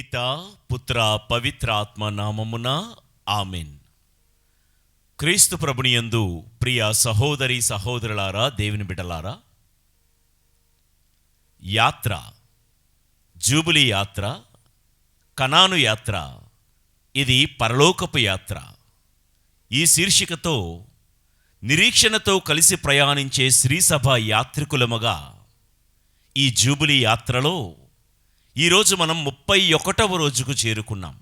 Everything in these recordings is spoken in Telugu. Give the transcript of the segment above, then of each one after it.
పితా పుత్ర పవిత్రాత్మ నామమున ఆమెన్. క్రీస్తు ప్రభుని యందు ప్రియ సహోదరి సహోదరులారా, దేవుని బిడ్డలారా, యాత్ర, జూబిలీ యాత్ర, కనాను యాత్ర, ఇది పరలోకపు యాత్ర. ఈ శీర్షికతో నిరీక్షణతో కలిసి ప్రయాణించే శ్రీసభ యాత్రికులముగా ఈ జూబిలీ యాత్రలో ఈరోజు మనం 31వ రోజుకు చేరుకున్నాం.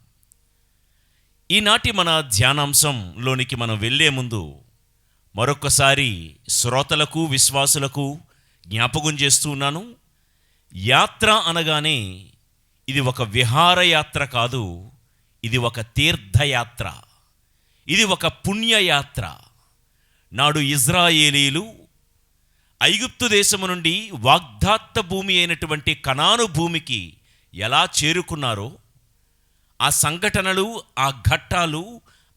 ఈనాటి మన ధ్యానాంశంలోనికి మనం వెళ్ళే ముందు మరొకసారి శ్రోతలకు విశ్వాసులకు జ్ఞాపకం చేస్తూ ఉన్నాను. యాత్ర అనగానే ఇది ఒక విహారయాత్ర కాదు, ఇది ఒక తీర్థయాత్ర, ఇది ఒక పుణ్యయాత్ర. నాడు ఇజ్రాయేలీలు ఐగుప్తు దేశము నుండి వాగ్దాత్త భూమి అయినటువంటి కనాను భూమికి ఎలా చేరుకున్నారో ఆ సంఘటనలు, ఆ ఘట్టాలు,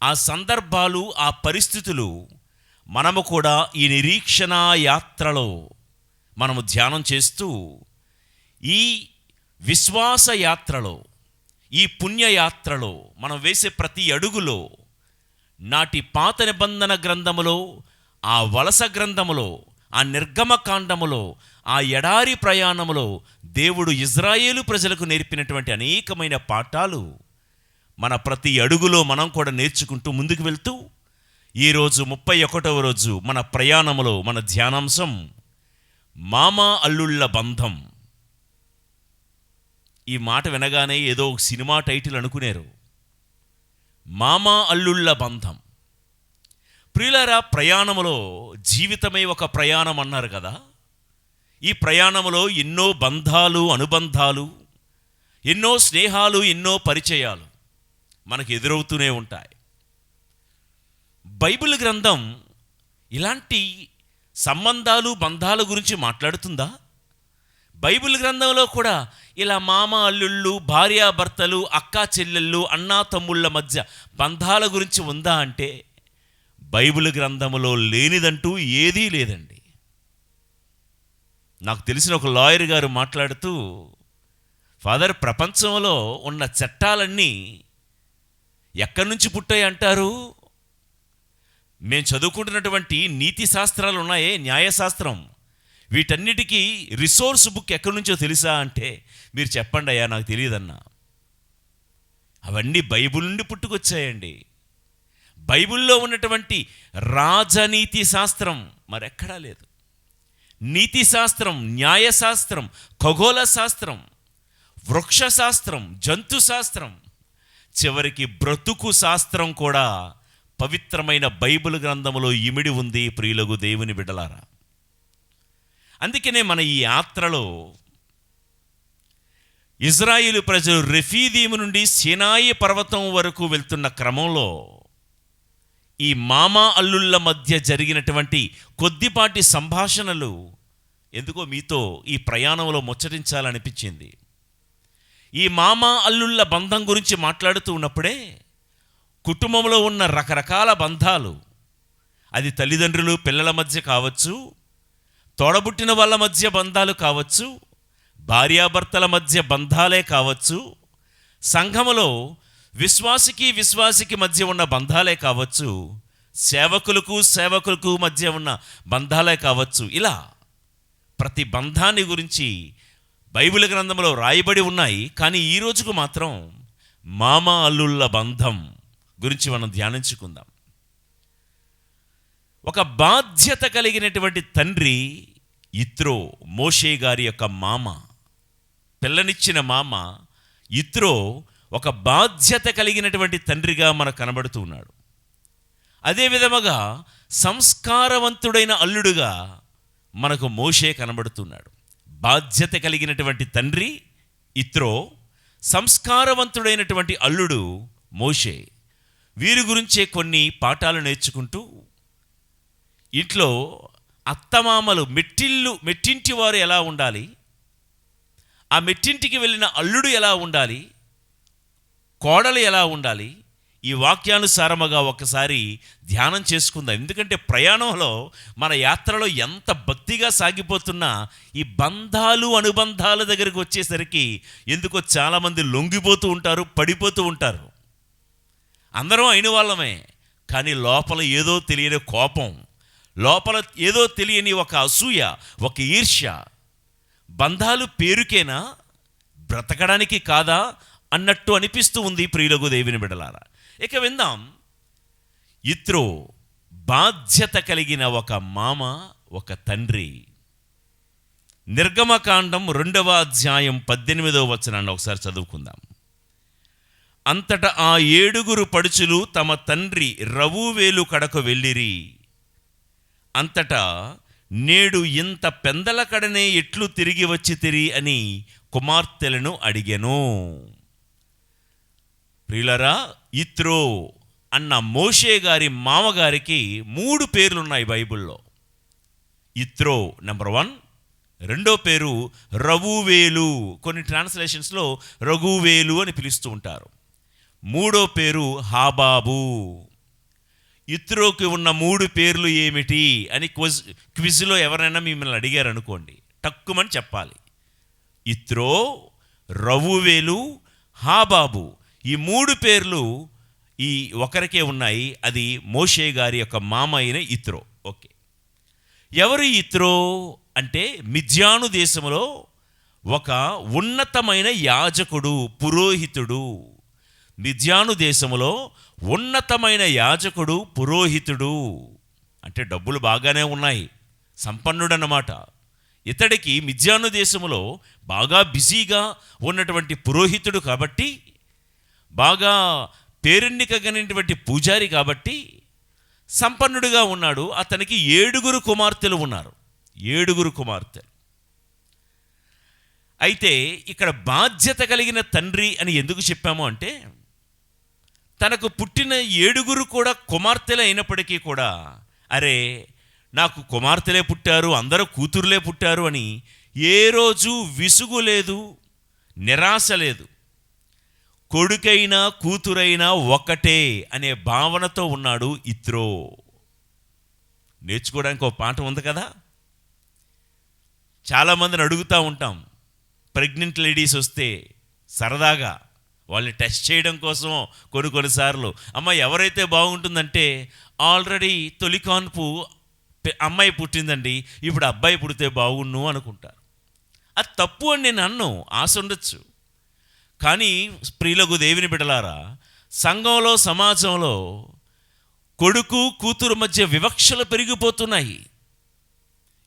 ఆ సందర్భాలు, ఆ పరిస్థితులు మనము కూడా ఈ నిరీక్షణ యాత్రలో మనము ధ్యానం చేస్తూ ఈ విశ్వాస యాత్రలో, ఈ పుణ్యయాత్రలో మనం వేసే ప్రతి అడుగులో నాటి పాత నిబంధన గ్రంథములో, ఆ వలస గ్రంథములో, ఆ నిర్గమకాండములో, ఆ ఎడారి ప్రయాణములో దేవుడు ఇజ్రాయేలు ప్రజలకు నేర్పినటువంటి అనేకమైన పాఠాలు మన ప్రతి అడుగులో మనం కూడా నేర్చుకుంటూ ముందుకు వెళ్తూ ఈరోజు 31వ రోజు మన ప్రయాణములో మన ధ్యానాంశం మామా అల్లుళ్ళ బంధం. ఈ మాట వినగానే ఏదో ఒక సినిమా టైటిల్ అనుకునేరు. మామా అల్లుళ్ళ బంధం. ప్రియులారా, ప్రయాణములో జీవితమే ఒక ప్రయాణం అన్నారు కదా. ఈ ప్రయాణములో ఎన్నో బంధాలు, అనుబంధాలు, ఎన్నో స్నేహాలు, ఎన్నో పరిచయాలు మనకు ఎదురవుతూనే ఉంటాయి. బైబిల్ గ్రంథం ఇలాంటి సంబంధాలు, బంధాల గురించి మాట్లాడుతుందా? బైబిల్ గ్రంథంలో కూడా ఇలా మామ అల్లుళ్ళు, భార్యాభర్తలు, అక్కా చెల్లెళ్ళు, అన్నా తమ్ముళ్ళ మధ్య బంధాల గురించి ఉందా అంటే బైబిల్ గ్రంథములో లేనిదంటూ ఏదీ లేదండి. నాకు తెలిసిన ఒక లాయర్ గారు మాట్లాడుతూ, ఫాదర్, ప్రపంచంలో ఉన్న చట్టాలన్నీ ఎక్కడి నుంచి పుట్టాయి అంటారు? మేము చదువుకుంటున్నటువంటి నీతి శాస్త్రాలు ఉన్నాయే, న్యాయశాస్త్రం, వీటన్నిటికీ రిసోర్స్ బుక్ ఎక్కడి నుంచో తెలుసా అంటే మీరు చెప్పండి అయ్యా, నాకు తెలియదన్నా. అవన్నీ బైబిల్ నుండి పుట్టుకొచ్చాయండి. బైబిల్లో ఉన్నటువంటి రాజనీతి శాస్త్రం మరెక్కడా లేదు. నీతి శాస్త్రం, న్యాయశాస్త్రం, ఖగోళ శాస్త్రం, వృక్షశాస్త్రం, జంతు శాస్త్రం, చివరికి బ్రతుకు శాస్త్రం కూడా పవిత్రమైన బైబిల్ గ్రంథములో ఇమిడి ఉంది. ప్రియులకు దేవుని బిడ్డలారా, అందుకనే మన ఈ యాత్రలో ఇజ్రాయేలు ప్రజలు రెఫీదీము నుండి సీనాయి పర్వతం వరకు వెళ్తున్న క్రమంలో ఈ మామా అల్లుళ్ళ మధ్య జరిగినటువంటి కొద్దిపాటి సంభాషణలు ఎందుకో మీతో ఈ ప్రయాణంలో ముచ్చటించాలనిపించింది. ఈ మామా అల్లుళ్ళ బంధం గురించి మాట్లాడుతూ ఉన్నప్పుడే కుటుంబంలో ఉన్న రకరకాల బంధాలు, అది తల్లిదండ్రులు పిల్లల మధ్య కావచ్చు, తోడబుట్టిన వాళ్ళ మధ్య బంధాలు కావచ్చు, భార్యాభర్తల మధ్య బంధాలే కావచ్చు, సంఘములో విశ్వాసికి మధ్య ఉన్న బంధాలే కావచ్చు, సేవకులకు మధ్య ఉన్న బంధాలే కావచ్చు, ఇలా ప్రతి బంధాన్ని గురించి బైబిల్ గ్రంథంలో రాయబడి ఉన్నాయి. కానీ ఈ రోజుకు మాత్రం మామా అల్లుళ్ళ బంధం గురించి మనం ధ్యానించుకుందాం. ఒక బాధ్యత కలిగినటువంటి తండ్రి యిత్రో, మోషే గారి యొక్క మామ, పిల్లనిచ్చిన మామ యిత్రో ఒక బాధ్యత కలిగినటువంటి తండ్రిగా మనకు కనబడుతూ ఉన్నాడు. అదే విధముగా సంస్కారవంతుడైన అల్లుడుగా మనకు మోషే కనబడుతున్నాడు. బాధ్యత కలిగినటువంటి తండ్రి యిత్రో, సంస్కారవంతుడైనటువంటి అల్లుడు మోషే. వీరి గురించే కొన్ని పాఠాలు నేర్చుకుంటూ ఇంట్లో అత్తమామలు, మెట్టింటి వారు ఎలా ఉండాలి, ఆ మెట్టింటికి వెళ్ళిన అల్లుడు ఎలా ఉండాలి, కోడలు ఎలా ఉండాలి, ఈ వాక్యానుసారముగా ఒకసారి ధ్యానం చేసుకుందాం. ఎందుకంటే ప్రయాణంలో మన యాత్రలో ఎంత భక్తిగా సాగిపోతున్నా ఈ బంధాలు అనుబంధాల దగ్గరికి వచ్చేసరికి ఎందుకో చాలామంది లొంగిపోతూ ఉంటారు, పడిపోతూ ఉంటారు. అందరం అయిన వాళ్ళమే, కానీ లోపల ఏదో తెలియని కోపం, లోపల ఏదో తెలియని ఒక అసూయ, ఒక ఈర్ష్య. బంధాలు పేరుకేనా, బ్రతకడానికి కాదా అన్నట్టు అనిపిస్తూ ఉంది ప్రియులకు దేవుని బిడ్డలారా. ఇక విందాం. యిత్రో బాధ్యత కలిగిన ఒక మామ, ఒక తండ్రి. నిర్గమకాండం 2వ అధ్యాయం 18వ వచనాన్ని ఒకసారి చదువుకుందాం. అంతటా ఆ 7 పడుచులు తమ తండ్రి రవువేలు కడకు వెళ్ళిరి. అంతటా నేడు ఇంత పెందల కడనే ఎట్లు తిరిగి వచ్చి అని కుమార్తెలను అడిగెను. ప్రియులరా, యిత్రో అన్న మోషే గారి మామగారికి 3 పేర్లున్నాయి బైబిల్లో. యిత్రో నెంబర్ 1, రెండో పేరు రవువేలు, కొన్ని ట్రాన్స్లేషన్స్లో రఘువేలు అని పిలుస్తూ ఉంటారు. మూడో పేరు హాబాబు. యిత్రోకి ఉన్న 3 పేర్లు ఏమిటి అని క్విజ్లో ఎవరైనా మిమ్మల్ని అడిగారు అనుకోండి, టక్కుమని చెప్పాలి. యిత్రో, రవువేలు, హాబాబు, ఈ 3 పేర్లు ఈ ఒకరికే ఉన్నాయి. అది మోషే గారి యొక్క మామ అయిన యిత్రో. ఓకే, ఎవరు యిత్రో అంటే మిద్యాను దేశంలో ఒక ఉన్నతమైన యాజకుడు, పురోహితుడు. మిద్యాను దేశంలో ఉన్నతమైన యాజకుడు, పురోహితుడు అంటే డబ్బులు బాగానే ఉన్నాయి, సంపన్నుడు అన్నమాట. ఇతడికి మిద్యాను దేశంలో బాగా బిజీగా ఉన్నటువంటి పురోహితుడు కాబట్టి, బాగా పేరెన్నికగనినటువంటి పూజారి కాబట్టి సంపన్నుడిగా ఉన్నాడు. అతనికి 7 కుమార్తెలు ఉన్నారు, 7 కుమార్తెలు. అయితే ఇక్కడ బాధ్యత కలిగిన తండ్రి అని ఎందుకు చెప్పాము అంటే, తనకు పుట్టిన 7 కూడా కుమార్తెలే అయినప్పటికీ కూడా, అరే నాకు కుమార్తెలే పుట్టారు, అందరూ కూతురులే పుట్టారు అని ఏ రోజు విసుగు లేదు, నిరాశ లేదు. కొడుకైనా కూతురైనా ఒకటే అనే భావనతో ఉన్నాడు యిత్రో. నేర్చుకోవడానికి ఒక పాఠం ఉంది కదా. చాలామందిని అడుగుతూ ఉంటాం, ప్రెగ్నెంట్ లేడీస్ వస్తే సరదాగా వాళ్ళని టెస్ట్ చేయడం కోసం కొన్నిసార్లు, అమ్మ ఎవరైతే బాగుంటుందంటే, ఆల్రెడీ తొలి కాన్పు అమ్మాయి పుట్టిందండి, ఇప్పుడు అబ్బాయి పుడితే బాగుండు అనుకుంటారు. అది తప్పు అని నేను అన్ను, ఆశ ఉండొచ్చు. కానీ ప్రియులకు దేవుని బిడ్డలారా, సంఘంలో, సమాజంలో కొడుకు కూతురు మధ్య వివక్షలు పెరిగిపోతున్నాయి.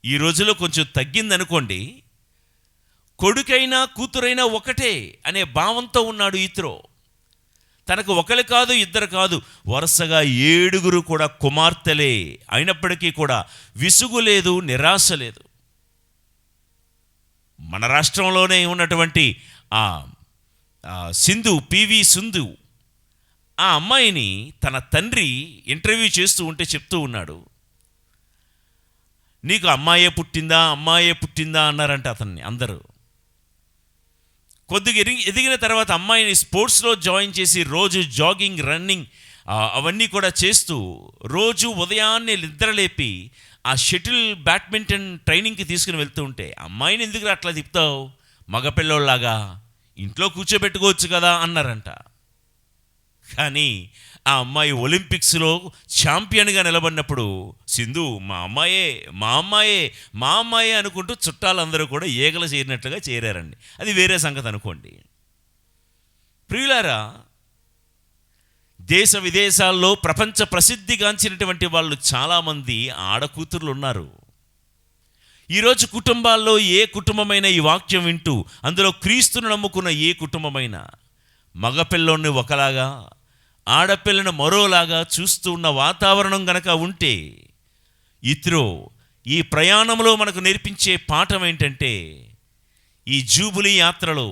ఈ రోజులో కొంచెం తగ్గిందనుకోండి. కొడుకైనా కూతురైనా ఒకటే అనే భావంతో ఉన్నాడు యిత్రో. తనకు ఒకరు కాదు, 2 కాదు, వరుసగా 7 కూడా కుమార్తెలే అయినప్పటికీ కూడా విసుగు లేదు, నిరాశ లేదు. మన రాష్ట్రంలోనే ఉన్నటువంటి సింధు, పివి సింధు, ఆ అమ్మాయిని తన తండ్రి ఇంటర్వ్యూ చేస్తూ ఉంటే చెప్తూ ఉన్నాడు, నీకు అమ్మాయే పుట్టిందా అన్నారంట అతన్ని అందరూ. కొద్దిగా ఎదిగిన తర్వాత అమ్మాయిని స్పోర్ట్స్లో జాయిన్ చేసి రోజు జాగింగ్, రన్నింగ్ అవన్నీ కూడా చేస్తూ రోజు ఉదయాన్నే నిద్రలేపి ఆ షటిల్, బ్యాడ్మింటన్ ట్రైనింగ్కి తీసుకుని వెళ్తూ ఉంటే, అమ్మాయిని ఎందుకు అట్లా తిప్పుతావు, మగపిల్లోళ్ళలాగా ఇంట్లో కూర్చోబెట్టుకోవచ్చు కదా అన్నారంట. కానీ ఆ అమ్మాయి ఒలింపిక్స్లో ఛాంపియన్గా నిలబడినప్పుడు సింధు మా అమ్మాయే అనుకుంటూ చుట్టాలందరూ కూడా ఈగలు చేరినట్లుగా చేరారండి. అది వేరే సంగతి అనుకోండి. ప్రియులారా, దేశ విదేశాల్లో ప్రపంచ ప్రసిద్ధిగాంచినటువంటి వాళ్ళు చాలామంది ఆడకూతుర్లు ఉన్నారు. ఈరోజు కుటుంబాల్లో ఏ కుటుంబమైనా ఈ వాక్యం వింటూ అందులో క్రీస్తును నమ్ముకున్న ఏ కుటుంబమైనా మగపిల్లోని ఒకలాగా, ఆడపిల్లను మరోలాగా చూస్తూ ఉన్న వాతావరణం గనక ఉంటే, యిత్రో ఈ ప్రయాణంలో మనకు నేర్పించే పాఠం ఏంటంటే, ఈ జూబిలీ యాత్రలో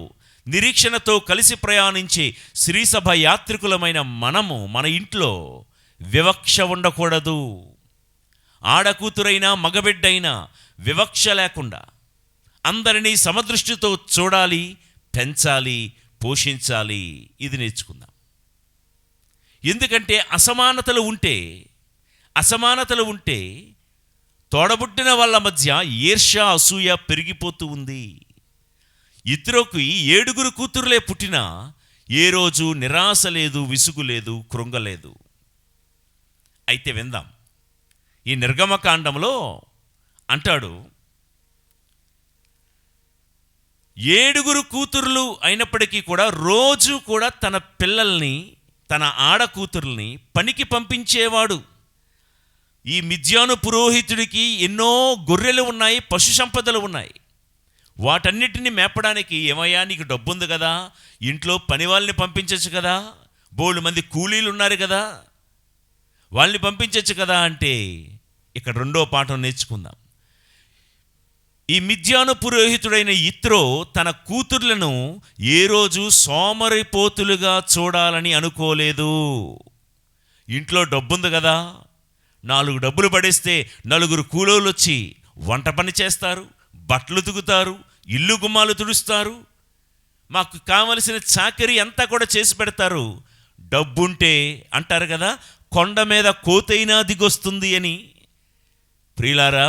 నిరీక్షణతో కలిసి ప్రయాణించే శ్రీసభ యాత్రికులమైన మనము మన ఇంట్లో వివక్ష ఉండకూడదు. ఆడకూతురైనా మగబిడ్డైనా వివక్ష లేకుండా అందరినీ సమదృష్టితో చూడాలి, పెంచాలి, పోషించాలి. ఇది నేర్చుకుందాం. ఎందుకంటే అసమానతలు ఉంటే తోడబుట్టిన వాళ్ళ మధ్య ఈర్ష్య అసూయ పెరిగిపోతూ ఉంది. ఇత్రోకి 7 కూతురులే పుట్టినా ఏ రోజు నిరాశ లేదు, విసుగు లేదు, కృంగలేదు. అయితే విందాం. ఈ నిర్గమకాండంలో అంటాడు, 7 కూతుర్లు అయినప్పటికీ కూడా రోజు కూడా తన పిల్లల్ని, తన ఆడకూతుర్ని పనికి పంపించేవాడు. ఈ మిద్యాను పురోహితుడికి ఎన్నో గొర్రెలు ఉన్నాయి, పశు సంపదలు ఉన్నాయి. వాటన్నిటిని మేపడానికి, ఏమయ్యా నీకు డబ్బుంది కదా, ఇంట్లో పని వాళ్ళని పంపించవచ్చు కదా, బోల్డు మంది కూలీలు ఉన్నారు కదా, వాళ్ళని పంపించవచ్చు కదా అంటే ఇక్కడ 2వ పాఠం నేర్చుకుందాం. ఈ మిద్యాను పురోహితుడైన యిత్రో తన కూతుర్లను ఏ రోజు సోమరిపోతులుగా చూడాలని అనుకోలేదు. ఇంట్లో డబ్బుంది కదా, 4 డబ్బులు పడేస్తే 4 కూలోళ్ళు వచ్చి వంట పని చేస్తారు, బట్టలు ఉతుకుతారు, ఇల్లు గుమ్మాలు తుడుస్తారు, మాకు కావలసిన చాకరీ అంతా కూడా చేసి పెడతారు. డబ్బుంటే అంటారు కదా, కొండ మీద కోతైనా దిగొస్తుంది అని. ప్రియులారా,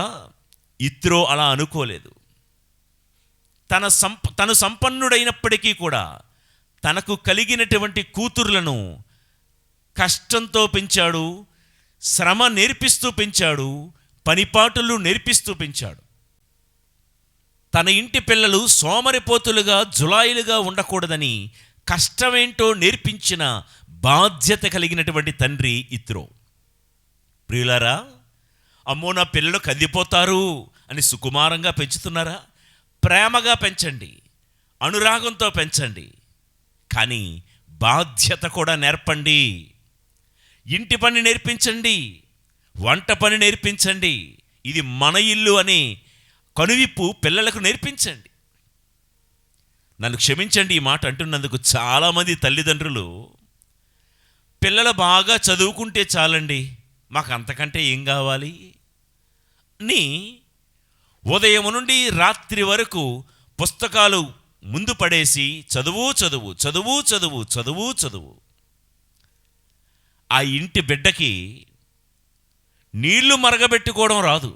ఇత్రో అలా అనుకోలేదు. తను సంపన్నుడైనప్పటికీ కూడా తనకు కలిగినటువంటి కూతుర్లను కష్టంతో పెంచాడు, శ్రమ నేర్పిస్తూ పెంచాడు, పనిపాటులు నేర్పిస్తూ పెంచాడు. తన ఇంటి పిల్లలు సోమరిపోతులుగా, జులాయిలుగా ఉండకూడదని కష్టమేంటో నేర్పించిన బాధ్యత కలిగినటువంటి తండ్రి ఇత్రో. ప్రియులారా, అమ్మో నా పిల్లలు కదిలిపోతారు అని సుకుమారంగా పెంచుతున్నారా? ప్రేమగా పెంచండి, అనురాగంతో పెంచండి, కానీ బాధ్యత కూడా నేర్పండి. ఇంటి పని నేర్పించండి, వంట పని నేర్పించండి. ఇది మన ఇల్లు అని కనువిప్పు పిల్లలకు నేర్పించండి. నన్ను క్షమించండి ఈ మాట అంటున్నందుకు. చాలామంది తల్లిదండ్రులు పిల్లలు బాగా చదువుకుంటే చాలండి, మాకు అంతకంటే ఏం కావాలి అని ఉదయం నుండి రాత్రి వరకు పుస్తకాలు ముందు పడేసి చదువు చదువు చదువు చదువు చదువు చదువు. ఆ ఇంటి బిడ్డకి నీళ్లు మరగబెట్టుకోవడం రాదు.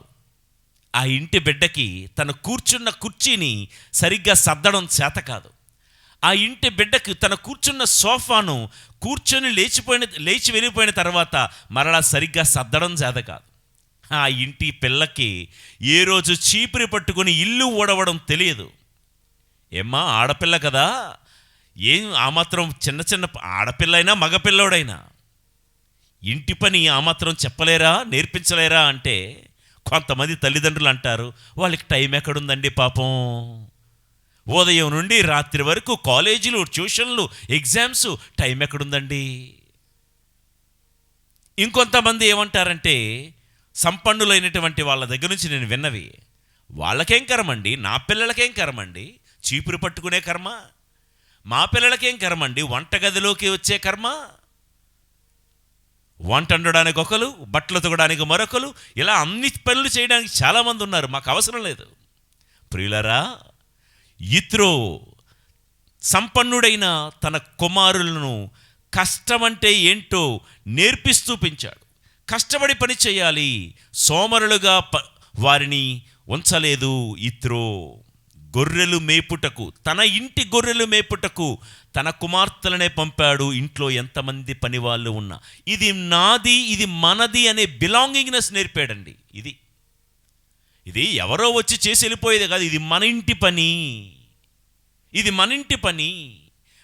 ఆ ఇంటి బిడ్డకి తను కూర్చున్న కుర్చీని సరిగ్గా సర్దడం చేత కాదు. ఆ ఇంటి బిడ్డకి తన కూర్చున్న సోఫాను కూర్చొని లేచి వెళ్ళిపోయిన తర్వాత మరలా సరిగ్గా సర్దడం చేత కాదు. ఆ ఇంటి పిల్లకి ఏ రోజు చీపురి పట్టుకొని ఇల్లు ఊడవడం తెలియదు. ఏమ్మా ఆడపిల్ల కదా, ఏం ఆ మాత్రం చిన్న ఆడపిల్లైనా మగపిల్లోడైనా ఇంటి పని ఆ మాత్రం చెప్పలేరా, నేర్పించలేరా అంటే కొంతమంది తల్లిదండ్రులు అంటారు, వాళ్ళకి టైం ఎక్కడుందండి పాపం, ఉదయం నుండి రాత్రి వరకు కాలేజీలు, ట్యూషన్లు, ఎగ్జామ్స్, టైం ఎక్కడుందండి. ఇంకొంతమంది ఏమంటారంటే, సంపన్నులైనటువంటి వాళ్ళ దగ్గర నుంచి నేను విన్నవి, వాళ్ళకేం కర్మండి, నా పిల్లలకేం కర్మండి చీపురు పట్టుకునే కర్మ, మా పిల్లలకేం కర్మండి వంటగదిలోకి వచ్చే కర్మ, వంట వండడానికి ఒకరు, బట్టలు ఉతకడానికి మరొకరు, ఇలా అన్ని పనులు చేయడానికి చాలామంది ఉన్నారు, మాకు అవసరం లేదు. ప్రియులరా, యిత్రో సంపన్నుడైన తన కుమారులను కష్టమంటే ఏంటో నేర్పిస్తూ పెంచాడు. కష్టపడి పని చేయాలి, సోమరులుగా వారిని ఉంచలేదు. యిత్రో గొర్రెలు మేపుటకు, తన ఇంటి గొర్రెలు మేపుటకు తన కుమార్తెలనే పంపాడు. ఇంట్లో ఎంతమంది పని వాళ్ళు ఉన్నా ఇది నాది, ఇది మనది అనే బిలాంగింగ్నెస్ నేర్పాడండి. ఇది ఎవరో వచ్చి చేసి వెళ్ళిపోయేది కాదు, ఇది మన ఇంటి పని, ఇది మన ఇంటి పని.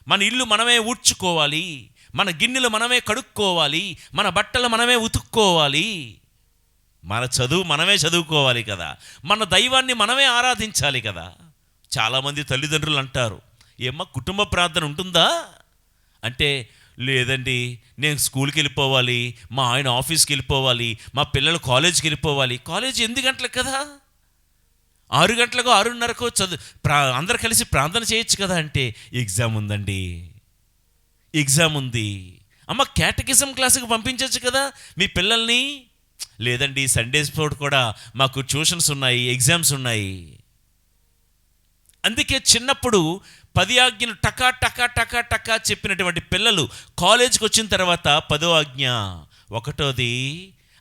మన ఇల్లు మనమే ఊడ్చుకోవాలి, మన గిన్నెలు మనమే కడుక్కోవాలి, మన బట్టలు మనమే ఉతుక్కోవాలి, మన చదువు మనమే చదువుకోవాలి కదా, మన దైవాన్ని మనమే ఆరాధించాలి కదా. చాలామంది తల్లిదండ్రులు అంటారు, ఏమ్మా కుటుంబ ప్రార్థన ఉంటుందా అంటే, లేదండి నేను స్కూల్కి వెళ్ళిపోవాలి, మా ఆయన ఆఫీస్కి వెళ్ళిపోవాలి, మా పిల్లలు కాలేజీకి వెళ్ళిపోవాలి. కాలేజీ 8 గంటలకు కదా, 6 గంటలకు 6:30కో అందరు కలిసి ప్రార్థన చేయొచ్చు కదా అంటే, ఎగ్జామ్ ఉందండి, ఎగ్జామ్ ఉంది. అమ్మ కేటకిజం క్లాసుకి పంపించవచ్చు కదా మీ పిల్లల్ని. లేదండి సండే స్పోర్ట్ కూడా మాకు ట్యూషన్స్ ఉన్నాయి, ఎగ్జామ్స్ ఉన్నాయి. అందుకే చిన్నప్పుడు 10 ఆజ్ఞలు టకా టకా టకా టకా చెప్పినటువంటి పిల్లలు కాలేజీకి వచ్చిన తర్వాత 10వ ఆజ్ఞ, 1వది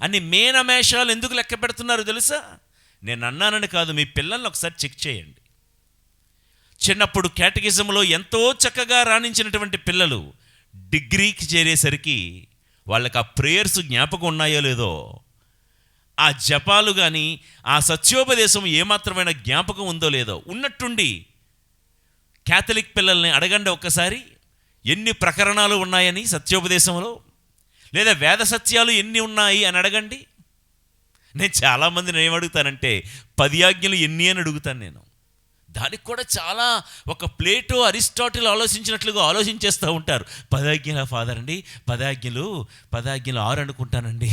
అని మేనమేషాలు ఎందుకు లెక్క పెడుతున్నారు తెలుసా? నేను అన్నానని కాదు, మీ పిల్లల్ని ఒకసారి చెక్ చేయండి. చిన్నప్పుడు కేటగిజంలో ఎంతో చక్కగా రాణించినటువంటి పిల్లలు డిగ్రీకి చేరేసరికి వాళ్ళకి ఆ ప్రేయర్స్ జ్ఞాపకం ఉన్నాయో లేదో, ఆ జపాలు కానీ ఆ సత్యోపదేశం ఏమాత్రమైన జ్ఞాపకం ఉందో లేదో, ఉన్నట్టుండి క్యాథలిక్ పిల్లల్ని అడగండి ఒక్కసారి ఎన్ని ప్రకరణాలు ఉన్నాయని సత్యోపదేశంలో, లేదా వేద సత్యాలు ఎన్ని ఉన్నాయి అని అడగండి. నేను చాలామందిని ఏమడుగుతానంటే 10 ఆజ్ఞలు ఎన్ని అని అడుగుతాను నేను. దానికి కూడా చాలా ఒక ప్లేటో అరిస్టాటిల్ ఆలోచించినట్లుగా ఆలోచించేస్తూ ఉంటారు. 10 ఆజ్ఞల ఫాదర్ అండి, 10 ఆజ్ఞలు 6 అనుకుంటానండి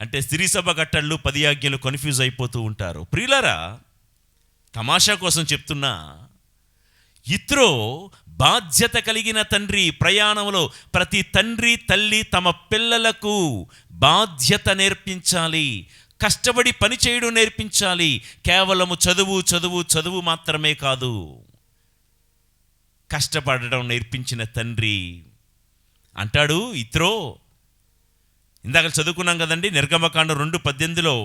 అంటే సిరిసభ కట్టళ్ళు 10 ఆజ్ఞలు కన్ఫ్యూజ్ అయిపోతూ ఉంటారు. ప్రియులారా, తమాషా కోసం చెప్తున్నా, ఇత్రో బాధ్యత కలిగిన తండ్రి. ప్రయాణంలో ప్రతి తండ్రి తల్లి తమ పిల్లలకు బాధ్యత నేర్పించాలి, కష్టపడి పని చేయడం నేర్పించాలి. కేవలము చదువు చదువు చదువు మాత్రమే కాదు, కష్టపడడం నేర్పించిన తండ్రి అంటాడు ఇత్రో. ఇందాక చదువుకున్నాం కదండి, నిర్గమకాండం 2:18లో,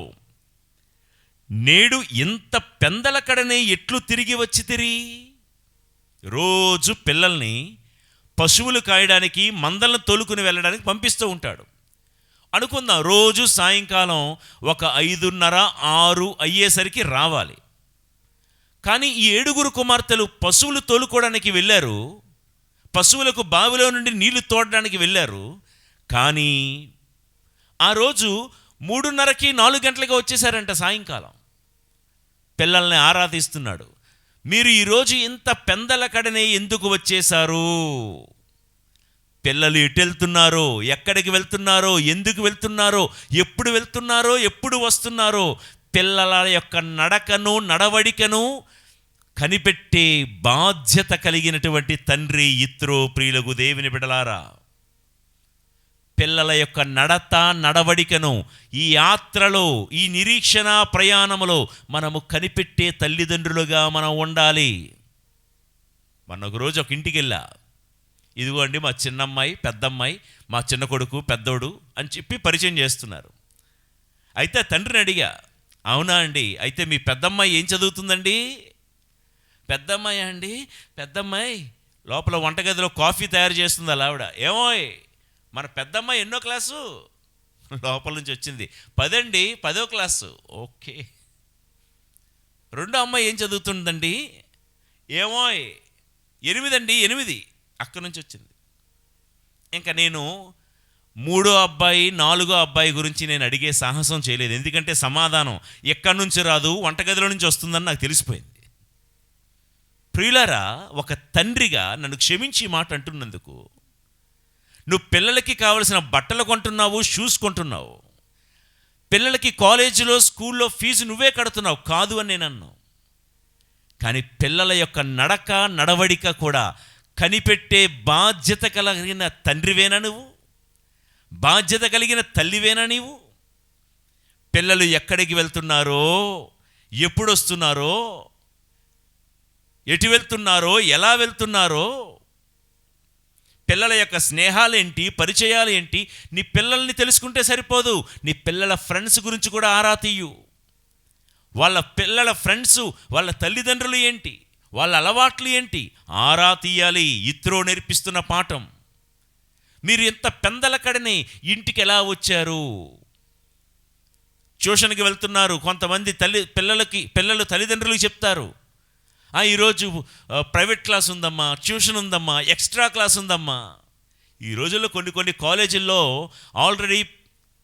నేడు ఇంత పెందలకడనే ఎట్లు తిరిగి వచ్చి రోజు పిల్లల్ని పశువులు కాయడానికి మందలను తోలుకుని వెళ్ళడానికి పంపిస్తూ ఉంటాడు. అనుకుందాం, రోజు సాయంకాలం ఒక 5:30-6 అయ్యేసరికి రావాలి. కానీ ఈ 7 కుమార్తెలు పశువులు తోలుకోవడానికి వెళ్ళారు, పశువులకు బావిలో నుండి నీళ్లు తోడడానికి వెళ్ళారు. కానీ ఆ రోజు 3:30-4 గంటలుగా వచ్చేసారంట సాయంకాలం. పిల్లల్ని ఆరాధిస్తున్నాడు. మీరు ఈరోజు ఇంత పెందలకడనే ఎందుకు వచ్చేశారు? పిల్లలు ఎటు వెళ్తున్నారో, ఎక్కడికి వెళ్తున్నారో, ఎందుకు వెళ్తున్నారో, ఎప్పుడు వెళ్తున్నారో, ఎప్పుడు వస్తున్నారో, పిల్లల యొక్క నడకను నడవడికను కనిపెట్టే బాధ్యత కలిగినటువంటి తండ్రి ఇత్రో. ప్రియులకు దేవుని బిడ్డలారా, పిల్లల యొక్క నడత నడవడికను ఈ యాత్రలో, ఈ నిరీక్షణ ప్రయాణంలో మనము కనిపెట్టే తల్లిదండ్రులుగా మనం ఉండాలి. మొన్న ఒక రోజు ఒక ఇంటికి వెళ్ళా. ఇదిగోండి మా చిన్నమ్మాయి, పెద్దమ్మాయి, మా చిన్న కొడుకు, పెద్దోడు అని చెప్పి పరిచయం చేస్తున్నారు. అయితే తండ్రిని అడిగా, అవునా అండి, అయితే మీ పెద్దమ్మాయి ఏం చదువుతుందండి? పెద్దమ్మాయి అండి, పెద్దమ్మాయి లోపల వంటగదిలో కాఫీ తయారు చేస్తుంది అలా ఆవిడ. ఏమోయ్, మన పెద్దమ్మాయి ఎన్నో క్లాసు? లోపల నుంచి వచ్చింది, 10 అండి, 10వ క్లాసు. ఓకే. రెండో అమ్మాయి ఏం చదువుతుందండి? ఏమోయ్ 8 అండి, 8 అక్కడి నుంచి వచ్చింది. ఇంకా నేను 3వ అబ్బాయి 4వ అబ్బాయి గురించి నేను అడిగే సాహసం చేయలేదు. ఎందుకంటే సమాధానం ఎక్కడి నుంచి రాదు, వంటగదిలో నుంచి వస్తుందని నాకు తెలిసిపోయింది. ప్రియులారా, ఒక తండ్రిగా నన్ను క్షమించి మాట అంటున్నందుకు, నువ్వు పిల్లలకి కావలసిన బట్టలు కొంటున్నావు, షూస్ కొంటున్నావు, పిల్లలకి కాలేజీలో స్కూల్లో ఫీజు నువ్వే కడుతున్నావు, కాదు అని నేను అన్నాను. కానీ పిల్లల యొక్క నడక నడవడిక కూడా కనిపెట్టే బాధ్యత కలిగిన తండ్రివేనా నువ్వు? బాధ్యత కలిగిన తల్లివేనా నీవు? పిల్లలు ఎక్కడికి వెళ్తున్నారో, ఎప్పుడు వస్తున్నారో, ఎటు వెళ్తున్నారో, ఎలా వెళ్తున్నారో, పిల్లల యొక్క స్నేహాలేంటి, పరిచయాలు ఏంటి, నీ పిల్లల్ని తెలుసుకుంటే సరిపోదు, నీ పిల్లల ఫ్రెండ్స్ గురించి కూడా ఆరా తీయు. వాళ్ళ పిల్లల ఫ్రెండ్స్, వాళ్ళ తల్లిదండ్రులు ఏంటి, వాళ్ళ అలవాట్లు ఏంటి, ఆరా తీయాలి. ఇత్రో నేర్పిస్తున్న పాఠం. మీరు ఎంత పెందలకడని ఇంటికి ఎలా వచ్చారు? ట్యూషన్కి వెళ్తున్నారు కొంతమంది పిల్లలు తల్లిదండ్రులకు చెప్తారు, ఈరోజు ప్రైవేట్ క్లాస్ ఉందమ్మా, ట్యూషన్ ఉందమ్మా, ఎక్స్ట్రా క్లాస్ ఉందమ్మా. ఈ రోజుల్లో కొన్ని కాలేజీల్లో ఆల్రెడీ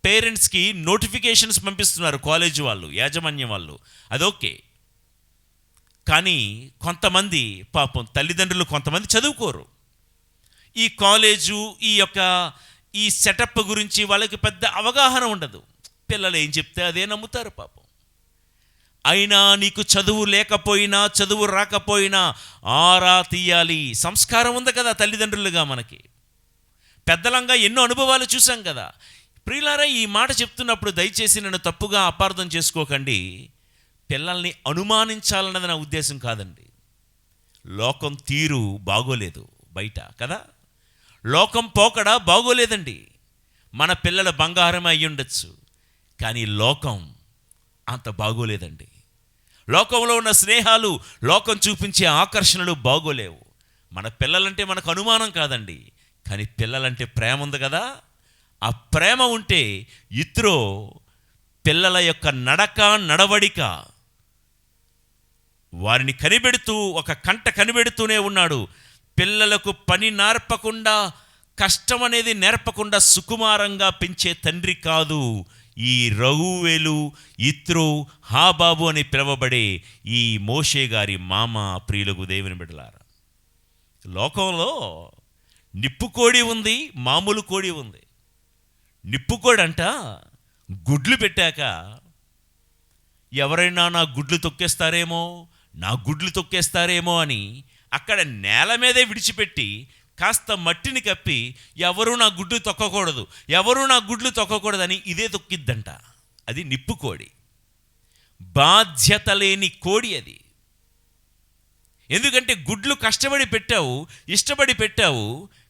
పేరెంట్స్కి నోటిఫికేషన్స్ పంపిస్తున్నారు కాలేజీ వాళ్ళు, యాజమాన్యం వాళ్ళు. అదొకే. కానీ కొంతమంది పాపం తల్లిదండ్రులు కొంతమంది చదువుకోరు. ఈ కాలేజు, ఈ సెటప్ గురించి వాళ్ళకి పెద్ద అవగాహన ఉండదు. పిల్లలు ఏం చెప్తే అదే నమ్ముతారు పాపం. అయినా నీకు చదువు లేకపోయినా, చదువు రాకపోయినా ఆరా తీయాలి. సంస్కారం ఉంది కదా తల్లిదండ్రులుగా మనకి. పెద్దలంగా ఎన్నో అనుభవాలు చూసాం కదా. ప్రియులారా, ఈ మాట చెప్తున్నప్పుడు దయచేసి నన్ను తప్పుగా అపార్థం చేసుకోకండి. పిల్లల్ని అనుమానించాలన్నది నా ఉద్దేశం కాదండి. లోకం తీరు బాగోలేదు బయట కదా. లోకం పోకడ బాగోలేదండి. మన పిల్లల బంగారం అయి ఉండొచ్చు, కానీ లోకం అంత బాగోలేదండి. లోకంలో ఉన్న స్నేహాలు, లోకం చూపించే ఆకర్షణలు బాగోలేవు. మన పిల్లలంటే మనకు అనుమానం కాదండి, కానీ పిల్లలంటే ప్రేమ ఉంది కదా. ఆ ప్రేమ ఉంటే ఇత్రో పిల్లల యొక్క నడక నడవడిక వారిని కనిపెడుతూ ఒక కంట కనిపెడుతూనే ఉన్నాడు. పిల్లలకు పని నేర్పకుండా, కష్టం అనేది నేర్పకుండా సుకుమారంగా పెంచే తండ్రి కాదు ఈ రఘువేలు, ఇత్రో, హాబాబు అని పిలువబడే ఈ మోషే గారి మామ. ప్రియులకు దేవుని బిడ్డలారా, లోకంలో నిప్పు కోడి ఉంది, మామూలు కోడి ఉంది. నిప్పు కోడి అంట గుడ్లు పెట్టాక ఎవరైనా నా గుడ్లు తొక్కేస్తారేమో, నా గుడ్లు తొక్కేస్తారేమో అని అక్కడ నేల మీదే విడిచిపెట్టి కాస్త మట్టిని కప్పి ఎవరు నా గుడ్లు తొక్కకూడదు, ఎవరు నా గుడ్లు తొక్కకూడదని ఇదే తొక్కిద్దంట. అది నిప్పు కోడి, బాధ్యత లేని కోడి అది. ఎందుకంటే గుడ్లు కష్టపడి పెట్టావు, ఇష్టపడి పెట్టావు,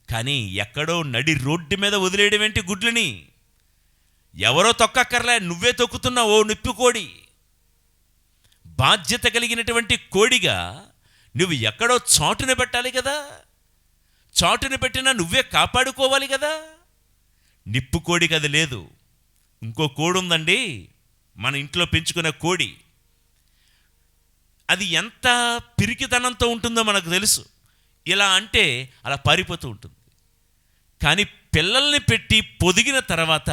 కానీ ఎక్కడో నడి రోడ్డు మీద వదిలేయడం ఏంటి గుడ్లని? ఎవరో తొక్కక్కర్లే, నువ్వే తొక్కుతున్నావు. ఓ నిప్పు కోడి, బాధ్యత కలిగినటువంటి కోడిగా నువ్వు ఎక్కడో చాటున పెట్టాలి కదా. చాటున పెట్టినా నువ్వే కాపాడుకోవాలి కదా. నిప్పు కోడికి అది లేదు. ఇంకో కోడి ఉందండి, మన ఇంట్లో పెంచుకునే కోడి. అది ఎంత పిరికితనంతో ఉంటుందో మనకు తెలుసు. ఇలా అంటే అలా పారిపోతూ ఉంటుంది. కానీ పిల్లల్ని పెట్టి పొదిగిన తర్వాత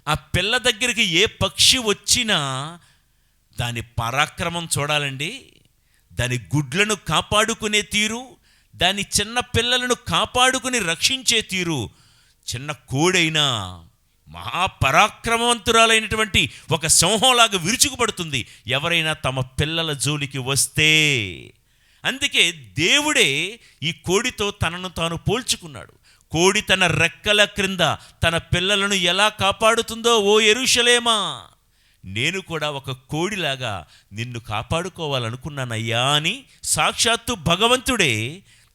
ఆ పిల్ల దగ్గరికి ఏ పక్షి వచ్చినా దాని పరాక్రమం చూడాలండి. దాని గుడ్లను కాపాడుకునే తీరు, దాని చిన్న పిల్లలను కాపాడుకుని రక్షించే తీరు, చిన్న కోడైనా మహాపరాక్రమవంతురాలైనటువంటి ఒక సింహంలాగా విరుచుకుపడుతుంది ఎవరైనా తమ పిల్లల జోలికి వస్తే. అందుకే దేవుడే ఈ కోడితో తనను తాను పోల్చుకున్నాడు. కోడి తన రెక్కల క్రింద తన పిల్లలను ఎలా కాపాడుతుందో, ఓ యెరూషలేమా, నేను కూడా ఒక కోడిలాగా నిన్ను కాపాడుకోవాలనుకున్నానయ్యా అని సాక్షాత్తు భగవంతుడే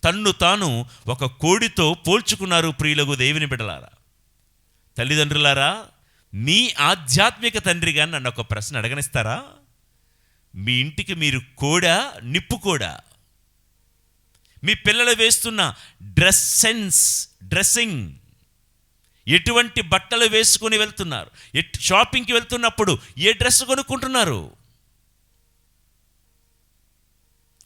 తన్ను తాను ఒక కోడితో పోల్చుకున్నారు. ప్రియులకు దేవుని బిడ్డలారా, తల్లిదండ్రులారా, మీ ఆధ్యాత్మిక తండ్రిగా నన్ను ఒక ప్రశ్న అడగనిస్తారా? మీ ఇంటికి మీరు కోడా, నిప్పు కోడా? మీ పిల్లలు వేస్తున్న డ్రెస్సింగ్, ఎటువంటి బట్టలు వేసుకొని వెళ్తున్నారు? షాపింగ్కి వెళ్తున్నప్పుడు ఏ డ్రెస్ కొనుక్కుంటున్నారు?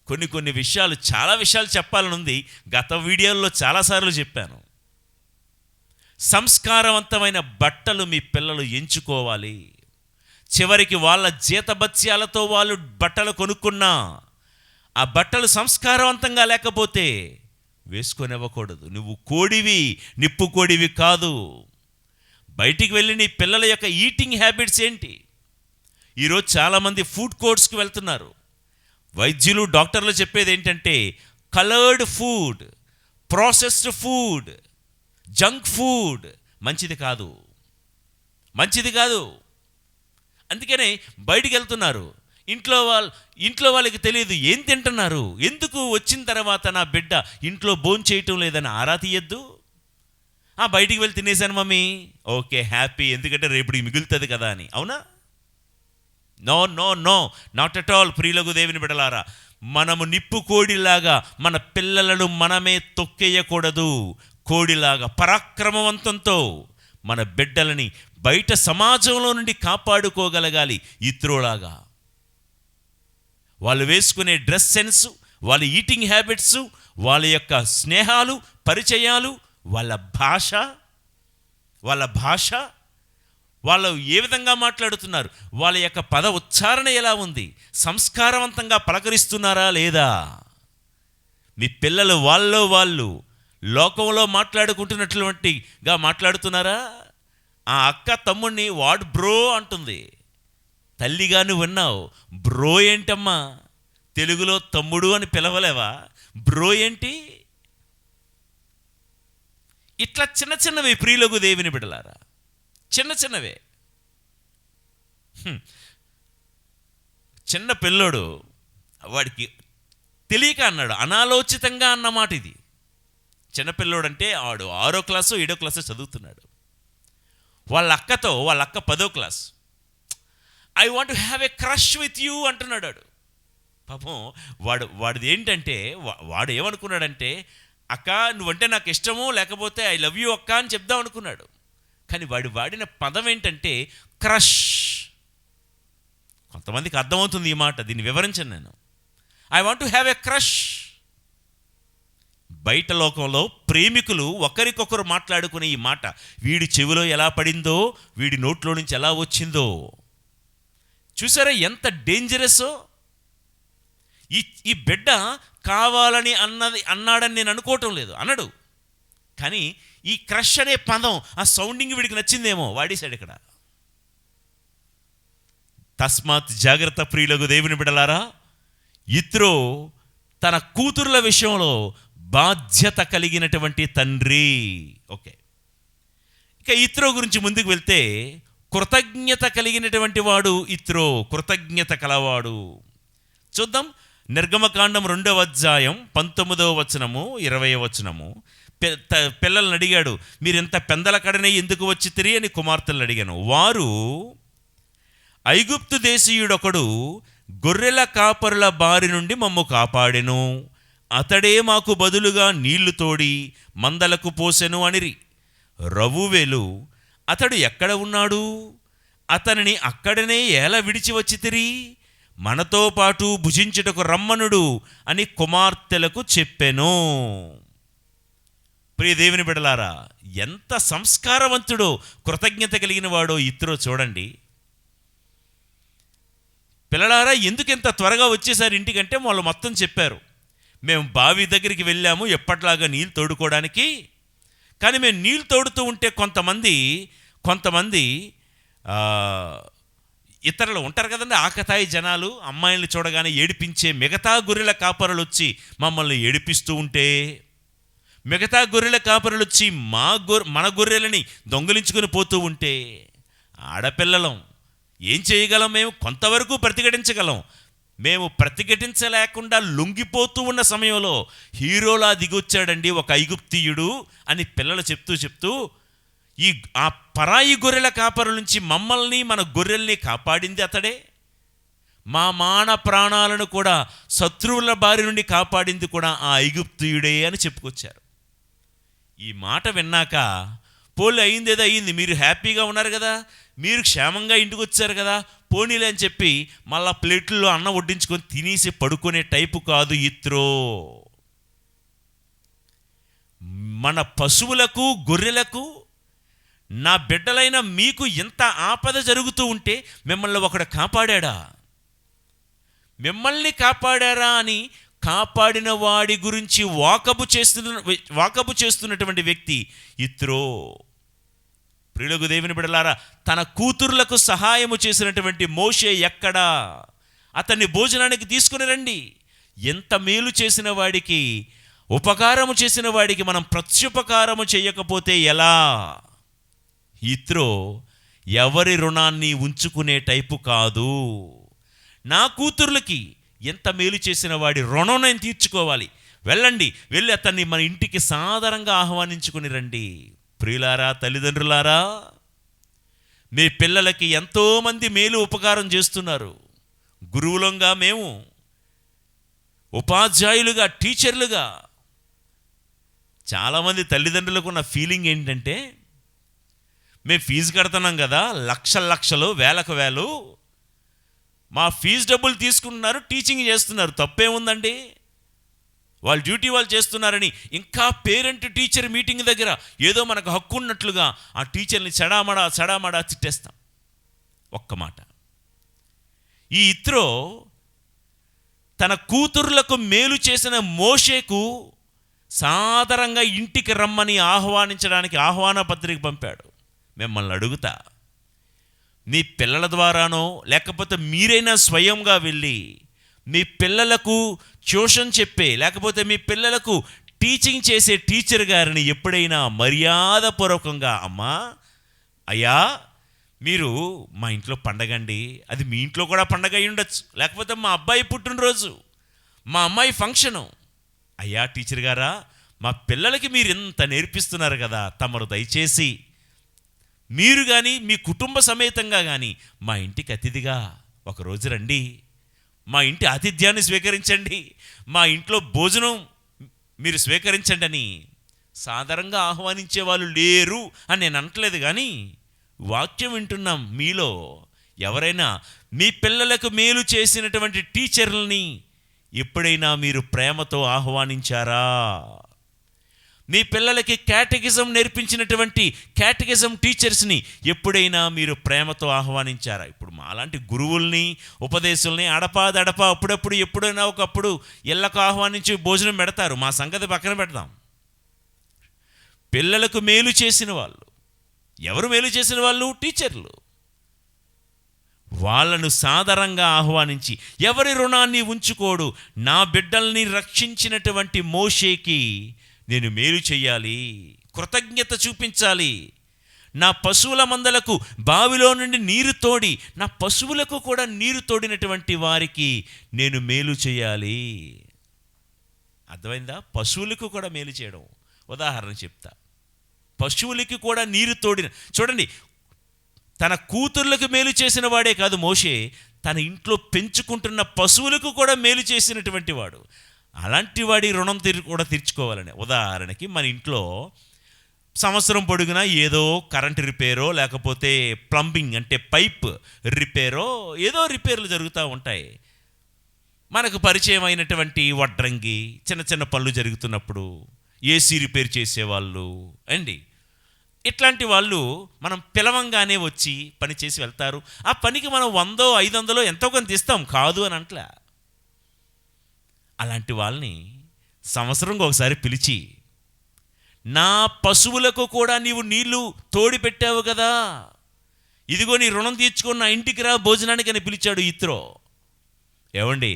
కొన్ని విషయాలు, చాలా విషయాలు చెప్పాలని ఉంది. గత వీడియోల్లో చాలాసార్లు చెప్పాను. సంస్కారవంతమైన బట్టలు మీ పిల్లలు ఎంచుకోవాలి. చివరికి వాళ్ళ జీతభత్యాలతో వాళ్ళు బట్టలు కొనుక్కున్నా ఆ బట్టలు సంస్కారవంతంగా లేకపోతే వేసుకొనివ్వకూడదు. నువ్వు కోడివి, నిప్పు కోడివి కాదు. బయటికి వెళ్ళి నీ పిల్లల యొక్క ఈటింగ్ హ్యాబిట్స్ ఏంటి? ఈరోజు చాలామంది ఫుడ్ కోర్ట్స్కి వెళ్తున్నారు. వైద్యులు, డాక్టర్లు చెప్పేది ఏంటంటే coloured food, processed food, junk food మంచిది కాదు, మంచిది కాదు. అందుకనే బయటికి వెళ్తున్నారు. ఇంట్లో వాళ్ళకి తెలియదు ఏం తింటున్నారు. ఎందుకు వచ్చిన తర్వాత నా బిడ్డ ఇంట్లో భోంచేయటం లేదని ఆరా తీయద్దు. బయటికి వెళ్ళి తినేసాను మమ్మీ, ఓకే హ్యాపీ, ఎందుకంటే రేపటికి మిగులుతుంది కదా అని. అవునా? No no no, not at all. ప్రియులకు దేవుని బిడ్డలారా, మనము నిప్పు కోడిలాగా మన పిల్లలను మనమే తొక్కేయకూడదు. కోడిలాగా పరాక్రమవంతంతో మన బిడ్డలని బయట సమాజంలో నుండి కాపాడుకోగలగాలి. ఇత్రోలాగా వాళ్ళు వేసుకునే డ్రెస్ సెన్స్, వాళ్ళ ఈటింగ్ హ్యాబిట్స్, వాళ్ళ యొక్క స్నేహాలు, పరిచయాలు, వాళ్ళ భాష, వాళ్ళు ఏ విధంగా మాట్లాడుతున్నారు, వాళ్ళ యొక్క పద ఉచ్చారణ ఎలా ఉంది, సంస్కారవంతంగా పలకరిస్తున్నారా లేదా? మీ పిల్లలు వాళ్ళు లోకంలో మాట్లాడుకుంటున్నటువంటిగా మాట్లాడుతున్నారా? ఆ అక్క తమ్ముడిని వాడు బ్రో అంటుంది. తల్లిగా నువ్వు విన్నావు, బ్రో ఏంటమ్మా? తెలుగులో తమ్ముడు అని పిలవలేవా? బ్రో ఏంటి? ఇట్లా చిన్నవి ప్రియులకు దేవుని బిడ్డలారా, చిన్నవే. చిన్న పిల్లోడు, వాడికి తెలియక అన్నాడు, అనాలోచితంగా అన్నమాట ఇది. చిన్నపిల్లోడంటే ఆడు 6వ క్లాసో 7వ క్లాసో చదువుతున్నాడు. వాళ్ళ అక్క 10వ class. I want to have a crush with you అంటున్నాడు వాడు. పాపం వాడిది ఏంటంటే వాడు ఏమనుకున్నాడంటే, అక్క నువ్వంటే నాకు ఇష్టము, లేకపోతే ఐ లవ్ యూ అక్క అని చెప్దాం అనుకున్నాడు. కానీ వాడిన పదం ఏంటంటే క్రష్. కొంతమందికి అర్థమవుతుంది ఈ మాట, దీన్ని వివరించను నేను. I want to have a crush. బయట లోకంలో ప్రేమికులు ఒకరికొకరు మాట్లాడుకునే ఈ మాట వీడి చెవిలో ఎలా పడిందో, వీడి నోట్లో నుంచి ఎలా వచ్చిందో చూసారా ఎంత డేంజరస్. ఈ బిడ్డ కావాలని అన్నాడని నేను అనుకోవటం లేదు, అనడు. కానీ ఈ క్రష్ అనే పదం, ఆ సౌండింగ్ వీడికి నచ్చిందేమో, వాడేశాడు ఇక్కడ. తస్మాత్ జాగ్రత్త ప్రియులకు దేవుని బిడ్డలారా. యిత్రో తన కూతుర్ల విషయంలో బాధ్యత కలిగినటువంటి తండ్రి. ఓకే, ఇక యిత్రో గురించి ముందుకు వెళ్తే కృతజ్ఞత కలిగినటువంటి వాడు యిత్రో, కృతజ్ఞత కలవాడు. చూద్దాం, నిర్గమకాండం 2వ అధ్యాయం 19వ వచనము 20వ వచనము. పిల్లల్ని అడిగాడు, మీరు ఎంత పెందల కడనే ఎందుకు వచ్చి తిరిగి అని కుమార్తెలను అడిగాను. వారు, ఐగుప్తు దేశీయుడొకడు గొర్రెల కాపరుల బారి నుండి మమ్ము కాపాడెను, అతడే మాకు బదులుగా నీళ్లు తోడి మందలకు పోసెను అనిరి. రవువేలు, అతడు ఎక్కడ ఉన్నాడు? అతనిని అక్కడనే ఎలా విడిచి వచ్చి తిరిగి మనతో పాటు భుజించుటకు రమ్మనుడు అని కుమార్తెలకు చెప్పెను. ప్రియ దేవుని బిడ్డలారా, ఎంత సంస్కారవంతుడో, కృతజ్ఞత కలిగిన వాడో యిత్రో చూడండి. పిల్లలారా, ఎందుకు ఎంత త్వరగా వచ్చేసారు ఇంటికంటే వాళ్ళు మొత్తం చెప్పారు. మేము బావి దగ్గరికి వెళ్ళాము ఎప్పట్లాగా నీళ్ళు తోడుకోవడానికి. కానీ మేము నీళ్ళు తోడుతూ ఉంటే కొంతమంది ఇతరులు ఉంటారు కదండి, ఆకతాయి జనాలు, అమ్మాయిల్ని చూడగానే ఏడిపించే మిగతా గొర్రెల కాపరులు వచ్చి మమ్మల్ని ఏడిపిస్తూ ఉంటే, మిగతా గొర్రెల కాపరులు వచ్చి మన గొర్రెలని దొంగిలించుకొని పోతూ ఉంటే, ఆడపిల్లలం ఏం చేయగలం? మేము కొంతవరకు ప్రతిఘటించగలం. మేము ప్రతిఘటించలేకుండా లొంగిపోతూ ఉన్న సమయంలో హీరోలా దిగొచ్చాడండి ఒక ఐగుప్తీయుడు అని పిల్లలు చెప్తూ ఆ పరాయి గొర్రెల కాపరుల నుంచి మమ్మల్ని, మన గొర్రెల్ని కాపాడింది అతడే. మా మాన ప్రాణాలను కూడా శత్రువుల బారి నుండి కాపాడింది కూడా ఆ ఐగుప్తీయుడే అని చెప్పుకొచ్చారు. ఈ మాట విన్నాక, పోలీ అయిందేదో అయ్యింది, మీరు హ్యాపీగా ఉన్నారు కదా, మీరు క్షేమంగా ఇంటికి వచ్చారు కదా, పోనీలే అని చెప్పి మళ్ళా ప్లేట్లలో అన్నం వడ్డించుకొని తినేసి పడుకునే టైపు కాదు యిత్రో. మన పశువులకు, గొర్రెలకు, నా బిడ్డలైన మీకు ఎంత ఆపద జరుగుతూ ఉంటే మిమ్మల్ని ఒకడు కాపాడా? మిమ్మల్ని కాపాడారా అని కాపాడిన వాడి గురించి వాకబు చేస్తున్నటువంటి వ్యక్తి యిత్రో. ప్రియులకు దేవుని బిడ్డలారా, తన కూతుర్లకు సహాయము చేసినటువంటి మోషే ఎక్కడా? అతన్ని భోజనానికి తీసుకుని రండి. ఎంత మేలు చేసిన వాడికి, ఉపకారము చేసిన వాడికి మనం ప్రత్యుపకారము చేయకపోతే ఎలా? యిత్రో ఎవరి రుణాన్ని ఉంచుకునే టైపు కాదు. నా కూతుర్లకి ఎంత మేలు చేసిన వాడి రుణం నేను తీర్చుకోవాలి. వెళ్ళి అతన్ని మన ఇంటికి సాదరంగా ఆహ్వానించుకుని రండి. ప్రియులారా, తల్లిదండ్రులారా, మీ పిల్లలకి ఎంతోమంది మేలు ఉపకారం చేస్తున్నారు. గురువులంగా మేము, ఉపాధ్యాయులుగా, టీచర్లుగా. చాలామంది తల్లిదండ్రులకు ఉన్న ఫీలింగ్ ఏంటంటే, మేము ఫీజు కడుతున్నాం కదా, లక్షలు వేలకు వేలు, మా ఫీజు డబ్బులు తీసుకుంటున్నారు, టీచింగ్ చేస్తున్నారు, తప్పేముందండి, వాళ్ళ డ్యూటీ వాళ్ళు చేస్తున్నారని ఇంకా పేరెంట్ టీచర్ మీటింగ్ దగ్గర ఏదో మనకు హక్కు ఉన్నట్లుగా ఆ టీచర్ని చడామడా తిట్టేస్తాం. ఒక్క మాట, ఈ యిత్రో తన కూతుర్లకు మేలు చేసిన మోషేకు సాదరంగా ఇంటికి రమ్మని ఆహ్వానించడానికి ఆహ్వాన పత్రిక పంపాడు. మిమ్మల్ని అడుగుతా, మీ పిల్లల ద్వారానో లేకపోతే మీరైనా స్వయంగా వెళ్ళి మీ పిల్లలకు ట్యూషన్ చెప్పే, లేకపోతే మీ పిల్లలకు టీచింగ్ చేసే టీచర్ గారిని ఎప్పుడైనా మర్యాదపూర్వకంగా, అమ్మా, అయ్యా, మీరు మా ఇంట్లో పండగండి, అది మీ ఇంట్లో కూడా పండగ అయి ఉండొచ్చు, లేకపోతే మా అబ్బాయి పుట్టినరోజు, మా అమ్మాయి ఫంక్షను. అయ్యా టీచర్ గారా, మా పిల్లలకి మీరు ఇంత నేర్పిస్తున్నారు కదా, తమరు దయచేసి మీరు కానీ మీ కుటుంబ సమేతంగా కానీ మా ఇంటికి అతిథిగా ఒకరోజు రండి, మా ఇంటి ఆతిథ్యాన్ని స్వీకరించండి, మా ఇంట్లో భోజనం మీరు స్వీకరించండి అని సాధారణంగా ఆహ్వానించే వాళ్ళు లేరు అని నేను అనట్లేదు. కానీ వాక్యం వింటున్నాం, మీలో ఎవరైనా మీ పిల్లలకు మేలు చేసినటువంటి టీచర్లని ఎప్పుడైనా మీరు ప్రేమతో ఆహ్వానించారా? మీ పిల్లలకి కేటగిజం నేర్పించినటువంటి కేటగిజం టీచర్స్ని ఎప్పుడైనా మీరు ప్రేమతో ఆహ్వానించారా? ఇప్పుడు మాలాంటి గురువుల్ని ఉపదేశుల్ని అడపా అప్పుడప్పుడు ఎప్పుడైనా ఒకప్పుడు ఇళ్ళకు ఆహ్వానించి భోజనం పెడతారు. మా సంగతి పక్కన పెడదాం. పిల్లలకు మేలు చేసిన వాళ్ళు ఎవరు? మేలు చేసిన వాళ్ళు టీచర్లు. వాళ్ళను సాదరంగా ఆహ్వానించి, ఎవరి రుణాన్ని ఉంచుకోడు, నా బిడ్డల్ని రక్షించినటువంటి మోషేకి నేను మేలు చెయ్యాలి, కృతజ్ఞత చూపించాలి. నా పశువుల మందలకు బావిలో నుండి నీరు తోడి, నా పశువులకు కూడా నీరు తోడినటువంటి వారికి నేను మేలు చేయాలి. అర్థమైందా? పశువులకు కూడా మేలు చేయడం. ఉదాహరణ చెప్తా. పశువులకి కూడా నీరు తోడిన, చూడండి, తన కూతుర్లకు మేలు చేసిన వాడే కాదు మోషే, తన ఇంట్లో పెంచుకుంటున్న పశువులకు కూడా మేలు చేసినటువంటి వాడు. అలాంటి వాడి రుణం కూడా తీర్చుకోవాలని. ఉదాహరణకి మన ఇంట్లో సంవత్సరం పొడుగునా ఏదో కరెంట్ రిపేరో లేకపోతే ప్లంబింగ్ అంటే పైప్ రిపేరో ఏదో రిపేర్లు జరుగుతూ ఉంటాయి. మనకు పరిచయం అయినటువంటి వడ్రంగి చిన్న చిన్న పనులు జరుగుతున్నప్పుడు ఏసీ రిపేర్ చేసేవాళ్ళు అండి, ఇట్లాంటి వాళ్ళు మనం పిలవంగానే వచ్చి పని చేసి వెళ్తారు. ఆ పనికి మనం 100, 500 ఎంతో కొంత ఇస్తాం, కాదు అని అంట్లా. అలాంటి వాళ్ళని సంవత్సరంగా ఒకసారి పిలిచి, నా పశువులకు కూడా నీవు నీళ్లు తోడి పెట్టావు కదా, ఇదిగో నీ రుణం తీర్చుకొని నా ఇంటికి రా భోజనానికి అని పిలిచాడు ఇత్రో. ఏమండి,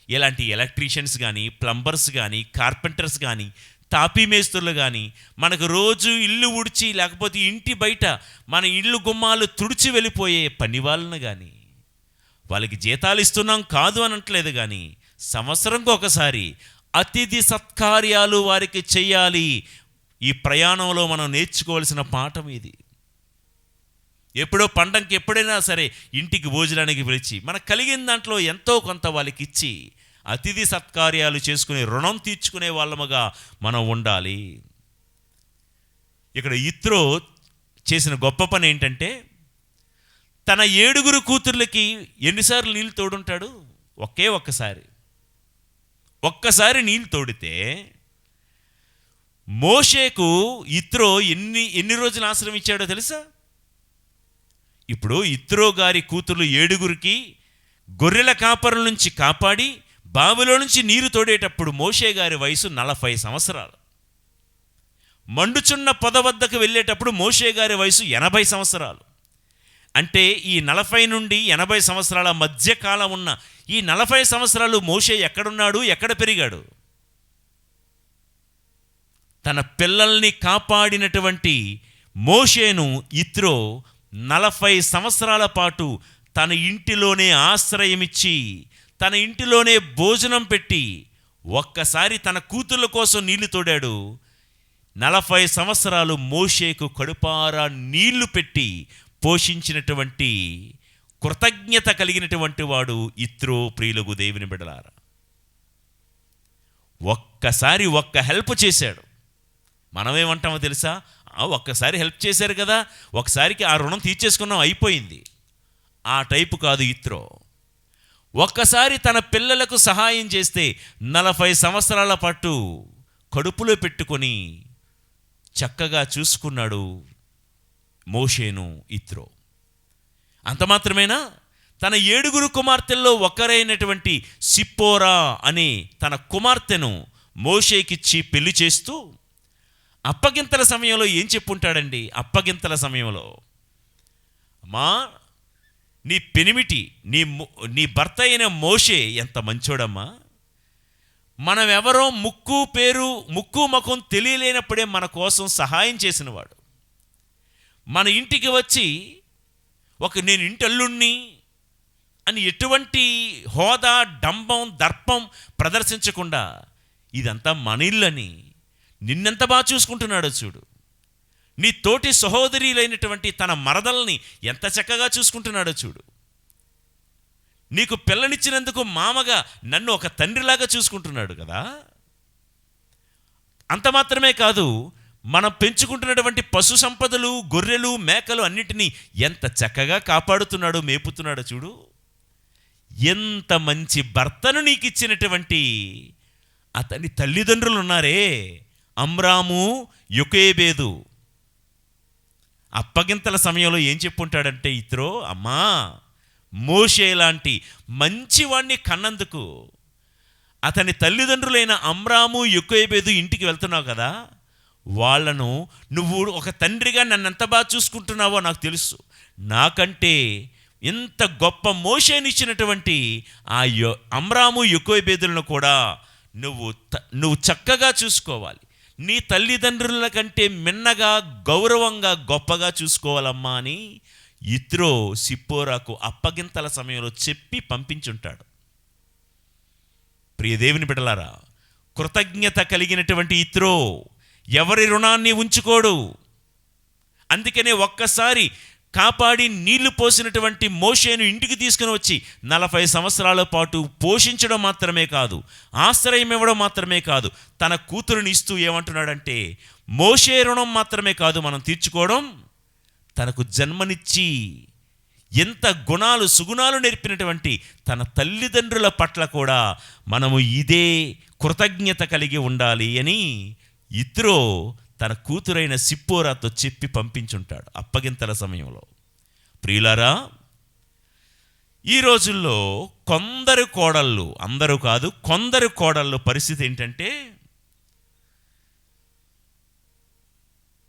ఇలాంటి ఎలక్ట్రీషియన్స్ కానీ, ప్లంబర్స్ కానీ, కార్పెంటర్స్ కానీ, తాపీ మేస్తులు కానీ, మనకు రోజు ఇల్లు ఉడిచి లేకపోతే ఇంటి బయట మన ఇల్లు గుమ్మాలు తుడిచి వెళ్ళిపోయే పని వాళ్ళను కానీ, వాళ్ళకి జీతాలు ఇస్తున్నాం కాదు అనట్లేదు, కానీ సంవత్సరంకి ఒకసారి అతిథి సత్కార్యాలు వారికి చెయ్యాలి. ఈ ప్రయాణంలో మనం నేర్చుకోవాల్సిన పాఠం ఇది. ఎప్పుడో పండగకి ఎప్పుడైనా సరే ఇంటికి భోజనానికి పిలిచి మనకు కలిగిన దాంట్లో ఎంతో కొంత వాళ్ళకి ఇచ్చి అతిథి సత్కార్యాలు చేసుకునే రుణం తీర్చుకునే వాళ్ళముగా మనం ఉండాలి. ఇక్కడ ఇత్రో చేసిన గొప్ప పని ఏంటంటే, తన 7 కూతుర్లకి ఎన్నిసార్లు నీళ్ళు తోడుంటాడు? ఒక్కసారి నీళ్ళు తోడితే మోషేకు ఇత్రో ఎన్ని రోజులు ఆశ్రయం ఇచ్చాడో తెలుసా? ఇప్పుడు ఇత్రో గారి కూతుర్లు 7 గొర్రెల కాపరుల నుంచి కాపాడి బావిలో నుంచి నీరు తోడేటప్పుడు మోషే గారి వయసు 40 సంవత్సరాలు. మండుచున్న పొద వద్దకు వెళ్ళేటప్పుడు మోషే గారి వయసు 80 సంవత్సరాలు. అంటే ఈ 40 నుండి 80 సంవత్సరాల మధ్యకాలం ఉన్న ఈ 40 సంవత్సరాలు మోషే ఎక్కడున్నాడు, ఎక్కడ పెరిగాడు? తన పిల్లల్ని కాపాడినటువంటి మోషేను ఇత్రో 40 సంవత్సరాల పాటు తన ఇంటిలోనే ఆశ్రయమిచ్చి, తన ఇంటిలోనే భోజనం పెట్టి, ఒక్కసారి తన కూతుళ్ళ కోసం నీళ్లు తోడాడు. 40 సంవత్సరాలు మోషేకు కడుపారా నీళ్లు పెట్టి పోషించినటువంటి కృతజ్ఞత కలిగినటువంటి వాడు ఇత్రో. ప్రియులకు దేవుని బిడ్డలారా, ఒక్కసారి ఒక్క హెల్ప్ చేశాడు. మనమేమంటామో తెలుసా? ఒక్కసారి హెల్ప్ చేశారు కదా, ఒకసారికి ఆ రుణం తీర్చేసుకున్నాం, అయిపోయింది. ఆ టైపు కాదు ఇత్రో. ఒక్కసారి తన పిల్లలకు సహాయం చేస్తే 40 సంవత్సరాల పాటు కడుపులో పెట్టుకొని చక్కగా చూసుకున్నాడు మోషేను ఇత్రో. అంత మాత్రమేనా? తన 7 కుమార్తెల్లో ఒకరైనటువంటి సిప్పోరా అనే తన కుమార్తెను మోషేకిచ్చి పెళ్లి చేస్తూ అప్పగింతల సమయంలో ఏం చెప్పుంటాడండి? అప్పగింతల సమయంలో, అమ్మా, నీ పెనిమిటి నీ భర్త అయిన మోషే ఎంత మంచోడమ్మా, మనమెవరో ముక్కు ముఖం తెలియలేనప్పుడే మన కోసం సహాయం చేసినవాడు. మన ఇంటికి వచ్చి నేను ఇంటి అల్లుణ్ణి అని ఎటువంటి హోదా, డంబం, దర్పం ప్రదర్శించకుండా ఇదంతా మన ఇల్లని, నిన్నెంత బాగా చూసుకుంటున్నాడో చూడు, నీ తోటి సహోదరులైనటువంటి తన మరదల్ని ఎంత చక్కగా చూసుకుంటున్నాడో చూడు, నీకు పిల్లనిచ్చినందుకు మామగా నన్ను ఒక తండ్రిలాగా చూసుకుంటున్నాడు కదా. అంత మాత్రమే కాదు, మనం పెంచుకుంటున్నటువంటి పశు సంపదలు, గొర్రెలు, మేకలు అన్నిటినీ ఎంత చక్కగా కాపాడుతున్నాడో, మేపుతున్నాడో చూడు. ఎంత మంచి భర్తను నీకు ఇచ్చినటువంటి అతని తల్లిదండ్రులు ఉన్నారే, అమ్రాము, యోకేబేదు. అప్పగింతల సమయంలో ఏం చెప్పుంటాడంటే ఇత్రో, అమ్మా మోషే లాంటి మంచివాణ్ణి కన్నందుకు అతని తల్లిదండ్రులైన అమ్రాము, యోకేబేదు ఇంటికి వెళ్తున్నావు కదా, వాళ్ళను నువ్వు ఒక తండ్రిగా నన్ను ఎంత బాగా చూసుకుంటున్నావో నాకు తెలుసు. నాకంటే ఎంత గొప్ప మోషేనిచ్చినటువంటి ఆ అమ్రాము, యోకేబేదులను కూడా నువ్వు చక్కగా చూసుకోవాలి. నీ తల్లిదండ్రుల కంటే మిన్నగా, గౌరవంగా, గొప్పగా చూసుకోవాలమ్మా అని ఇత్రో సిప్పోరాకు అప్పగింతల సమయంలో చెప్పి పంపించుంటాడు. ప్రియ దేవుని బిడ్డలారా, కృతజ్ఞత కలిగినటువంటి ఇత్రో ఎవరి రుణాన్ని ఉంచుకోడు. అందుకనే ఒక్కసారి కాపాడి నీళ్లు పోసినటువంటి మోషేను ఇంటికి తీసుకుని వచ్చి 40 సంవత్సరాల పాటు పోషించడం మాత్రమే కాదు, ఆశ్రయం ఇవ్వడం మాత్రమే కాదు, తన కూతురుని ఇస్తూ ఏమంటున్నాడంటే, మోషే రుణం మాత్రమే కాదు మనం తీర్చుకోవడం, తనకు జన్మనిచ్చి ఎంత గుణాలు, సుగుణాలు నేర్పినటువంటి తన తల్లిదండ్రుల పట్ల కూడా మనము ఇదే కృతజ్ఞత కలిగి ఉండాలి అని ఇత్రో తన కూతురైన సిప్పోరాతో చెప్పి పంపించుంటాడు అప్పగింతల సమయంలో. ప్రియులారా, ఈ రోజుల్లో కొందరు కోడళ్ళు, అందరూ కాదు, కొందరు కోడళ్ళు పరిస్థితి ఏంటంటే,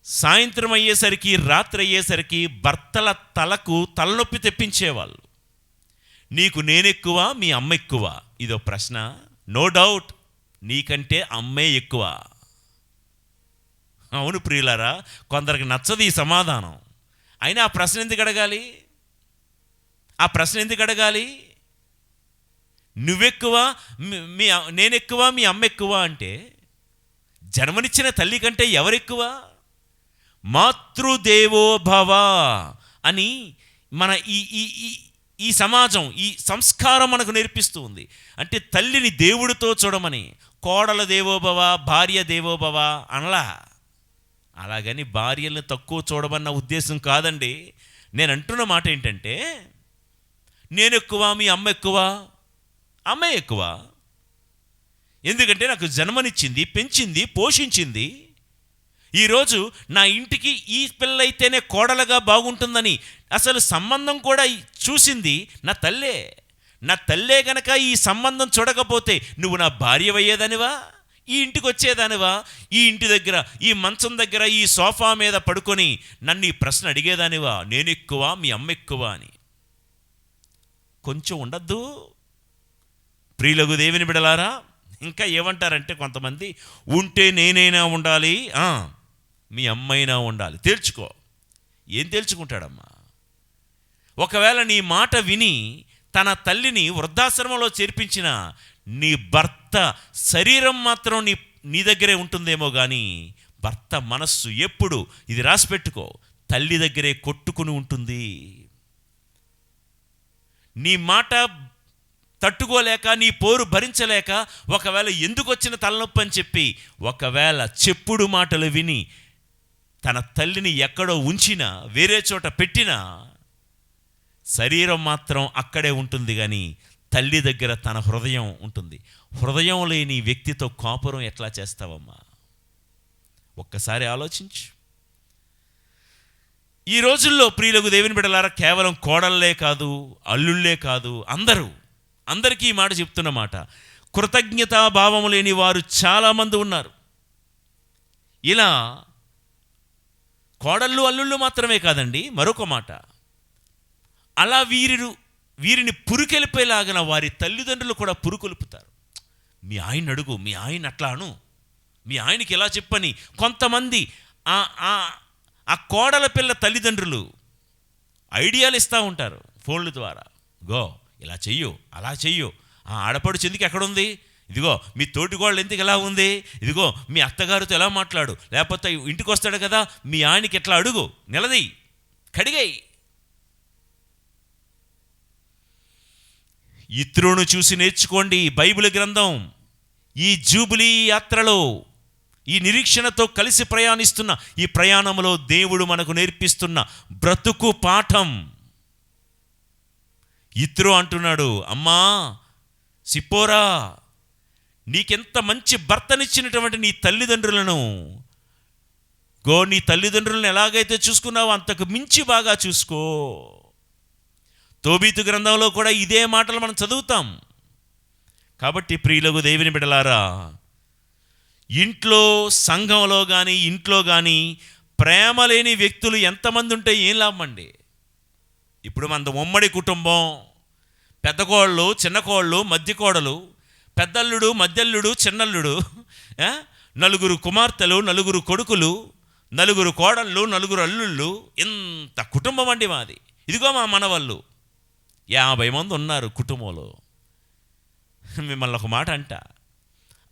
సాయంత్రం అయ్యేసరికి, రాత్రి అయ్యేసరికి భర్తల తలకు తలనొప్పి తెప్పించేవాళ్ళు. నీకు నేనెక్కువ, మీ అమ్మ ఎక్కువ? ఇదో ప్రశ్న. నో డౌట్, నీకంటే అమ్మే ఎక్కువ. అవును ప్రియులారా, కొందరికి నచ్చదు ఈ సమాధానం. అయినా ఆ ప్రశ్న ఎందుకు అడగాలి? ఆ ప్రశ్న ఎందుకు అడగాలి? నువ్వెక్కువ, నేనెక్కువ, మీ అమ్మ ఎక్కువ అంటే జన్మనిచ్చిన తల్లి కంటే ఎవరెక్కువ? మాతృదేవో భవ అని మన ఈ సమాజం, ఈ సంస్కారం మనకు నేర్పిస్తూ ఉంది. అంటే తల్లిని దేవుడితో చూడమని. కోడల దేవోభవ, భార్య దేవోభవ అనలా. అలాగని భార్యలను తక్కువ చూడమన్న ఉద్దేశం కాదండి. నేను అంటున్న మాట ఏంటంటే, నేను ఎక్కువ, మీ అమ్మ ఎక్కువ? అమ్మే ఎక్కువ. ఎందుకంటే నాకు జన్మనిచ్చింది, పెంచింది, పోషించింది. ఈరోజు నా ఇంటికి ఈ పిల్లైతేనే కోడలుగా బాగుంటుందని అసలు సంబంధం కూడా చూసింది నా తల్లే. నా తల్లే గనక ఈ సంబంధం చూడకపోతే నువ్వు నా భార్య అయ్యేదానివా? ఈ ఇంటికి వచ్చేదానివా? ఈ ఇంటి దగ్గర, ఈ మంచం దగ్గర, ఈ సోఫా మీద పడుకొని నన్ను ఈ ప్రశ్న అడిగేదానివా? నేను ఎక్కువ, మీ అమ్మ ఎక్కువ అని? కొంచెం ఉండద్దు ప్రియులకు దేవుని బిడలారా. ఇంకా ఏమంటారంటే కొంతమంది, ఉంటే నేనైనా ఉండాలి, మీ అమ్మైనా ఉండాలి. తేల్చుకో. ఏం తేల్చుకుంటాడమ్మా? ఒకవేళ నీ మాట విని తన తల్లిని వృద్ధాశ్రమంలో చేర్పించిన నీ భర్త శరీరం మాత్రం నీ దగ్గరే ఉంటుందేమో కానీ భర్త మనస్సు ఎప్పుడు, ఇది రాసిపెట్టుకో, తల్లి దగ్గరే కొట్టుకుని ఉంటుంది. నీ మాట తట్టుకోలేక, నీ పోరు భరించలేక, ఒకవేళ ఎందుకు వచ్చిన తలనొప్పి అని చెప్పి ఒకవేళ చెప్పుడు మాటలు విని తన తల్లిని ఎక్కడో ఉంచినా, వేరే చోట పెట్టినా, శరీరం మాత్రం అక్కడే ఉంటుంది కానీ తల్లి దగ్గర తన హృదయం ఉంటుంది. హృదయం లేని వ్యక్తితో కాపురం ఎట్లా చేస్తావమ్మా? ఒక్కసారి ఆలోచించు. ఈ రోజుల్లో ప్రియులకు దేవుని బిడ్డలారా, కేవలం కోడళ్ళే కాదు, అల్లుళ్ళే కాదు, అందరికీ ఈ మాట చెప్తున్నమాట, కృతజ్ఞతా భావం లేని వారు చాలామంది ఉన్నారు. ఇలా కోడళ్ళు, అల్లుళ్ళు మాత్రమే కాదండి, మరొక మాట, అలా వీరిని పురుకెలిపేలాగిన వారి తల్లిదండ్రులు కూడా పురుకొలుపుతారు. మీ ఆయన అడుగు, మీ ఆయన అట్లా అను, మీ ఆయనకి ఎలా చెప్పని కొంతమంది ఆ కోడల పిల్ల తల్లిదండ్రులు ఐడియాలు ఇస్తూ ఉంటారు ఫోన్ల ద్వారా. గో ఇలా చెయ్యు, అలా చెయ్యు. ఆడపడుచు ఎందుకు ఎక్కడుంది? ఇదిగో మీ తోటికోళ్ళు ఎందుకు ఎలా ఉంది? ఇదిగో మీ అత్తగారితో ఎలా మాట్లాడు, లేకపోతే ఇంటికి వస్తాడు కదా మీ ఆయనకి ఎట్లా అడుగు, నిలది, కడిగేయి. ఇత్రోను చూసి నేర్చుకోండి. బైబిల్ గ్రంథం ఈ జూబిలీ యాత్రలో ఈ నిరీక్షణతో కలిసి ప్రయాణిస్తున్న ఈ ప్రయాణంలో దేవుడు మనకు నేర్పిస్తున్న బ్రతుకు పాఠం. ఇత్రో అంటున్నాడు, అమ్మా సిప్పోరా, నీకెంత మంచి భర్తనిచ్చినటువంటి నీ తల్లిదండ్రులను నీ తల్లిదండ్రులను ఎలాగైతే చూసుకున్నావో అంతకు మించి బాగా చూసుకో. తోబీతు గ్రంథంలో కూడా ఇదే మాటలు మనం చదువుతాం. కాబట్టి ప్రియులకు దేవుని బిడ్డలారా, ఇంట్లో సంఘంలో కానీ ఇంట్లో కానీ ప్రేమ లేని వ్యక్తులు ఎంతమంది ఉంటే ఏం లాభం అండి? ఇప్పుడు మన ఉమ్మడి కుటుంబం, పెద్ద కోళ్ళు, చిన్న కోళ్ళు, మధ్య కోడలు, పెద్దల్లుడు, మధ్యల్లుడు, చిన్నల్లుడు, నలుగురు కుమార్తెలు, నలుగురు కొడుకులు, నలుగురు కోడళ్ళు, నలుగురు అల్లుళ్ళు, ఇంత కుటుంబం అండి మాది. ఇదిగో మా మనవాళ్ళు 50 మంది ఉన్నారు కుటుంబంలో. మిమ్మల్ని ఒక మాట అంట,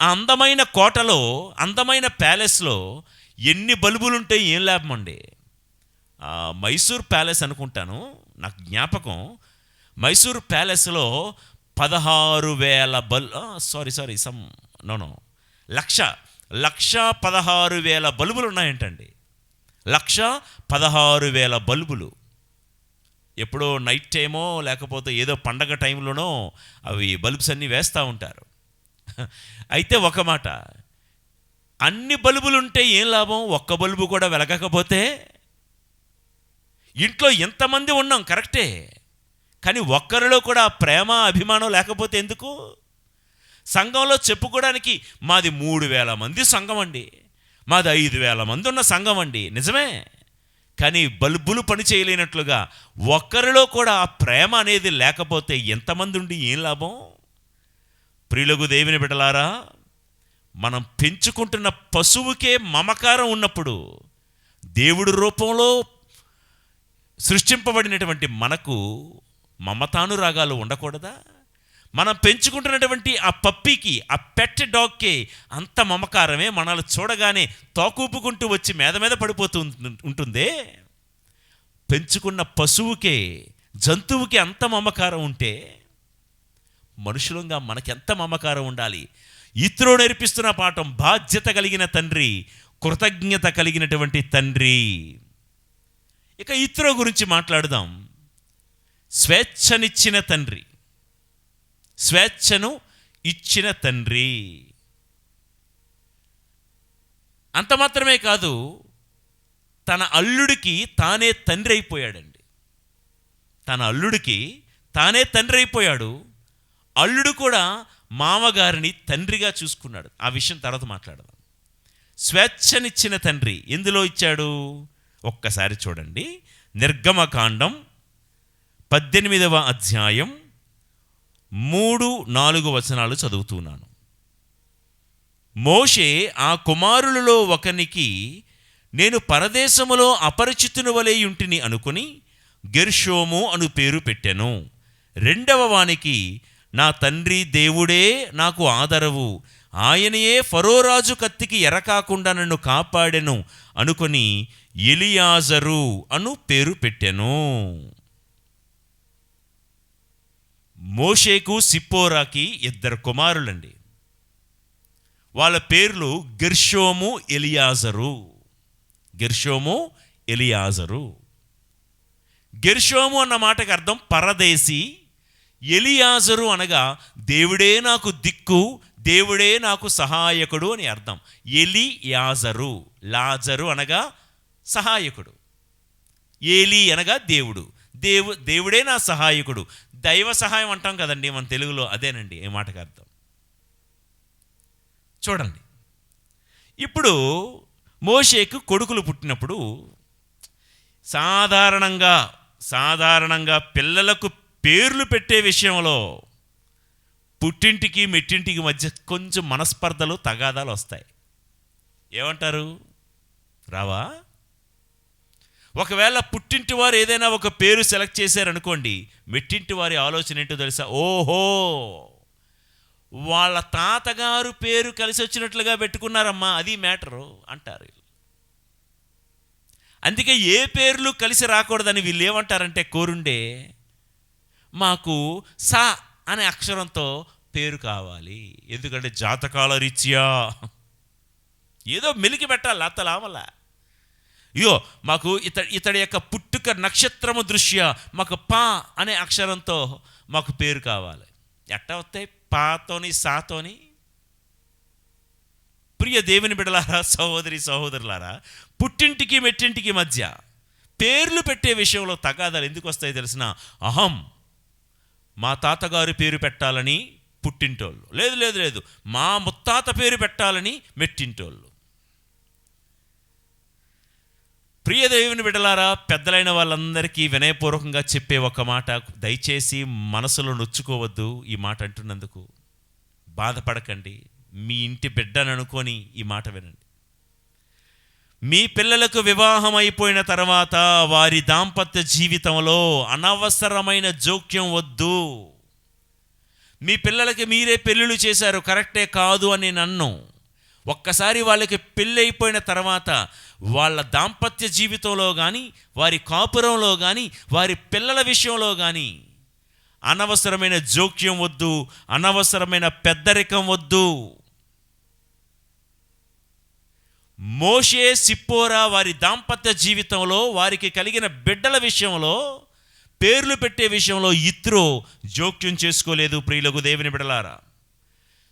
ఆ అందమైన కోటలో, అందమైన ప్యాలెస్లో ఎన్ని బల్బులుంటే ఏం లాభం అండి? మైసూర్ ప్యాలెస్ అనుకుంటాను, నాకు జ్ఞాపకం. మైసూర్ ప్యాలెస్లో 1,16,000 బల్బులు ఉన్నాయంటండి. 1,16,000 బల్బులు. ఎప్పుడో నైట్ టైమో లేకపోతే ఏదో పండగ టైంలోనో అవి బల్బ్స్ అన్నీ వేస్తూ ఉంటారు. అయితే ఒక మాట, అన్ని బల్బులుంటే ఏం లాభం? ఒక్క బల్బు కూడా వెలగకపోతే? ఇంట్లో ఎంతమంది ఉన్నాం కరెక్టే, కానీ ఒక్కరిలో కూడా ప్రేమ అభిమానం లేకపోతే ఎందుకు? సంఘంలో చెప్పుకోవడానికి మాది 3,000 మంది సంఘం అండి, మాది 5,000 మంది ఉన్న సంఘం అండి, నిజమే. కానీ బల్బులు పని చేయలేనట్లుగా ఒక్కరిలో కూడా ఆ ప్రేమ అనేది లేకపోతే ఎంతమంది ఉండి ఏం లాభం? ప్రియులకు దేవుని బిడ్డలారా, మనం పెంచుకుంటున్న పశువుకే మమకారం ఉన్నప్పుడు దేవుడి రూపంలో సృష్టింపబడినటువంటి మనకు మమతానురాగాలు ఉండకూడదా? మనం పెంచుకుంటున్నటువంటి ఆ పప్పీకి, ఆ పెట్ డాగ్కే అంత మమకారమే మనల్ని చూడగానే తోకూపుకుంటూ వచ్చి మీద పడిపోతూ ఉంటుందే. పెంచుకున్న పశువుకే, జంతువుకి అంత మమకారం ఉంటే మనుషులంగా మనకెంత మమకారం ఉండాలి? ఇత్రో నేర్పిస్తున్న పాఠం, బాధ్యత కలిగిన తండ్రి, కృతజ్ఞత కలిగినటువంటి తండ్రి. ఇక ఇత్రో గురించి మాట్లాడుదాం. స్వేచ్ఛనిచ్చిన తండ్రి, స్వేచ్ఛను ఇచ్చిన తండ్రి. అంత మాత్రమే కాదు, తన అల్లుడికి తానే తండ్రి అయిపోయాడండి. తన అల్లుడికి తానే తండ్రి అయిపోయాడు. అల్లుడు కూడా మామగారిని తండ్రిగా చూసుకున్నాడు. ఆ విషయం తర్వాత మాట్లాడదాం. స్వేచ్ఛనిచ్చిన తండ్రి ఎందులో ఇచ్చాడు? ఒక్కసారి చూడండి, నిర్గమకాండం 18వ అధ్యాయం 3-4 వచనాలు చదువుతున్నాను. మోషే ఆ కుమారులలో ఒకనికి, నేను పరదేశములో అపరిచితుని వలె యుంటిని అనుకుని గెర్షోము అను పేరు పెట్టెను. రెండవ వానికి, నా తండ్రి దేవుడే నాకు ఆదరవు, ఆయనయే ఫరోరాజు కత్తికి ఎరకాకుండా నన్ను కాపాడెను అనుకొని ఎలియాజరు అను పేరు పెట్టెను. మోషేకు సిప్పోరాకి 2 కుమారులండి. వాళ్ళ పేర్లు గెర్షోము, ఎలియాజరు. గెర్షోము, ఎలియాజరు. గెర్షోము అన్న మాటకి అర్థం పరదేశి. ఎలియాజరు అనగా దేవుడే నాకు దిక్కు, దేవుడే నాకు సహాయకుడు అని అర్థం. ఎలియాజరు, లాజరు అనగా సహాయకుడు, ఏలి అనగా దేవుడు, దేవుడే నా సహాయకుడు. దైవ సహాయం అంటాం కదండి మన తెలుగులో, అదేనండి ఏ మాటకి అర్థం. చూడండి, ఇప్పుడు మోషేకు కొడుకులు పుట్టినప్పుడు సాధారణంగా పిల్లలకు పేర్లు పెట్టే విషయంలో పుట్టింటికి మెట్టింటికి మధ్య కొంచెం మనస్పర్ధలు, తగాదాలు వస్తాయి. ఏమంటారు? రావా? ఒకవేళ పుట్టింటి వారు ఏదైనా ఒక పేరు సెలెక్ట్ చేశారనుకోండి, మెట్టింటి వారి ఆలోచన ఏంటో తెలుసా? ఓహో, వాళ్ళ తాతగారు పేరు కలిసి వచ్చినట్లుగా పెట్టుకున్నారమ్మా, అది మ్యాటరు అంటారు. అందుకే ఏ పేర్లు కలిసి రాకూడదని వీళ్ళు ఏమంటారంటే, కోరుండే మాకు సా అనే అక్షరంతో పేరు కావాలి. ఎందుకంటే జాతకాల రీత్యా ఏదో మెలికి పెట్టాలి, అత్తలామల. అయ్యో మాకు ఇతడి యొక్క పుట్టుక నక్షత్రము దృష్ట్యా మాకు పా అనే అక్షరంతో మాకు పేరు కావాలి. ఎట్టా వస్తాయి పాతోని సాతోని? ప్రియ దేవుని బిడ్డలారా, సహోదరి సహోదరులారా, పుట్టింటికి మెట్టింటికి మధ్య పేర్లు పెట్టే విషయంలో తగాదాలు ఎందుకు వస్తాయి తెలిసిన? అహం, మా తాతగారు పేరు పెట్టాలని పుట్టింటోళ్ళు, లేదు లేదు లేదు మా ముత్తాత పేరు పెట్టాలని మెట్టింటోళ్ళు. ప్రియ దేవుని బిడ్డలారా, పెద్దలైన వాళ్ళందరికీ వినయపూర్వకంగా చెప్పే ఒక మాట, దయచేసి మనసులో నొచ్చుకోవద్దు. ఈ మాట అంటున్నందుకు బాధపడకండి. మీ ఇంటి బిడ్డను అనుకొని ఈ మాట వినండి. మీ పిల్లలకు వివాహం అయిపోయిన తర్వాత వారి దాంపత్య జీవితంలో అనవసరమైన జోక్యం వద్దు. మీ పిల్లలకి మీరే పెళ్ళిళ్ళు చేశారు, కరెక్టే కాదు అని నన్ను. ఒక్కసారి వాళ్ళకి పెళ్ళి అయిపోయిన తర్వాత వాళ్ళ దాంపత్య జీవితంలో కానీ, వారి కాపురంలో కానీ, వారి పిల్లల విషయంలో కానీ అనవసరమైన జోక్యం వద్దు, అనవసరమైన పెద్దరికం వద్దు. మోషే, సిప్పోరా వారి దాంపత్య జీవితంలో వారికి కలిగిన బిడ్డల విషయంలో, పేర్లు పెట్టే విషయంలో ఇత్రో జోక్యం చేసుకోలేదు. ప్రియులకు దేవుని బిడ్డలారా,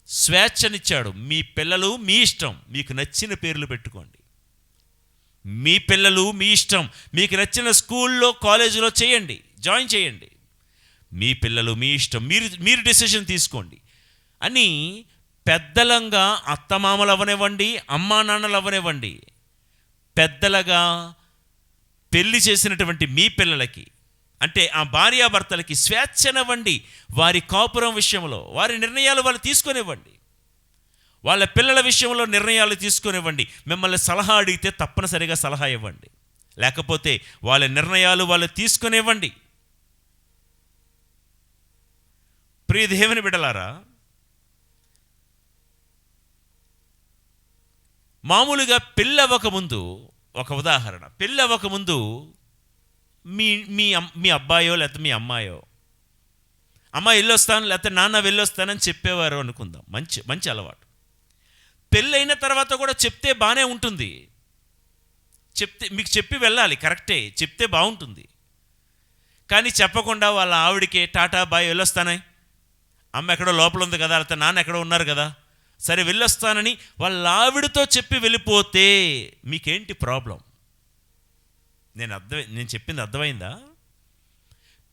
స్వేచ్ఛనిచ్చాడు. మీ పిల్లలు మీ ఇష్టం, మీకు నచ్చిన పేర్లు పెట్టుకోండి. మీ పిల్లలు మీ ఇష్టం, మీకు నచ్చిన స్కూల్లో కాలేజీలో చేయండి, జాయిన్ చేయండి. మీ పిల్లలు మీ ఇష్టం, మీరు డెసిషన్ తీసుకోండి అని పెద్దలంగా అత్తమామలు అవ్వనివ్వండి, అమ్మా నాన్నలు అవ్వనివ్వండి, పెద్దలుగా పెళ్లి చేసినటువంటి మీ పిల్లలకి, అంటే ఆ భార్యాభర్తలకి స్వేచ్ఛనివ్వండి. వారి కాపురం విషయంలో వారి నిర్ణయాలు వాళ్ళు తీసుకొనివ్వండి. వాళ్ళ పిల్లల విషయంలో నిర్ణయాలు తీసుకొనివ్వండి. మిమ్మల్ని సలహా అడిగితే తప్పనిసరిగా సలహా ఇవ్వండి, లేకపోతే వాళ్ళ నిర్ణయాలు వాళ్ళు తీసుకొనివ్వండి. ప్రియ దేవుని బిడ్డలారా, మామూలుగా పెళ్ళవ్వకముందు, ఒక ఉదాహరణ, పెళ్ళవ్వకముందు మీ మీ మీ అబ్బాయో లేకపోతే మీ అమ్మాయో, అమ్మ వెళ్ళొస్తాను లేకపోతే నాన్న వెళ్ళొస్తానని చెప్పేవారు అనుకుందాం. మంచి అలవాటు. పెళ్ళైన తర్వాత కూడా చెప్తే బాగానే ఉంటుంది. మీకు చెప్పి వెళ్ళాలి, కరెక్టే, చెప్తే బాగుంటుంది. కానీ చెప్పకుండా వాళ్ళ ఆవిడికే టాటా బాయ్ వెళ్ళొస్తానే, అమ్మ ఎక్కడో లోపల ఉంది కదా, లేకపోతే నాన్న ఎక్కడో ఉన్నారు కదా, సరే వెళ్ళొస్తానని వాళ్ళ ఆవిడతో చెప్పి వెళ్ళిపోతే మీకేంటి ప్రాబ్లం? నేను చెప్పింది అర్థమైందా?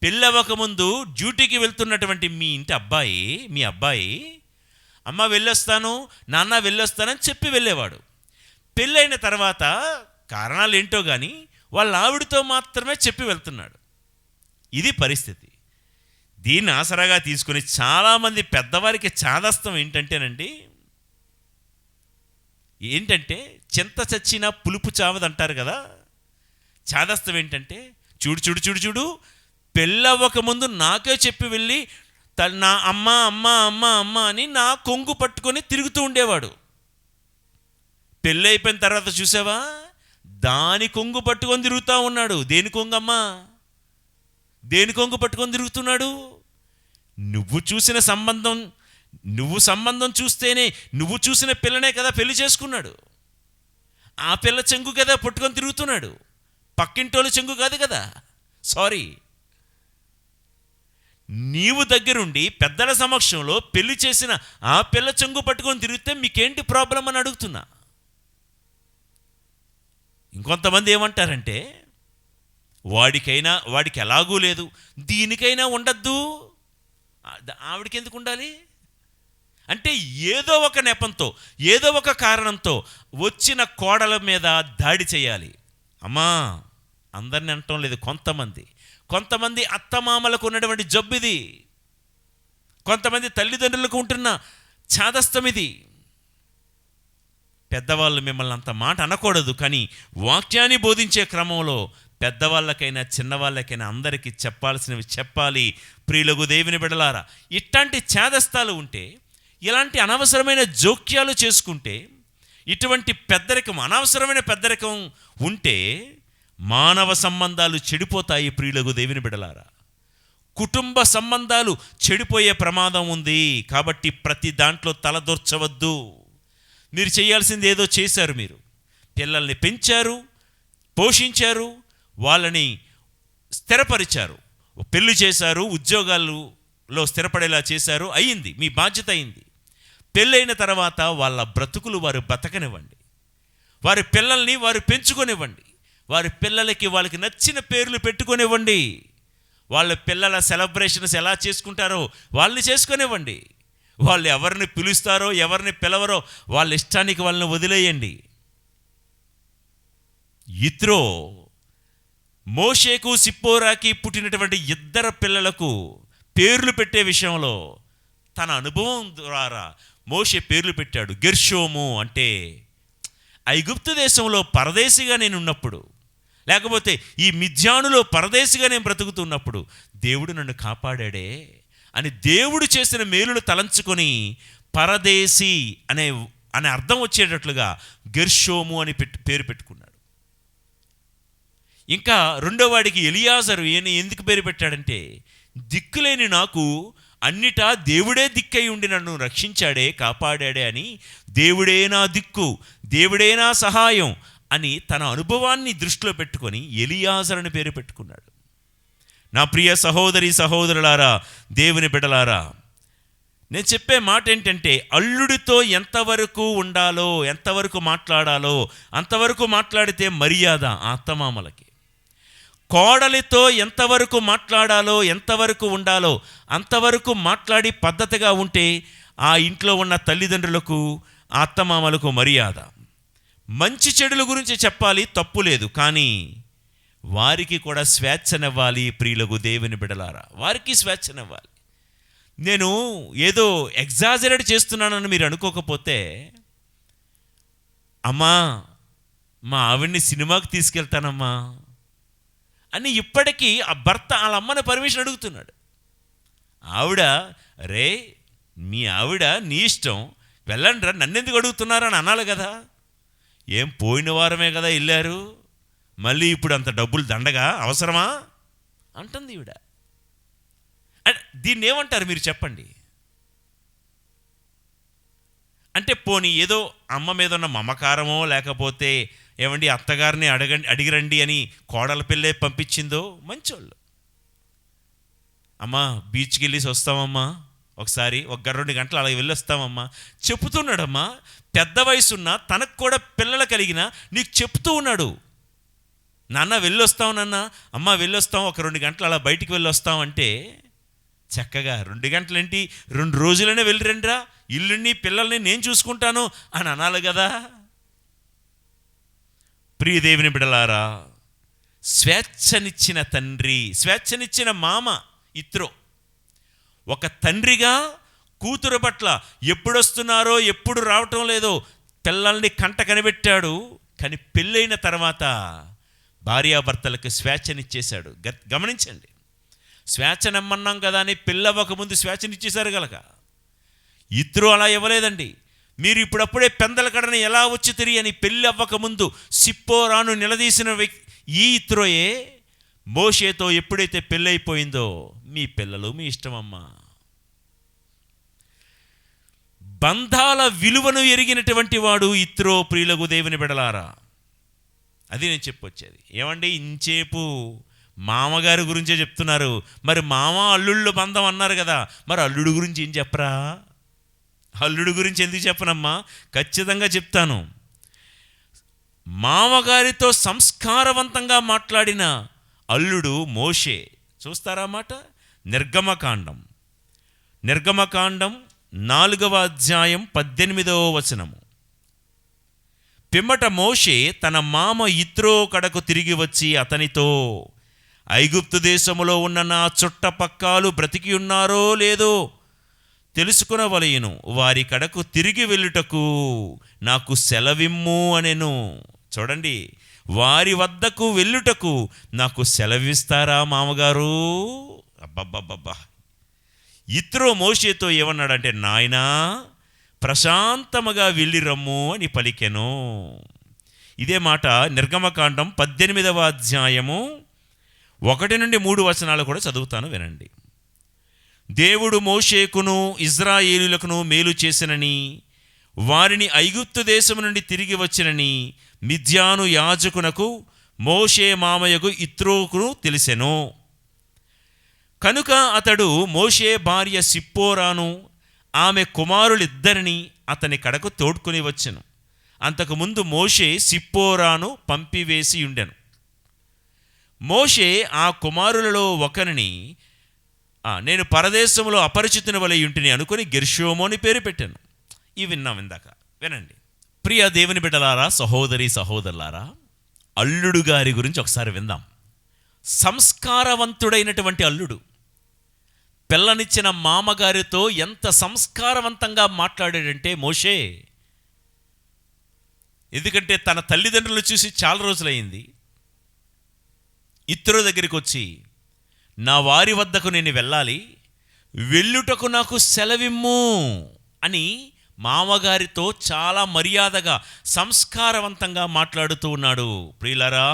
పెళ్ళవ్వకముందు డ్యూటీకి వెళ్తున్నటువంటి మీ ఇంటి అబ్బాయి, మీ అబ్బాయి, అమ్మ వెళ్ళొస్తాను, నాన్న వెళ్ళొస్తానని చెప్పి వెళ్ళేవాడు. పెళ్ళైన తర్వాత కారణాలు ఏంటో కానీ వాళ్ళ ఆవిడతో మాత్రమే చెప్పి వెళ్తున్నాడు. ఇది పరిస్థితి. దీన్ని ఆసరాగా తీసుకుని చాలామంది పెద్దవారికి చాదస్తం ఏంటంటే చింత చచ్చినా పులుపు చావదంటారు కదా. చాదస్తం ఏంటంటే, చూడు పెళ్ళవ్వకముందు నాకే చెప్పి వెళ్ళి నా అమ్మ అమ్మ అమ్మ అమ్మ అని నా కొంగు పట్టుకొని తిరుగుతూ ఉండేవాడు. పెళ్ళి అయిపోయిన తర్వాత చూసావా, దాని కొంగు పట్టుకొని తిరుగుతూ ఉన్నాడు. దేని కొంగమ్మా? దేని కొంగు పట్టుకొని తిరుగుతున్నాడు? నువ్వు సంబంధం చూస్తేనే, నువ్వు చూసిన పిల్లనే కదా పెళ్లి చేసుకున్నాడు. ఆ పిల్ల చెంగు కదా పట్టుకొని తిరుగుతున్నాడు, పక్కింటోళ్ళ చెంగు కాదు కదా. సారీ, నీవు దగ్గరుండి పెద్దల సమక్షంలో పెళ్లి చేసిన ఆ పిల్ల చెంగు పట్టుకొని తిరిగితే మీకేంటి ప్రాబ్లం అని అడుగుతున్నా. ఇంకొంతమంది ఏమంటారంటే, వాడికి ఎలాగూ లేదు, దీనికైనా ఉండద్దు, ఆవిడికి ఎందుకు ఉండాలి అంటే, ఏదో ఒక నెపంతో, ఏదో ఒక కారణంతో వచ్చిన కోడల మీద దాడి చేయాలి. అమ్మా, అందరిని అనటం లేదు, కొంతమంది అత్తమామలకు ఉన్నటువంటి జబ్బు ఇది, కొంతమంది తల్లిదండ్రులకు ఉంటున్న చాదస్తం ఇది. పెద్దవాళ్ళు మిమ్మల్ని అంత మాట అనకూడదు, కానీ వాక్యాన్ని బోధించే క్రమంలో పెద్దవాళ్ళకైనా చిన్నవాళ్ళకైనా అందరికీ చెప్పాల్సినవి చెప్పాలి. ప్రియులకు దేవుని బిడ్డలారా, ఇట్లాంటి ఛేదస్థాలు ఉంటే, ఇలాంటి అనవసరమైన జోక్యాలు చేసుకుంటే, ఇటువంటి పెద్దరికం, అనవసరమైన పెద్దరికం ఉంటే మానవ సంబంధాలు చెడిపోతాయి. ప్రియులకు దేవుని బిడ్డలారా, కుటుంబ సంబంధాలు చెడిపోయే ప్రమాదం ఉంది. కాబట్టి ప్రతి దాంట్లో తలదొర్చవద్దు. మీరు చేయాల్సింది ఏదో చేశారు. మీరు పిల్లల్ని పెంచారు, పోషించారు, వాళ్ళని స్థిరపరిచారు, పెళ్లి చేశారు, ఉద్యోగాల్లో స్థిరపడేలా చేశారు, అయ్యింది, మీ బాధ్యత అయింది. పెళ్ళైన తర్వాత వాళ్ళ బ్రతుకులు వారు బతకనివ్వండి, వారి పిల్లల్ని వారు పెంచుకొనివ్వండి, వారి పిల్లలకి వాళ్ళకి నచ్చిన పేర్లు పెట్టుకొనివ్వండి. వాళ్ళ పిల్లల సెలబ్రేషన్స్ ఎలా చేసుకుంటారో వాళ్ళని చేసుకొనివ్వండి. వాళ్ళు ఎవరిని పిలుస్తారో ఎవరిని పిలవరో వాళ్ళ ఇష్టానికి వాళ్ళని వదిలేయండి. యిత్రో మోషేకు సిప్పోరాకి పుట్టినటువంటి ఇద్దరు పిల్లలకు పేర్లు పెట్టే విషయంలో తన అనుభవం ద్వారా మోషే పేర్లు పెట్టాడు. గెర్షోము అంటే ఐగుప్తు దేశంలో పరదేశిగా నేను ఉన్నప్పుడు, లేకపోతే ఈ మిద్యానులో పరదేశిగా నేను బ్రతుకుతున్నప్పుడు దేవుడు నన్ను కాపాడాడే అని దేవుడు చేసిన మేలును తలంచుకొని పరదేశి అనే అర్థం వచ్చేటట్లుగా గెర్షోము అని పేరు పెట్టుకున్నాడు. ఇంకా రెండో వాడికి ఎలియాజరు ఎందుకు పేరు పెట్టాడంటే, దిక్కులేని నాకు అన్నిటా దేవుడే దిక్కై ఉండి నన్ను రక్షించాడే, కాపాడాడే అని, దేవుడే నా దిక్కు, దేవుడే నా సహాయం అని తన అనుభవాన్ని దృష్టిలో పెట్టుకొని ఎలియాజరుని పేరు పెట్టుకున్నాడు. నా ప్రియ సహోదరి సహోదరులారా, దేవుని బిడ్డలారా, నేను చెప్పే మాట ఏంటంటే, అల్లుడితో ఎంతవరకు ఉండాలో, ఎంతవరకు మాట్లాడాలో అంతవరకు మాట్లాడితే మర్యాద ఆ అత్తమామలకి. కోడలితో ఎంతవరకు మాట్లాడాలో, ఎంతవరకు ఉండాలో అంతవరకు మాట్లాడి పద్ధతిగా ఉంటే ఆ ఇంట్లో ఉన్న తల్లిదండ్రులకు, ఆ అత్తమామలకు మర్యాద. మంచి చెడుల గురించి చెప్పాలి, తప్పు లేదు, కానీ వారికి కూడా స్వేచ్ఛనివ్వాలి. ప్రియులకు దేవుని బిడలారా, వారికి స్వేచ్ఛనివ్వాలి. నేను ఏదో ఎగ్జాజరేట్ చేస్తున్నానని మీరు అనుకోకపోతే, అమ్మా మా ఆవిడ్ని సినిమాకి తీసుకెళ్తానమ్మా అని ఇప్పటికీ ఆ భర్త వాళ్ళ అమ్మని పర్మిషన్ అడుగుతున్నాడు. ఆవిడ, రే మీ ఆవిడ నీ ఇష్టం, వెళ్ళండి రా, నన్నెందుకు అడుగుతున్నారని అనాలి కదా. ఏం పోయిన వారమే కదా వెళ్ళారు, మళ్ళీ ఇప్పుడు అంత డబ్బులు దండగా అవసరమా అంటుంది ఈవిడ. దీన్ని ఏమంటారు మీరు చెప్పండి? అంటే పోనీ ఏదో అమ్మ మీద ఉన్న మమకారమో, లేకపోతే ఏమండి అత్తగారిని అడిగిరండి అని కోడల పిల్లే పంపించిందో, మంచోళ్ళు. అమ్మా బీచ్కి వెళ్ళేసి వస్తామమ్మా, ఒకసారి 1-2 గంటలు అలా వెళ్ళొస్తామమ్మా చెప్తున్నాడమ్మా. పెద్ద వయసున్న తనకు కూడా పిల్లలు కలిగిన నీకు చెప్తూ ఉన్నాడు, నాన్న వెళ్ళొస్తావు, నాన్న అమ్మ వెళ్ళొస్తాం, 1-2 గంటలు అలా బయటికి వెళ్ళొస్తాం అంటే చక్కగా 2 గంటలేంటి, 2 రోజులనే వెళ్ళిరండిరా, ఇల్లుని పిల్లల్ని నేను చూసుకుంటాను అని అనాలి కదా. ప్రియ దేవుని బిడలారా, స్వేచ్ఛనిచ్చిన తండ్రి, స్వేచ్ఛనిచ్చిన మామ యిత్రో ఒక తండ్రిగా కూతురు పట్ల ఎప్పుడొస్తున్నారో ఎప్పుడు రావటం లేదో పిల్లల్ని కంట కనిపెట్టాడు. కానీ పెళ్ళైన తర్వాత భార్యాభర్తలకు స్వేచ్ఛనిచ్చేశాడు. గమనించండి, స్వేచ్ఛనమ్మన్నాం కదా అని పెళ్ళవ్వకముందు స్వేచ్ఛనిచ్చేశారు గలక. యిత్రో అలా ఇవ్వలేదండి. మీరు ఇప్పుడప్పుడే పెందల కడని ఎలా వచ్చి తిరిగి అని పెళ్ళి అవ్వకముందు సిప్పోరాను నిలదీసిన ఈ యిత్రోయే మోషేతో ఎప్పుడైతే పెళ్ళైపోయిందో, మీ పిల్లలు మీ ఇష్టమమ్మా. బంధాల విలువను ఎరిగినటువంటి వాడు యిత్రో. ప్రియులకు దేవుని బిడలారా, అది నేను చెప్పొచ్చేది. ఏమండి ఇంచేపు మామగారి గురించే చెప్తున్నారు, మరి మామ అల్లుళ్ళు బంధం అన్నారు కదా, మరి అల్లుడు గురించి ఏం చెప్పరా? అల్లుడు గురించి ఎందుకు చెప్పనమ్మా? ఖచ్చితంగా చెప్తాను. మామగారితో సంస్కారవంతంగా మాట్లాడిన అల్లుడు మోషే. చూస్తారా మాట? నిర్గమకాండం 4వ అధ్యాయం 18వ వచనము. పిమ్మట మోషే తన మామ యిత్రో కడకు తిరిగి వచ్చి అతనితో, ఐగుప్తు దేశములో ఉన్న నా చుట్టపక్కాలు బ్రతికి ఉన్నారో లేదో తెలుసుకునవలయును, వారి కడకు తిరిగి వెళ్ళుటకు నాకు సెలవిమ్ము అనెను. చూడండి, వారి వద్దకు వెళ్ళుటకు నాకు సెలవిస్తారా మామగారు? అబ్బబ్బబ్బబ్బా! యిత్రో మోషేతో ఏమన్నాడంటే, నాయనా ప్రశాంతముగా వెళ్ళి రమ్ము అని పలికెను. ఇదే మాట నిర్గమకాండం 18వ అధ్యాయము 1 నుండి 3 వచనాలు కూడా చదువుతాను, వినండి. దేవుడు మోషేకును ఇజ్రాయేలులకును మేలు చేసినని, వారిని ఐగుప్తు దేశం నుండి తిరిగి వచ్చినని మిద్యాను యాజకునకు మోషే మామయ్యకు యిత్రోకును తెలిసెను. కనుక అతడు మోషే భార్య సిప్పోరాను ఆమె కుమారులిద్దరిని అతని కడకు తోడ్కొని వచ్చెను. అంతకుముందు మోషే సిప్పోరాను పంపివేసి ఉండెను. మోషే ఆ కుమారులలో ఒకరిని నేను పరదేశంలో అపరిచితుని వలె ఇంటిని అనుకుని గెర్షోము అని పేరు పెట్టాను. ఇవి విన్నాం ఇందాక, వినండి. ప్రియ దేవుని బిడ్డలారా, సహోదరి సహోదరులారా, అల్లుడు గారి గురించి ఒకసారి విందాం. సంస్కారవంతుడైనటువంటి అల్లుడు పిల్లనిచ్చిన మామగారితో ఎంత సంస్కారవంతంగా మాట్లాడాడంటే మోషే. ఎందుకంటే తన తల్లిదండ్రులు చూసి చాలా రోజులైంది. యిత్రో దగ్గరికి వచ్చి, నా వారి వద్దకు నేను వెళ్ళాలి, వెళ్ళుటకు నాకు సెలవిమ్ము అని మామగారితో చాలా మర్యాదగా సంస్కారవంతంగా మాట్లాడుతూ ఉన్నాడు. ప్రియులారా,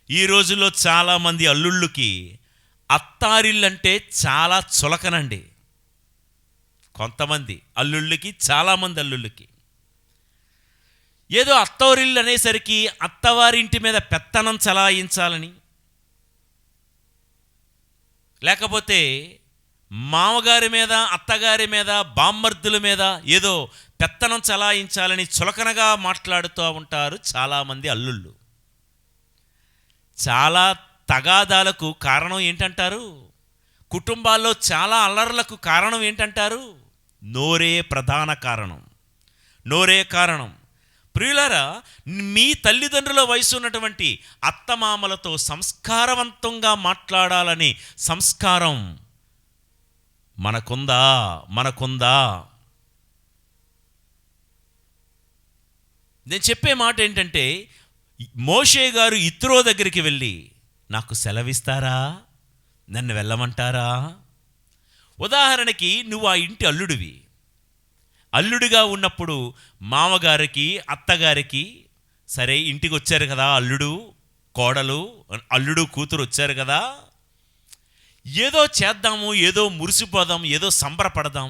ఈ రోజుల్లో చాలామంది అల్లుళ్ళకి అత్తారిల్లంటే చాలా చులకనండి. కొంతమంది అల్లుళ్ళకి, చాలామంది అల్లుళ్ళకి ఏదో అత్తవారిల్లు అనేసరికి అత్తవారింటి మీద పెత్తనం చలాయించాలని, లేకపోతే మామగారి మీద, అత్తగారి మీద, బామ్మర్దుల మీద ఏదో పెత్తనం చలాయించాలని చులకనగా మాట్లాడుతూ ఉంటారు చాలామంది అల్లుళ్ళు. చాలా తగాదాలకు కారణం ఏంటంటారు? కుటుంబాల్లో చాలా అల్లర్లకు కారణం ఏంటంటారు? నోరే ప్రధాన కారణం. నోరే కారణం. ప్రియులారా, మీ తల్లిదండ్రుల వయసు ఉన్నటువంటి అత్తమామలతో సంస్కారవంతంగా మాట్లాడాలని సంస్కారం మనకుందా? నేను చెప్పే మాట ఏంటంటే, మోషే గారు యిత్రో దగ్గరికి వెళ్ళి, నాకు సెలవిస్తారా, నన్ను వెళ్ళమంటారా? ఉదాహరణకి నువ్వు ఆ ఇంటి అల్లుడివి. అల్లుడిగా ఉన్నప్పుడు మామగారికి, అత్తగారికి, సరే ఇంటికి వచ్చారు కదా అల్లుడు కోడలు, అల్లుడు కూతురు వచ్చారు కదా, ఏదో చేద్దాము, ఏదో మురిసిపోదాం, ఏదో సంబరపడదాం,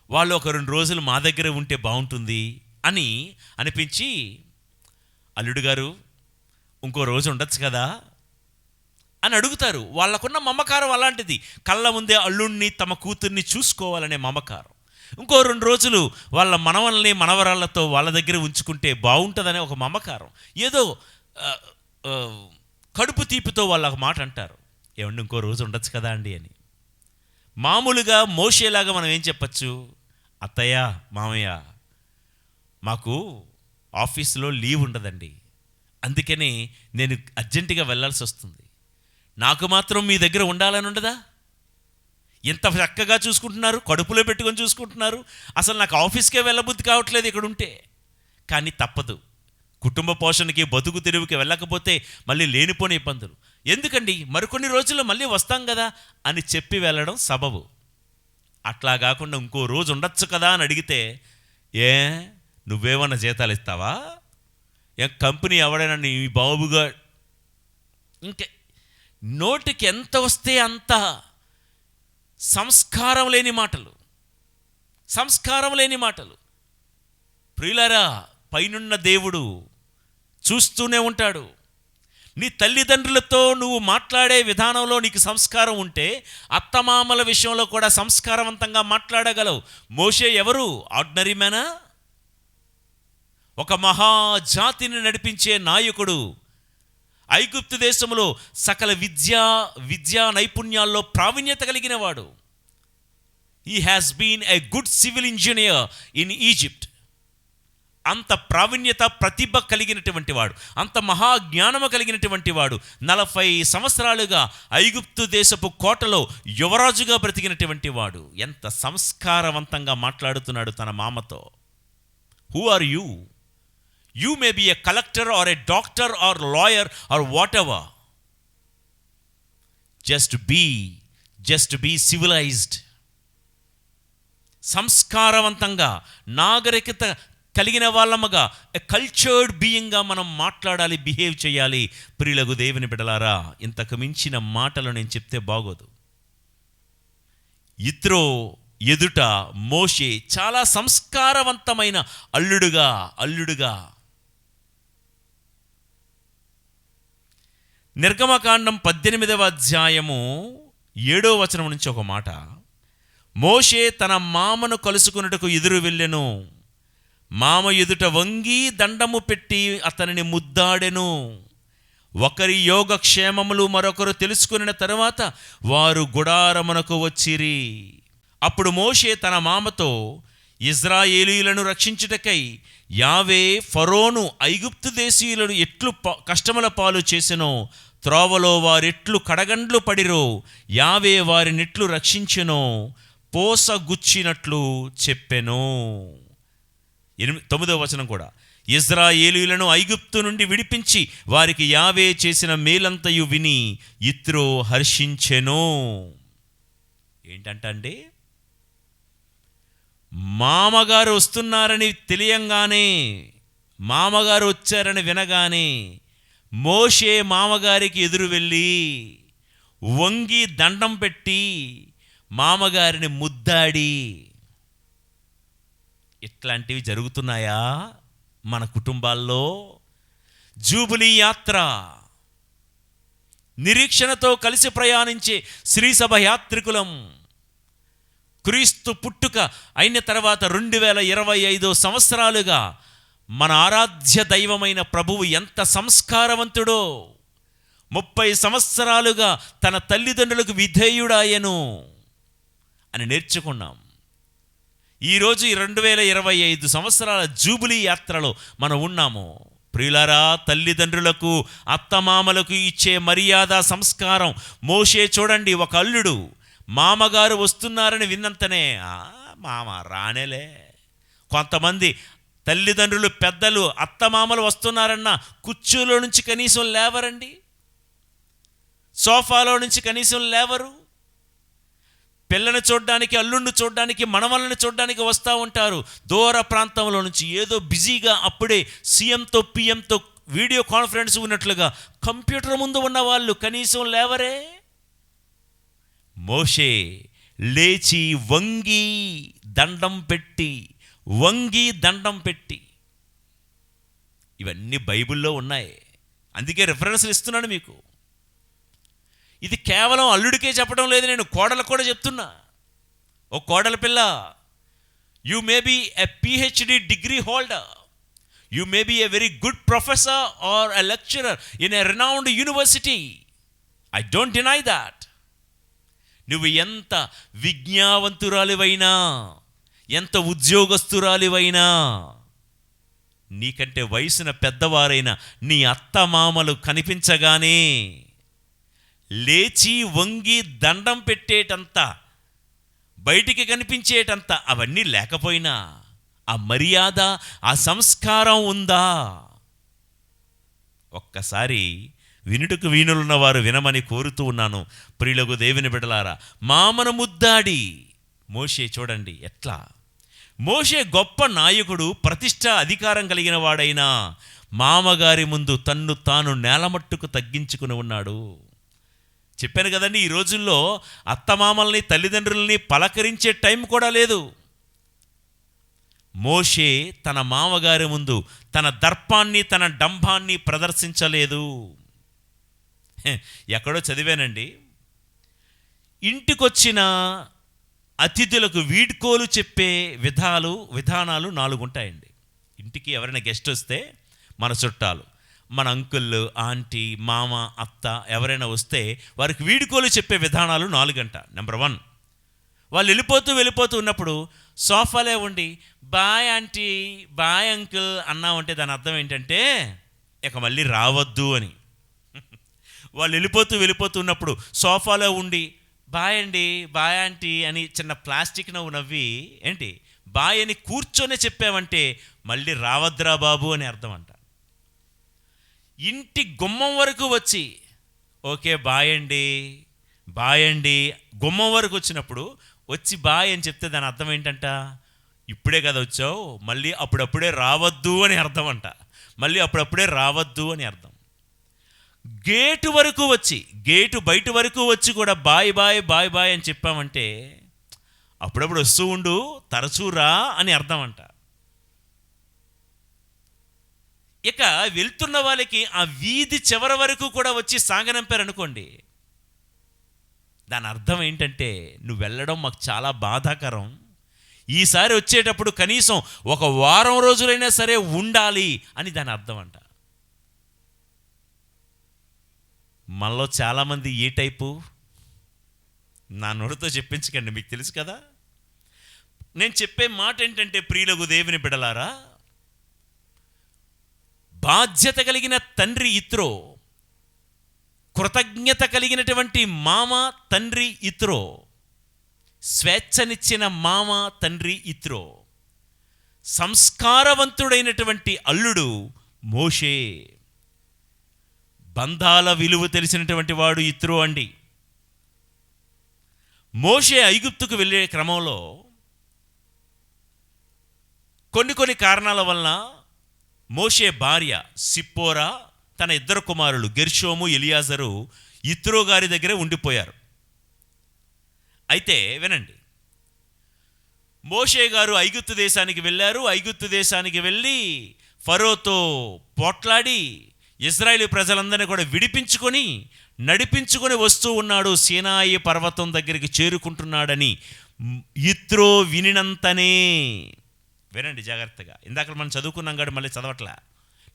వాళ్ళు ఒక 2 రోజులు మా దగ్గర ఉంటే బాగుంటుంది అని అనిపించి, అల్లుడు గారు ఇంకో రోజు ఉండొచ్చు కదా అని అడుగుతారు. వాళ్ళకున్న మమకారం అలాంటిది. కళ్ళ ముందే అల్లుడిని, తమ కూతుర్ని చూసుకోవాలనే మమకారం. ఇంకో 2 రోజులు వాళ్ళ మనవల్ని, మనవరాళ్లతో వాళ్ళ దగ్గర ఉంచుకుంటే బాగుంటుందనే ఒక మమకారం. ఏదో కడుపు తీపితో వాళ్ళు ఒక మాట అంటారు, ఏమండి ఇంకో రోజు ఉండొచ్చు కదా అండి అని. మామూలుగా మోషేలాగా మనం ఏం చెప్పచ్చు? అత్తయ్య, మామయ్య, మాకు ఆఫీసులో లీవ్ ఉండదండి, అందుకని నేను అర్జెంటుగా వెళ్ళాల్సి వస్తుంది. నాకు మాత్రం మీ దగ్గర ఉండాలని ఉండదా? ఎంత చక్కగా చూసుకుంటున్నారు, కడుపులో పెట్టుకొని చూసుకుంటున్నారు. అసలు నాకు ఆఫీస్కే వెళ్ళబుద్ధి కావట్లేదు ఇక్కడ ఉంటే. కానీ తప్పదు, కుటుంబ పోషణకి, బతుకు తెరువుకి వెళ్ళకపోతే మళ్ళీ లేనిపోని ఇబ్బందులు. ఎందుకండి, మరికొన్ని రోజుల్లో మళ్ళీ వస్తాం కదా అని చెప్పి వెళ్ళడం సబబు. అట్లా కాకుండా ఇంకో రోజు ఉండొచ్చు కదా అని అడిగితే, నువ్వేమన్నా జీతాలు ఇస్తావా? కంపెనీ ఎవడైనా నీ బాబుగా, ఇంకే నోటికి ఎంత వస్తే అంత సంస్కారం లేని మాటలు. ప్రియులారా, పైనున్న దేవుడు చూస్తూనే ఉంటాడు. నీ తల్లిదండ్రులతో నువ్వు మాట్లాడే విధానంలో నీకు సంస్కారం ఉంటే అత్తమామల విషయంలో కూడా సంస్కారవంతంగా మాట్లాడగలవు. మోషే ఎవరు? ఆర్డినరీ మ్యానా? ఒక మహాజాతిని నడిపించే నాయకుడు. ఐగుప్తు దేశంలో సకల విద్యా నైపుణ్యాల్లో ప్రావీణ్యత కలిగిన వాడు. He has been a good civil engineer in Egypt. అంత ప్రావీణ్యత, ప్రతిభ కలిగినటువంటి వాడు, అంత మహాజ్ఞానము కలిగినటువంటి వాడు. 40 సంవత్సరాలుగా ఐగుప్తు దేశపు కోటలో యువరాజుగా బ్రతికినటువంటి వాడు. ఎంత సంస్కారవంతంగా మాట్లాడుతున్నాడు తన మామతో. Who are you? You may be a collector or a doctor or lawyer or whatever. Just be civilised. సంస్కారవంతంగా, నాగరికత కలిగిన వాళ్ళముగా, ఎ కల్చర్డ్ బీయింగ్గా మనం మాట్లాడాలి, బిహేవ్ చేయాలి. ప్రియులకు దేవుని బిడ్డలారా, ఇంతకు మించిన మాటలు నేను చెప్తే బాగోదు. యిత్రో ఎదుట మోషే చాలా సంస్కారవంతమైన అల్లుడుగా నిర్గమకాండం 18వ అధ్యాయము 7వ వచనం నుంచి ఒక మాట. మోషే తన మామను కలుసుకున్నట్టుకు ఎదురు వెళ్ళెను. మామ ఎదుట వంగి దండము పెట్టి అతనిని ముద్దాడెను. ఒకరి యోగక్షేమములు మరొకరు తెలుసుకున్న తరువాత వారు గుడారమునకు వచ్చిరి. అప్పుడు మోషే తన మామతో, ఇజ్రాయేలీయులను రక్షించుటకై యావే ఫరోను ఐగుప్తు దేశీయులను ఎట్లు కష్టముల పాలు చేసెనో, త్రోవలో వారెట్లు కడగండ్లు పడిరో, యావే వారినెట్లు రక్షించెనో పోసగుచ్చినట్లు చెప్పెను. 9వ వచనం కూడా, ఇజ్రాయేలీయులను ఐగుప్తు నుండి విడిపించి వారికి యావే చేసిన మేలంతయు విని యిత్రో హర్షించెను. ఏంటంటే, మామగారు వస్తున్నారని తెలియంగానే, మామగారు వచ్చారని వినగానే మోషే మామగారికి ఎదురు వెళ్ళి వంగి దండం పెట్టి మామగారిని ముద్దాడి. ఇట్లాంటివి జరుగుతున్నాయా మన కుటుంబాల్లో? జూబిలీ యాత్ర, నిరీక్షణతో కలిసి ప్రయాణించే శ్రీసభ యాత్రికులం. క్రీస్తు పుట్టుక అయిన తర్వాత 2025 సంవత్సరాలుగా మన ఆరాధ్య దైవమైన ప్రభువు ఎంత సంస్కారవంతుడో, 30 సంవత్సరాలుగా తన తల్లిదండ్రులకు విధేయుడాయను అని నేర్చుకున్నాం. ఈరోజు 2025 సంవత్సరాల జూబిలీ యాత్రలో మనం ఉన్నాము. ప్రియులారా, తల్లిదండ్రులకు అత్తమామలకు ఇచ్చే మర్యాద సంస్కారం. మోషే చూడండి, ఒక అల్లుడు మామగారు వస్తున్నారని విన్నంతనే మామ రానేలే. కొంతమంది తల్లిదండ్రులు, పెద్దలు, అత్తమామలు వస్తున్నారన్న కుర్చీలో నుంచి కనీసం లేవరండి, సోఫాలో నుంచి కనీసం లేవరు. పిల్లని చూడడానికి, అల్లుడిని చూడడానికి, మనవళ్ళని చూడడానికి వస్తూ ఉంటారు దూర ప్రాంతంలో నుంచి. ఏదో బిజీగా అప్పుడే సీఎంతో పిఎంతో వీడియో కాన్ఫరెన్స్ ఉన్నట్లుగా కంప్యూటర్ ముందు ఉన్న వాళ్ళు కనీసం లేవరే. మోషే లేచి వంగి దండం పెట్టి, ఇవన్నీ బైబిల్లో ఉన్నాయి. అందుకే రెఫరెన్స్లు ఇస్తున్నాను మీకు. ఇది కేవలం అల్లుడికే చెప్పడం లేదు, నేను కోడలకు కూడా చెప్తున్నా. ఓ కోడల పిల్ల, you may be a PhD degree holder, you may be a very good professor or a lecturer in a renowned university. I don't deny that. నువ్వు ఎంత విజ్ఞావంతురాలివైనా, ఎంత ఉద్యోగస్తురాలివైనా, నీకంటే వయసున పెద్దవారైన నీ అత్తమామలు కనిపించగానే లేచి వంగి దండం పెట్టేటంత, బయటికి కనిపించేటంత అవన్నీ లేకపోయినా ఆ మర్యాద, ఆ సంస్కారం ఉందా? ఒక్కసారి వినుటకు వీణులున్న వారు వినమని కోరుతూ ఉన్నాను. ప్రియులకు దేవుని బిడ్డలారా, మామను ముద్దాడి మోషే చూడండి ఎట్లా. మోషే గొప్ప నాయకుడు, ప్రతిష్ట, అధికారం కలిగిన వాడైనా మామగారి ముందు తన్ను తాను నేలమట్టుకు తగ్గించుకుని ఉన్నాడు. చెప్పాను కదండి, ఈ రోజుల్లో అత్తమామల్ని, తల్లిదండ్రుల్ని పలకరించే టైం కూడా లేదు. మోషే తన మామగారి ముందు తన దర్పాన్ని, తన డంభాన్ని ప్రదర్శించలేదు. ఎక్కడో చదివానండి, ఇంటికొచ్చిన అతిథులకు వీడ్కోలు చెప్పే విధానాలు 4 ఉంటాయండి. ఇంటికి ఎవరైనా గెస్ట్ వస్తే, మన చుట్టాలు, మన అంకుళ్ళు, ఆంటీ, మామ, అత్త ఎవరైనా వస్తే వారికి వీడ్కోలు చెప్పే విధానాలు 4 అంట. నెంబర్ 1, వాళ్ళు వెళ్ళిపోతూ ఉన్నప్పుడు సోఫాలే ఉండి బాయ్ ఆంటీ, బాయ్ అంకుల్ అన్నామంటే దాని అర్థం ఏంటంటే ఇక మళ్ళీ రావద్దు అని. వాళ్ళు వెళ్ళిపోతూ ఉన్నప్పుడు సోఫాలో ఉండి బాయ్ అండి, బాయ్ ఆంటీ అని చిన్న ప్లాస్టిక్ నవ్వు నవ్వి ఏంటి బాయ్ అని కూర్చొనే చెప్పామంటే మళ్ళీ రావద్దురా బాబు అని అర్థం అంట. ఇంటి గుమ్మం వరకు వచ్చి ఓకే బాయ్ అండి బాయ్ అండి గుమ్మం వరకు వచ్చినప్పుడు వచ్చి బాయ్ అని చెప్తే దాని అర్థం ఏంటంట, ఇప్పుడే కదా వచ్చావు, మళ్ళీ అప్పుడప్పుడే రావద్దు అని అర్థం అంట. మళ్ళీ అప్పుడప్పుడే రావద్దు అని అర్థం. గేటు వరకు వచ్చి, గేటు బయట వరకు వచ్చి కూడా బాయ్ బాయ్ బాయ్ బాయ్ అని చెప్పామంటే అప్పుడప్పుడు వస్తూ ఉండు, తరచూ రా అని అర్థం అంట. ఇక వెళ్తున్న వాళ్ళకి ఆ వీధి చివరి వరకు కూడా వచ్చి సాగనంపారనుకోండి, దాని అర్థం ఏంటంటే నువ్వు వెళ్ళడం మాకు చాలా బాధాకరం, ఈసారి వచ్చేటప్పుడు కనీసం ఒక వారం రోజులైనా సరే ఉండాలి అని దాని అర్థం అంట. మనలో చాలామంది ఏ టైపు, నా నోటితో చెప్పించకండి, మీకు తెలుసు కదా. నేను చెప్పే మాట ఏంటంటే ప్రియులకు దేవుని బిడలారా, బాధ్యత కలిగిన తండ్రి ఇత్రో, కృతజ్ఞత కలిగినటువంటి మామ తండ్రి ఇత్రో, స్వేచ్ఛనిచ్చిన మామ తండ్రి ఇత్రో, సంస్కారవంతుడైనటువంటి అల్లుడు మోషే, బంధాల విలువ తెలిసినటువంటి వాడు ఇత్రో అండి. మోషే ఐగుప్తుకు వెళ్ళే క్రమంలో కొన్ని కారణాల వలన మోషే భార్య సిప్పోరా, తన ఇద్దరు కుమారులు గెర్షోము ఎలియాజరు ఇత్రో గారి దగ్గరే ఉండిపోయారు. అయితే వినండి, మోషే గారు ఐగుప్తు దేశానికి వెళ్ళారు. ఐగుప్తు దేశానికి వెళ్ళి ఫరోతో పోట్లాడి ఇశ్రాయేలు ప్రజలందరినీ కూడా నడిపించుకొని వస్తూ ఉన్నాడు. సీనాయి పర్వతం దగ్గరికి చేరుకుంటున్నాడని ఇత్రో వినినంతనే, వినండి జాగ్రత్తగా, ఇందాక మనం చదువుకున్నాం కాదు, మళ్ళీ చదవట్లా.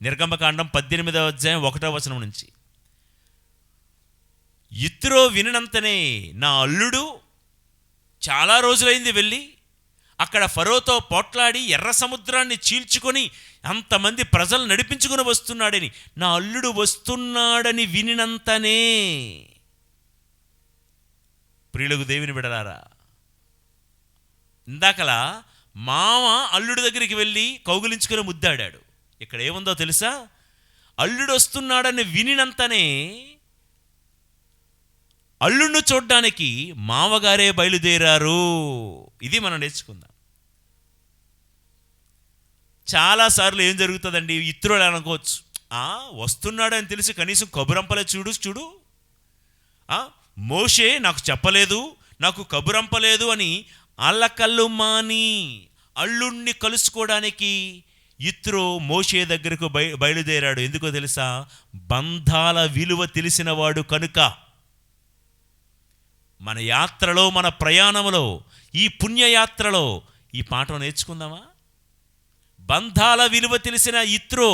నిర్గమకాండం 18వ అధ్యాయం 1వ వచనం నుంచి, ఇత్రో వినినంతనే నా అల్లుడు చాలా రోజులైంది వెళ్ళి అక్కడ ఫరోతో పోట్లాడి ఎర్ర సముద్రాన్ని చీల్చుకొని అంతమంది ప్రజలు నడిపించుకొని వస్తున్నాడని, నా అల్లుడు వస్తున్నాడని వినినంతనే. ప్రియులకు దేవుని బిడలారా, ఇందాకలా మామ అల్లుడి దగ్గరికి వెళ్ళి కౌగిలించుకొని ముద్దాడాడు. ఇక్కడ ఏముందో తెలుసా, అల్లుడు వస్తున్నాడని వినినంతనే అల్లుడిని చూడ్డానికి మామగారే బయలుదేరారు. ఇది మనం నేర్చుకుందాం. చాలాసార్లు ఏం జరుగుతుందండి, ఇత్రులు అనుకోవచ్చు, వస్తున్నాడని తెలిసి కనీసం కబురంపలే చూడు, మోషే నాకు చెప్పలేదు, నాకు కబురంపలేదు అని అల్లకల్లు మాని అల్లుణ్ణి కలుసుకోవడానికి ఇత్రో మోషే దగ్గరకు బయలుదేరాడు. ఎందుకో తెలుసా, బంధాల విలువ తెలిసినవాడు కనుక. మన యాత్రలో, మన ప్రయాణంలో, ఈ పుణ్యయాత్రలో ఈ పాఠం నేర్చుకుందామా? బంధాల విలువ తెలిసిన ఇత్రో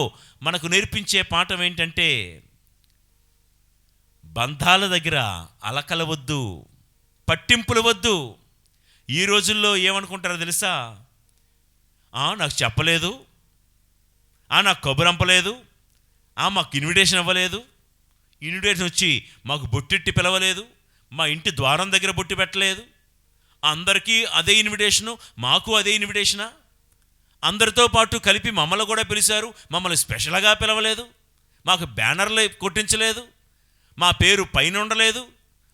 మనకు నేర్పించే పాఠం ఏంటంటే, బంధాల దగ్గర అలకల వద్దు, పట్టింపులు వద్దు. ఈ రోజుల్లో ఏమనుకుంటారో తెలుసా, నాకు చెప్పలేదు, నాకు కబురంపలేదు, మాకు ఇన్విటేషన్ ఇవ్వలేదు, ఇన్విటేషన్ వచ్చి మాకు బొట్టెట్టి పిలవలేదు, మా ఇంటి ద్వారం దగ్గర బొట్టు పెట్టలేదు, అందరికీ అదే ఇన్విటేషను, మాకు అదే ఇన్విటేషనా, అందరితో పాటు కలిపి మమ్మల్ని కూడా పిలిచారు, మమ్మల్ని స్పెషల్గా పిలవలేదు, మాకు బ్యానర్లు కొట్టించలేదు, మా పేరు పైన ఉండలేదు,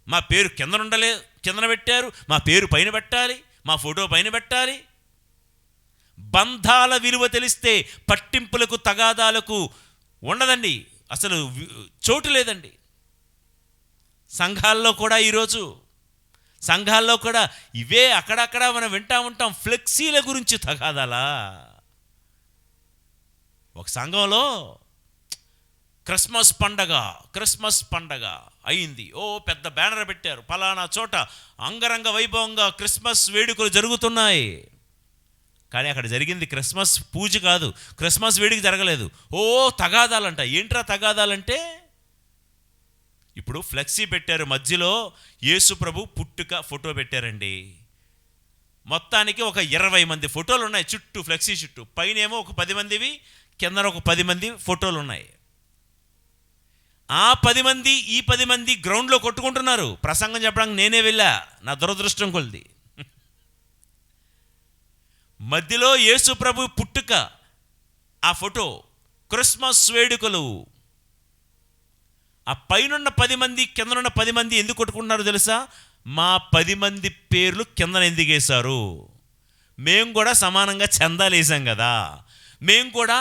మా పేరు కిందన పెట్టారు, మా పేరు పైన పెట్టాలి, మా ఫోటో పైన పెట్టాలి. బంధాల విలువ తెలిస్తే పట్టింపులకు, తగాదాలకు ఉండదండి, అసలు చోటు లేదండి. సంఘాల్లో కూడా ఇవే అక్కడక్కడ మనం వింటూ ఉంటాం, ఫ్లెక్సీల గురించి తగాదాలా. ఒక సంఘంలో క్రిస్మస్ పండగ అయింది, పెద్ద బ్యానర్ పెట్టారు, ఫలానా చోట అంగరంగ వైభవంగా క్రిస్మస్ వేడుకలు జరుగుతున్నాయి. కానీ అక్కడ జరిగింది క్రిస్మస్ పూజ కాదు, క్రిస్మస్ వేడుక జరగలేదు. తగాదాలంట. ఏంట్రా తగాదాలంటే, ఇప్పుడు ఫ్లెక్సీ పెట్టారు, మధ్యలో యేసు ప్రభు పుట్టుక ఫోటో పెట్టారండి. మొత్తానికి ఒక 20 మంది ఫోటోలు ఉన్నాయి చుట్టూ, ఫ్లెక్సీ చుట్టూ. పైన ఏమో ఒక 10 మందివి, కింద ఒక 10 మంది ఫోటోలు ఉన్నాయి. ఆ 10 మంది ఈ 10 మంది గ్రౌండ్లో కొట్టుకుంటున్నారు. ప్రసంగం చెప్పడానికి నేనే వెళ్ళా, నా దురదృష్టం కొలిది. మధ్యలో యేసు ప్రభు పుట్టుక ఆ ఫోటో క్రిస్మస్ వేడుకలు. ఆ పైనున్న 10 మంది కిందనున్న 10 మంది ఎందుకు కొట్టుకుంటున్నారో తెలుసా? మా 10 మంది పేర్లు కిందన ఎందుకు వేశారు? మేము కూడా సమానంగా చందాలు వేసాం కదా, మేము కూడా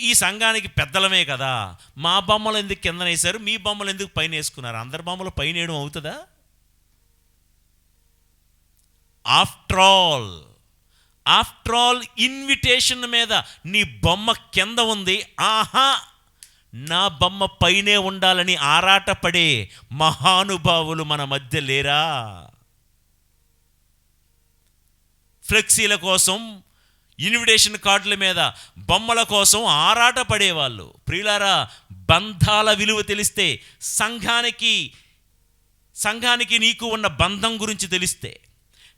ఈ సంఘానికి పెద్దలమే కదా, మా బొమ్మలు ఎందుకు కిందన వేశారు, మీ బొమ్మలు ఎందుకు పైన వేసుకున్నారు? అందరి బొమ్మలు పైన వేయడం అవుతుందా? ఆఫ్టర్ ఆల్ ఇన్విటేషన్ మీద నీ బొమ్మ కింద ఉంది. ఆహా, నా బొమ్మ పైనే ఉండాలని ఆరాటపడే మహానుభావులు మన మధ్య లేరా? ఫ్లెక్సీల కోసం, ఇన్విటేషన్ కార్డుల మీద బొమ్మల కోసం ఆరాట పడేవాళ్ళు. ప్రియులారా, బంధాల విలువ తెలిస్తే, సంఘానికి నీకు ఉన్న బంధం గురించి తెలిస్తే,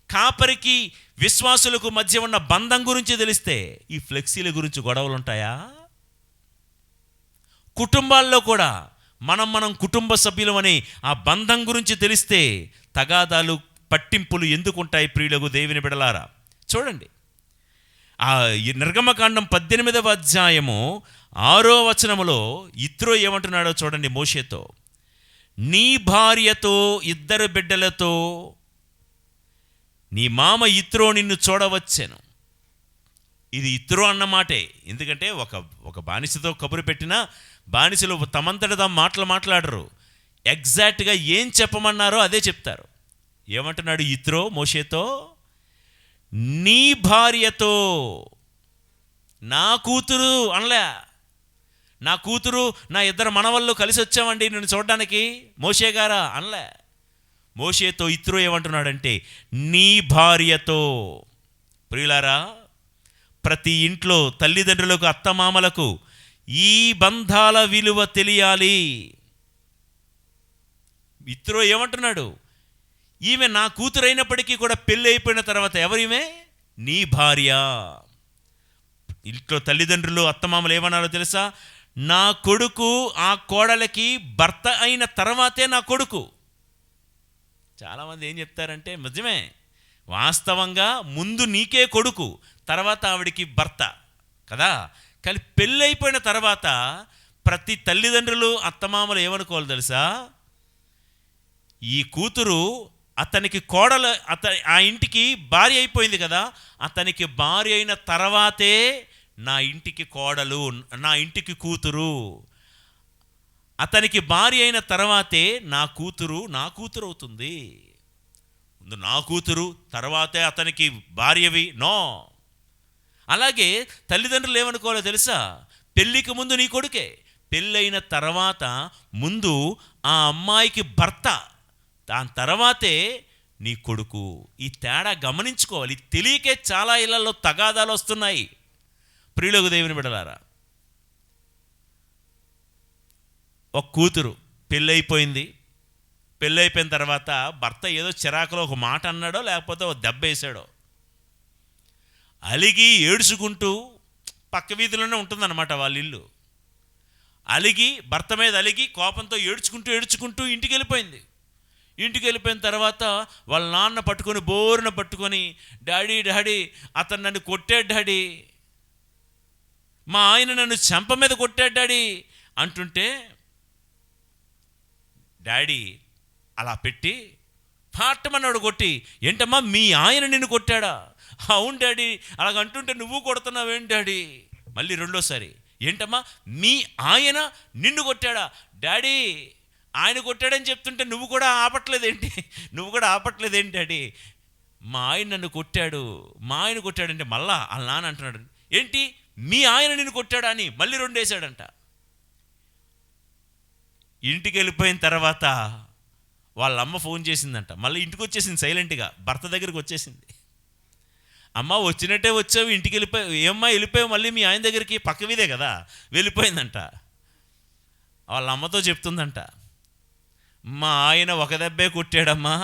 కాపరికి విశ్వాసులకు మధ్య ఉన్న బంధం గురించి తెలిస్తే ఈ ఫ్లెక్సీల గురించి గొడవలు ఉంటాయా? కుటుంబాల్లో కూడా మనం కుటుంబ సభ్యులమని ఆ బంధం గురించి తెలిస్తే తగాదాలు, పట్టింపులు ఎందుకుంటాయి? ప్రియులకు దేవుని బిడలారా, చూడండి, ఆ నిర్గమకాండం 18వ అధ్యాయము 6వ వచనములో యిత్రో ఏమంటున్నాడో చూడండి. మోషేతో, నీ భార్యతో 2 బిడ్డలతో నీ మామ యిత్రో నిన్ను చూడవచ్చెను. ఇది యిత్రో అన్నమాటే. ఎందుకంటే ఒక బానిసతో కబురు పెట్టినా బానిసలు తమంతట మాట్లాడరు. ఎగ్జాక్ట్గా ఏం చెప్పమన్నారో అదే చెప్తారు. ఏమంటున్నాడు యిత్రో మోషేతో? నీ భార్యతో. నా కూతురు అనలే. నా కూతురు, నా 2 మనవళ్ళు కలిసి వచ్చామండి నిన్ను చూడడానికి మోషే గారా అనలే. మోషేతో యిత్రో ఏమంటున్నాడంటే నీ భార్యతో. ప్రియులారా, ప్రతి ఇంట్లో తల్లిదండ్రులకు, అత్తమామలకు ఈ బంధాల విలువ తెలియాలి. యిత్రో ఏమంటున్నాడు? ఈమె నా కూతురైనప్పటికీ కూడా పెళ్ళి అయిపోయిన తర్వాత ఎవరిమే? నీ భార్య. ఇంట్లో తల్లిదండ్రులు, అత్తమామలు ఏమన్నారో తెలుసా? నా కొడుకు ఆ కోడలకి భర్త అయిన తర్వాతే నా కొడుకు. చాలామంది ఏం చెప్తారంటే, నిజమే, వాస్తవంగా ముందు నీకే కొడుకు, తర్వాత ఆవిడికి భర్త కదా. కానీ పెళ్ళి అయిపోయిన తర్వాత ప్రతి తల్లిదండ్రులు, అత్తమామలు ఏమనుకోవాలి తెలుసా? ఈ కూతురు అతనికి కోడలు, ఆ ఇంటికి భార్య అయిపోయింది కదా, అతనికి భార్య అయిన తర్వాతే నా ఇంటికి కోడలు, నా ఇంటికి కూతురు. అతనికి భార్య అయిన తర్వాతే నా కూతురు అవుతుంది. ముందు నా కూతురు, తర్వాతే అతనికి భార్యవి. నో. అలాగే తల్లిదండ్రులు ఏమనుకోవాలో తెలుసా? పెళ్ళికి ముందు నీ కొడుకే, పెళ్ళైన తర్వాత ముందు ఆ అమ్మాయికి భర్త, దాని తర్వాతే నీ కొడుకు. ఈ తేడా గమనించుకోవాలి. తెలియకే చాలా ఇళ్లలో తగాదాలు వస్తున్నాయి. ప్రియులకు దేవుని బిడ్డలారా, ఒక కూతురు పెళ్ళైపోయింది. పెళ్ళైపోయిన తర్వాత భర్త ఏదో చిరాకులో ఒక మాట అన్నాడో లేకపోతే ఒక దెబ్బ వేసాడో, అలిగి ఏడ్చుకుంటూ, పక్క వీధిలోనే ఉంటుందన్నమాట వాళ్ళ ఇల్లు, అలిగి భర్త మీద అలిగి కోపంతో ఏడ్చుకుంటూ ఇంటికి వెళ్ళిపోయింది. ఇంటికి వెళ్ళిపోయిన తర్వాత వాళ్ళ నాన్న పట్టుకొని, బోరున పట్టుకొని, డాడీ అతను నన్ను కొట్టాడు డాడీ, మా ఆయన నన్ను చెంప మీద కొట్టాడు డాడీ అంటుంటే, డాడీ అలా పెట్టి పాటమన్నాడు కొట్టి, ఏంటమ్మా మీ ఆయన నిన్ను కొట్టాడా? అవును డాడీ. అలాగంటుంటే నువ్వు కొడుతున్నావేంటి డాడీ? మళ్ళీ రెండోసారి, ఏంటమ్మా మీ ఆయన నిన్ను కొట్టాడా? డాడీ ఆయన కొట్టాడని చెప్తుంటే నువ్వు కూడా ఆపట్లేదేంటి డాడీ? మా ఆయన నన్ను కొట్టాడు, మా ఆయన కొట్టాడంటే మళ్ళా వాళ్ళ నాన్న అంటున్నాడు, ఏంటి మీ ఆయన నిన్ను కొట్టాడా అని మళ్ళీ 2 వేసాడంట. ఇంటికి వెళ్ళిపోయిన తర్వాత వాళ్ళ అమ్మ ఫోన్ చేసిందంట. మళ్ళీ ఇంటికి వచ్చేసింది సైలెంట్గా, భర్త దగ్గరికి వచ్చేసింది. అమ్మ వచ్చినట్టే వచ్చావు, ఇంటికి వెళ్ళిపోయావు, ఏమ్మా వెళ్ళిపోయావు మళ్ళీ మీ ఆయన దగ్గరికి, పక్క వీధే కదా, వెళ్ళిపోయిందంట. వాళ్ళ అమ్మతో చెప్తుందంట, మా ఆయన ఒక దెబ్బే కొట్టాడమ్మా,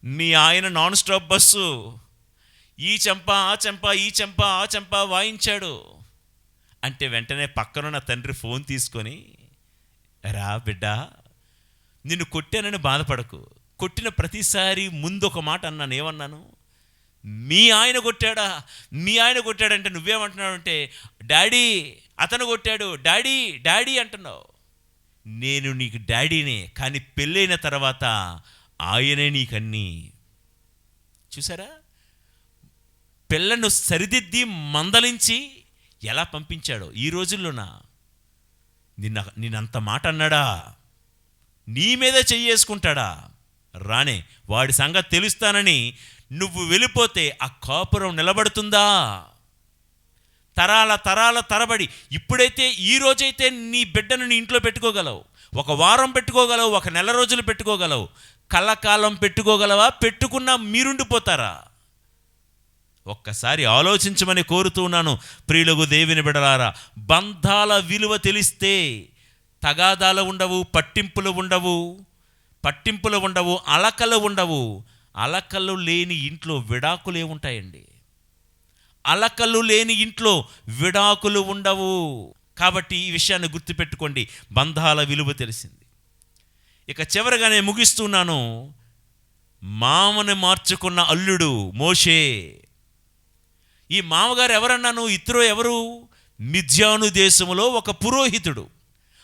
మీ ఆయన నాన్ స్టాప్ బస్సు, ఈ చెంప ఆ చెంప, ఈ చెంప ఆ చెంప వాయించాడు అంటే వెంటనే పక్కనున్న తండ్రి ఫోన్ తీసుకొని, రా బిడ్డ, నిన్ను కొట్టానని బాధపడకు, కొట్టిన ప్రతిసారి ముందు ఒక మాట అన్నాను. ఏమన్నాను? మీ ఆయన కొట్టాడంటే నువ్వేమంటున్నావు అంటే, డాడీ అతను కొట్టాడు, డాడీ డాడీ అంటున్నావు. నేను నీకు డాడీనే, కానీ పెళ్ళైన తర్వాత ఆయనే నీకన్నీ. చూసారా, పిల్లను సరిదిద్ది మందలించి ఎలా పంపించాడో. ఈ రోజుల్లోనా నిన్నంత మాట అన్నాడా? నీ మీద చెయ్యేసుకుంటాడా? రానే, వాడి సంగతి తెలుస్తానని నువ్వు వెళ్ళిపోతే ఆ కాపురం నిలబడుతుందా? తరాల తరాల తరబడి. ఇప్పుడైతే ఈ రోజైతే నీ బిడ్డను నీ ఇంట్లో పెట్టుకోగలవు, ఒక వారం పెట్టుకోగలవు, ఒక నెల రోజులు పెట్టుకోగలవు. కళ్ళకాలం పెట్టుకోగలవా? పెట్టుకున్నా మీరుండిపోతారా? ఒక్కసారి ఆలోచించమని కోరుతూ ఉన్నాను ప్రియులకు దేవుని బిడ్డలారా. బంధాల విలువ తెలిస్తే తగాదాలు ఉండవు, పట్టింపులు ఉండవు, అలకలు ఉండవు. అలకలు లేని ఇంట్లో విడాకులే ఉంటాయండి. అలకలు లేని ఇంట్లో విడాకులు ఉండవు. కాబట్టి ఈ విషయాన్ని గుర్తుపెట్టుకోండి, బంధాల విలువ తెలిసింది. ఇక చివరిగానే ముగిస్తున్నాను. మామని మార్చుకున్న అల్లుడు మోషే. ఈ మామగారు ఎవరన్నాను? ఇత్రో ఎవరు? మిద్యాను దేశములో ఒక పురోహితుడు,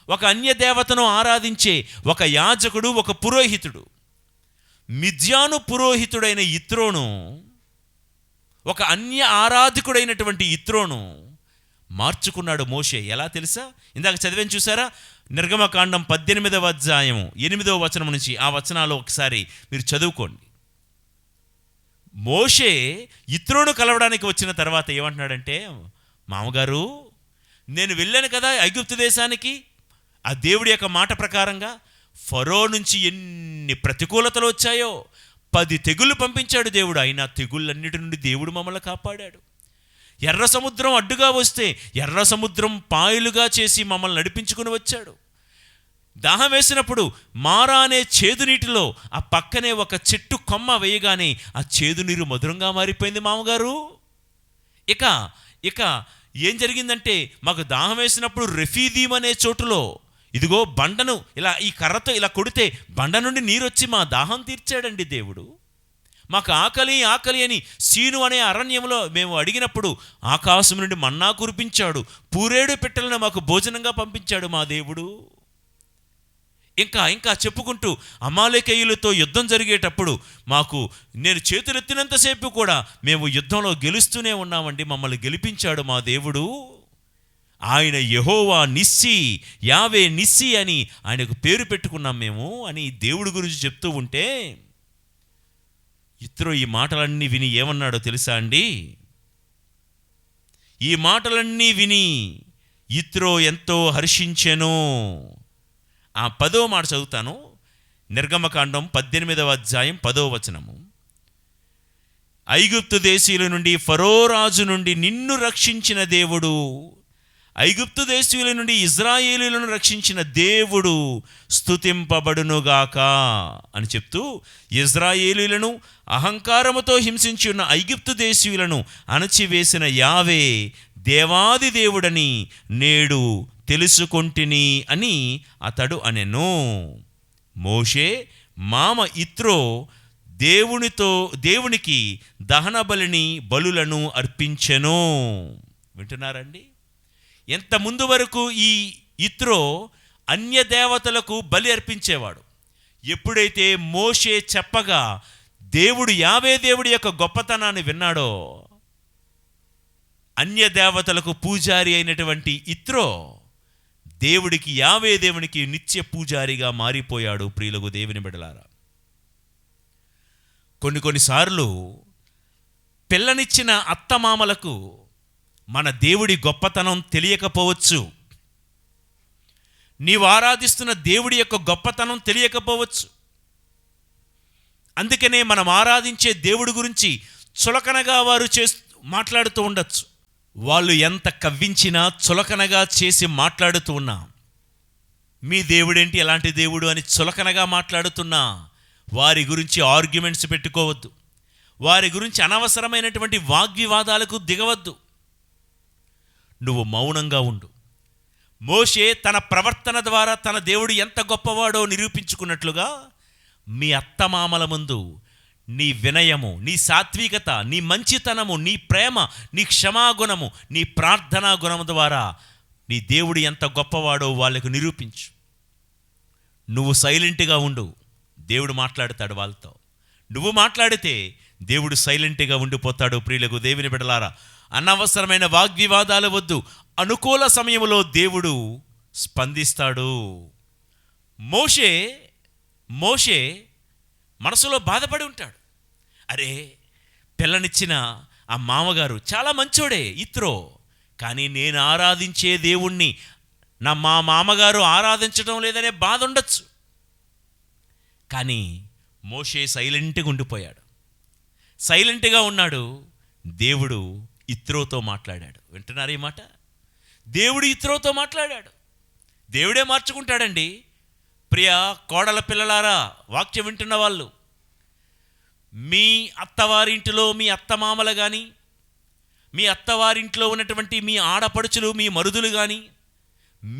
ఒక అన్య దేవతను ఆరాధించే ఒక యాజకుడు, ఒక పురోహితుడు. మిద్యాను పురోహితుడైన ఇత్రోను, ఒక అన్య ఆరాధికుడైనటువంటి ఇత్రోను మార్చుకున్నాడు మోషే. ఎలా తెలుసా? ఇందాక చదివాను చూసారా? నిర్గమకాండం 18వ అధ్యాయం 8వ వచనం నుంచి ఆ వచనాలు ఒకసారి మీరు చదువుకోండి. మోషే ఇత్రోను కలవడానికి వచ్చిన తర్వాత ఏమంటున్నాడంటే, మామగారు, నేను వెళ్ళాను కదా ఐగుప్తు దేశానికి, ఆ దేవుడి యొక్క మాట ప్రకారంగా ఫరో నుంచి ఎన్ని ప్రతికూలతలు వచ్చాయో, 10 తెగుళ్ళు పంపించాడు దేవుడు. అయినా తెగుళ్ళన్నిటి నుండి దేవుడు మమ్మల్ని కాపాడాడు. ఎర్ర సముద్రం అడ్డుగా వస్తే ఎర్ర సముద్రం పాయలుగా చేసి మమ్మల్ని నడిపించుకుని వచ్చాడు. దాహం వేసినప్పుడు మారా అనే చేదు నీటిలో ఆ పక్కనే ఒక చెట్టు కొమ్మ వేయగానే ఆ చేదు నీరు మధురంగా మారిపోయింది మామగారు. ఇక ఏం జరిగిందంటే, మాకు దాహం వేసినప్పుడు రెఫీదీం అనే చోటులో ఇదిగో బండను ఇలా ఈ కర్రతో ఇలా కొడితే బండ నుండి నీరు వచ్చి మా దాహం తీర్చాడండి దేవుడు. మాకు ఆకలి అని సీను అనే అరణ్యంలో మేము అడిగినప్పుడు ఆకాశం నుండి మన్నా కురిపించాడు, పూరేడు పిట్టలను మాకు భోజనంగా పంపించాడు మా దేవుడు. ఇంకా చెప్పుకుంటూ అమాలేకీయులతో యుద్ధం జరిగేటప్పుడు నేను చేతులెత్తినంతసేపు కూడా మేము యుద్ధంలో గెలుస్తూనే ఉన్నామండి, మమ్మల్ని గెలిపించాడు మా దేవుడు. ఆయన యెహోవా నిస్సి, యావే నిస్సి అని ఆయనకు పేరు పెట్టుకున్నాం మేము అని దేవుడి గురించి చెప్తూ ఉంటే, ఇత్రో ఈ మాటలన్నీ విని ఏమన్నాడో తెలుసా అండి? ఈ మాటలన్నీ విని ఇత్రో ఎంతో హర్షించెను. ఆ 10వ మాట చదువుతాను. నిర్గమకాండం 18వ అధ్యాయం 10వ వచనము. ఐగుప్తు దేశీయుల నుండి, ఫరో రాజు నుండి నిన్ను రక్షించిన దేవుడు, ఐగుప్తు దేశీయుల నుండి ఇజ్రాయేలీయులను రక్షించిన దేవుడు స్తుతింపబడునుగాక అని చెప్తూ, ఇజ్రాయేలీయులను అహంకారముతో హింసించి ఉన్న ఐగుప్తు దేశీయులను అణచివేసిన యావే దేవాది దేవుడని నేడు తెలుసుకొంటిని అని అతడు అనెను. మోషే మామ ఇత్రో దేవునికి దహన బలులను అర్పించెను. వింటున్నారండి? ఎంత ముందు వరకు ఈ ఇత్రో అన్య దేవతలకు బలి అర్పించేవాడు. ఎప్పుడైతే మోషే చెప్పగా యావే దేవుడి యొక్క గొప్పతనాన్ని విన్నాడో, అన్య దేవతలకు పూజారి అయినటువంటి ఇత్రో యావే దేవునికి నిత్య పూజారిగా మారిపోయాడు. ప్రియులకు దేవుని బిడ్డలారా, కొన్నిసార్లు పిల్లనిచ్చిన అత్తమామలకు మన దేవుడి గొప్పతనం తెలియకపోవచ్చు. నీవు ఆరాధిస్తున్న దేవుడి యొక్క గొప్పతనం తెలియకపోవచ్చు. అందుకనే మనం ఆరాధించే దేవుడి గురించి చులకనగా వారు మాట్లాడుతూ ఉండొచ్చు. వాళ్ళు ఎంత కవ్వించినా చులకనగా చేసి మాట్లాడుతూ ఉన్నా, మీ దేవుడేంటి ఎలాంటి దేవుడు అని చులకనగా మాట్లాడుతున్నా, వారి గురించి ఆర్గ్యుమెంట్స్ పెట్టుకోవద్దు. వారి గురించి అనవసరమైనటువంటి వాగ్వివాదాలకు దిగవద్దు. నువ్వు మౌనంగా ఉండు. మోషే తన ప్రవర్తన ద్వారా తన దేవుడు ఎంత గొప్పవాడో నిరూపించుకున్నట్లుగా, మీ అత్తమామల ముందు నీ వినయము, నీ సాత్వికత, నీ మంచితనము, నీ ప్రేమ, నీ క్షమాగుణము, నీ ప్రార్థనా గుణము ద్వారా నీ దేవుడు ఎంత గొప్పవాడో వాళ్ళకు నిరూపించు. నువ్వు సైలెంట్గా ఉండు, దేవుడు మాట్లాడతాడు వాళ్ళతో. నువ్వు మాట్లాడితే దేవుడు సైలెంట్గా ఉండిపోతాడు. ప్రియులకు దేవుని బిడ్డలారా, అనవసరమైన వాగ్వివాదాలు వద్దు. అనుకూల సమయంలో దేవుడు స్పందిస్తాడు. మోషే మనసులో బాధపడి ఉంటాడు. అరే, పిల్లనిచ్చిన ఆ మామగారు చాలా మంచోడే ఇత్రో, కానీ నేను ఆరాధించే దేవుణ్ణి మా మామగారు ఆరాధించడం లేదనే బాధ ఉండొచ్చు. కానీ మోషే సైలెంట్గా ఉండిపోయాడు. సైలెంట్గా ఉన్నాడు. దేవుడు ఇత్రోతో మాట్లాడాడు. వింటున్నారు ఈ మాట? దేవుడు ఇత్రోతో మాట్లాడాడు. దేవుడే మార్చుకుంటాడండి. ప్రియ కోడల పిల్లలారా, వాక్యం వింటున్న వాళ్ళు, మీ అత్తవారింటిలో మీ అత్తమామలు కానీ, మీ అత్తవారింట్లో ఉన్నటువంటి మీ ఆడపడుచులు, మీ మరుదులు కానీ,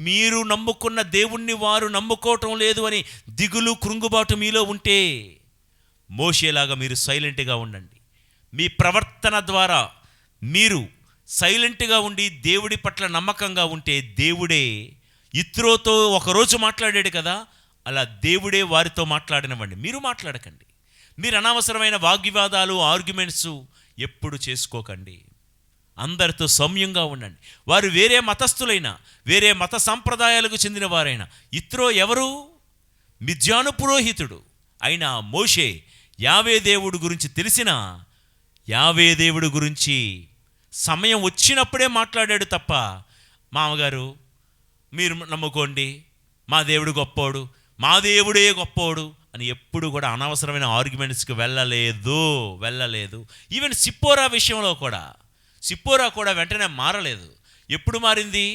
మీరు నమ్ముకున్న దేవుణ్ణి వారు నమ్ముకోవటం లేదు అని దిగులు కృంగుబాటు మీలో ఉంటే, మోషేలాగా మీరు సైలెంట్గా ఉండండి. మీ ప్రవర్తన ద్వారా మీరు సైలెంట్గా ఉండి దేవుడి పట్ల నమ్మకంగా ఉంటే, దేవుడే ఇత్రోతో ఒకరోజు మాట్లాడాడు కదా, అలా దేవుడే వారితో మాట్లాడినవ్వండి. మీరు మాట్లాడకండి. మీరు అనవసరమైన వాగ్వివాదాలు, ఆర్గ్యుమెంట్స్ ఎప్పుడు చేసుకోకండి. అందరితో సౌమ్యంగా ఉండండి. వారు వేరే మతస్థులైనా, వేరే మత సంప్రదాయాలకు చెందిన వారైనా. ఇత్రో ఎవరు? మిద్యాను పురోహితుడు అయినా మోషే యావే దేవుడు గురించి తెలిసిన, యావే దేవుడు గురించి సమయం వచ్చినప్పుడే మాట్లాడాడు తప్ప, మామగారు మీరు నమ్ముకోండి, మా దేవుడు గొప్పోడు, మా దేవుడే గొప్పోడు అని ఎప్పుడు కూడా అనవసరమైన ఆర్గ్యుమెంట్స్కి వెళ్ళలేదు. ఈవెన్ సిప్పోరా విషయంలో కూడా, సిప్పోరా కూడా వెంటనే మారలేదు. ఎప్పుడు మారింది?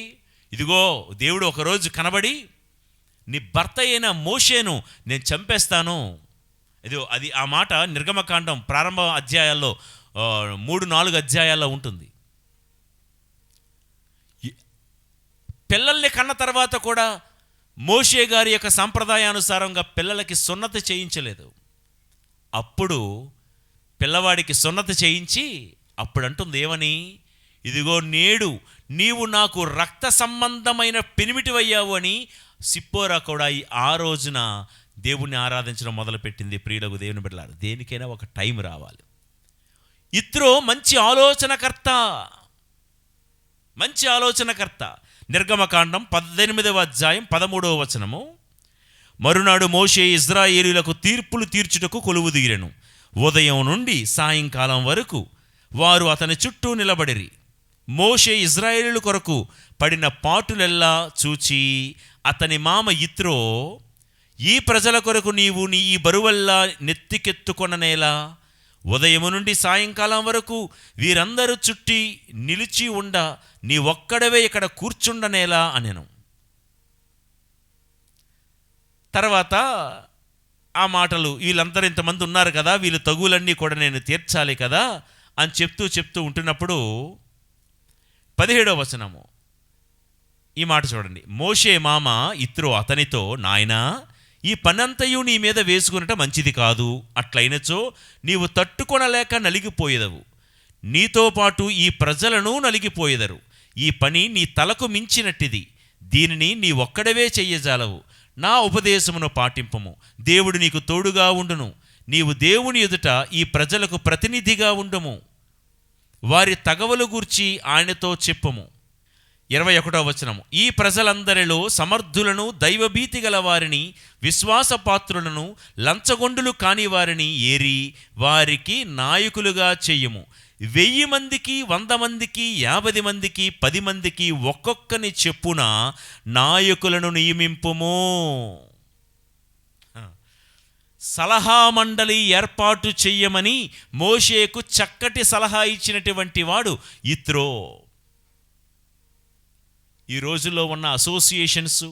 ఇదిగో దేవుడు ఒకరోజు కనబడి, నీ భర్త అయిన మోషేను నేను చంపేస్తాను. అది ఆ మాట నిర్గమకాండం ప్రారంభ అధ్యాయాల్లో 3-4 అధ్యాయాల్లో ఉంటుంది. పిల్లల్ని కన్న తర్వాత కూడా మోషే గారి యొక్క సంప్రదాయానుసారంగా పిల్లలకి సున్నతి చేయించలేదు. అప్పుడు పిల్లవాడికి సున్నతి చేయించి అప్పుడు అంటుంది ఏమని? ఇదిగో నేడు నీవు నాకు రక్త సంబంధమైన పెనిమిటివయ్యావు అని సిప్పోరా కూడా ఆ రోజున దేవుణ్ణి ఆరాధించడం మొదలుపెట్టింది. ప్రియులకు దేవుని బిడ్డలారా, దేనికైనా ఒక టైం రావాలి. ఇత్రో మంచి ఆలోచనకర్త. నిర్గమకాండం 18వ అధ్యాయం 13వ వచనము. మరునాడు మోషే ఇజ్రాయేలీయులకు తీర్పులు తీర్చుటకు కొలువుదీరెను. ఉదయం నుండి సాయంకాలం వరకు వారు అతని చుట్టూ నిలబడిరి. మోషే ఇజ్రాయేలీయుల కొరకు పడిన పాటులెల్లా చూచి అతని మామ ఇత్రో, ఈ ప్రజల కొరకు నీవు ఈ బరువల్లా నెత్తికెత్తుకొననేలా? ఉదయము నుండి సాయంకాలం వరకు వీరందరూ చుట్టి నిలిచి ఉండ నీ ఒక్కడవే ఇక్కడ కూర్చుండనేలా అనెను. తర్వాత ఆ మాటలు, వీళ్ళందరూ ఇంతమంది ఉన్నారు కదా, వీళ్ళు తగులన్నీ కూడా నేను తీర్చాలి కదా అని చెప్తూ ఉంటున్నప్పుడు 17వ వచనము ఈ మాట చూడండి. మోషే మామ ఇత్రో అతనితో, నాయనా, ఈ పనంతయు నీ మీద వేసుకునట మంచిది కాదు. అట్లయినచో నీవు తట్టుకొనలేక నలిగిపోయేదవు, నీతో పాటు ఈ ప్రజలను నలిగిపోయేదరు. ఈ పని నీ తలకు మించినట్టిది, దీనిని నీ ఒక్కడవే చెయ్యజాలవు. నా ఉపదేశమును పాటింపము, దేవుడు నీకు తోడుగా ఉండును. నీవు దేవుని ఎదుట ఈ ప్రజలకు ప్రతినిధిగా ఉండుము. వారి తగవలు గూర్చి ఆయనతో చెప్పుము. 21వ వచనము. ఈ ప్రజలందరిలో సమర్థులను, దైవభీతి గల వారిని, విశ్వాసపాత్రులను, లంచగొండులు కాని వారిని ఏరి వారికి నాయకులుగా చెయ్యము. 1000 మందికి, 100 మందికి, 50 మందికి, 10 మందికి ఒక్కొక్కని చెప్పున నాయకులను నియమింపుము. సలహా మండలి ఏర్పాటు చెయ్యమని మోషేకు చక్కటి సలహా ఇచ్చినటువంటి వాడు ఇత్రో. ఈ రోజుల్లో ఉన్న అసోసియేషన్స్,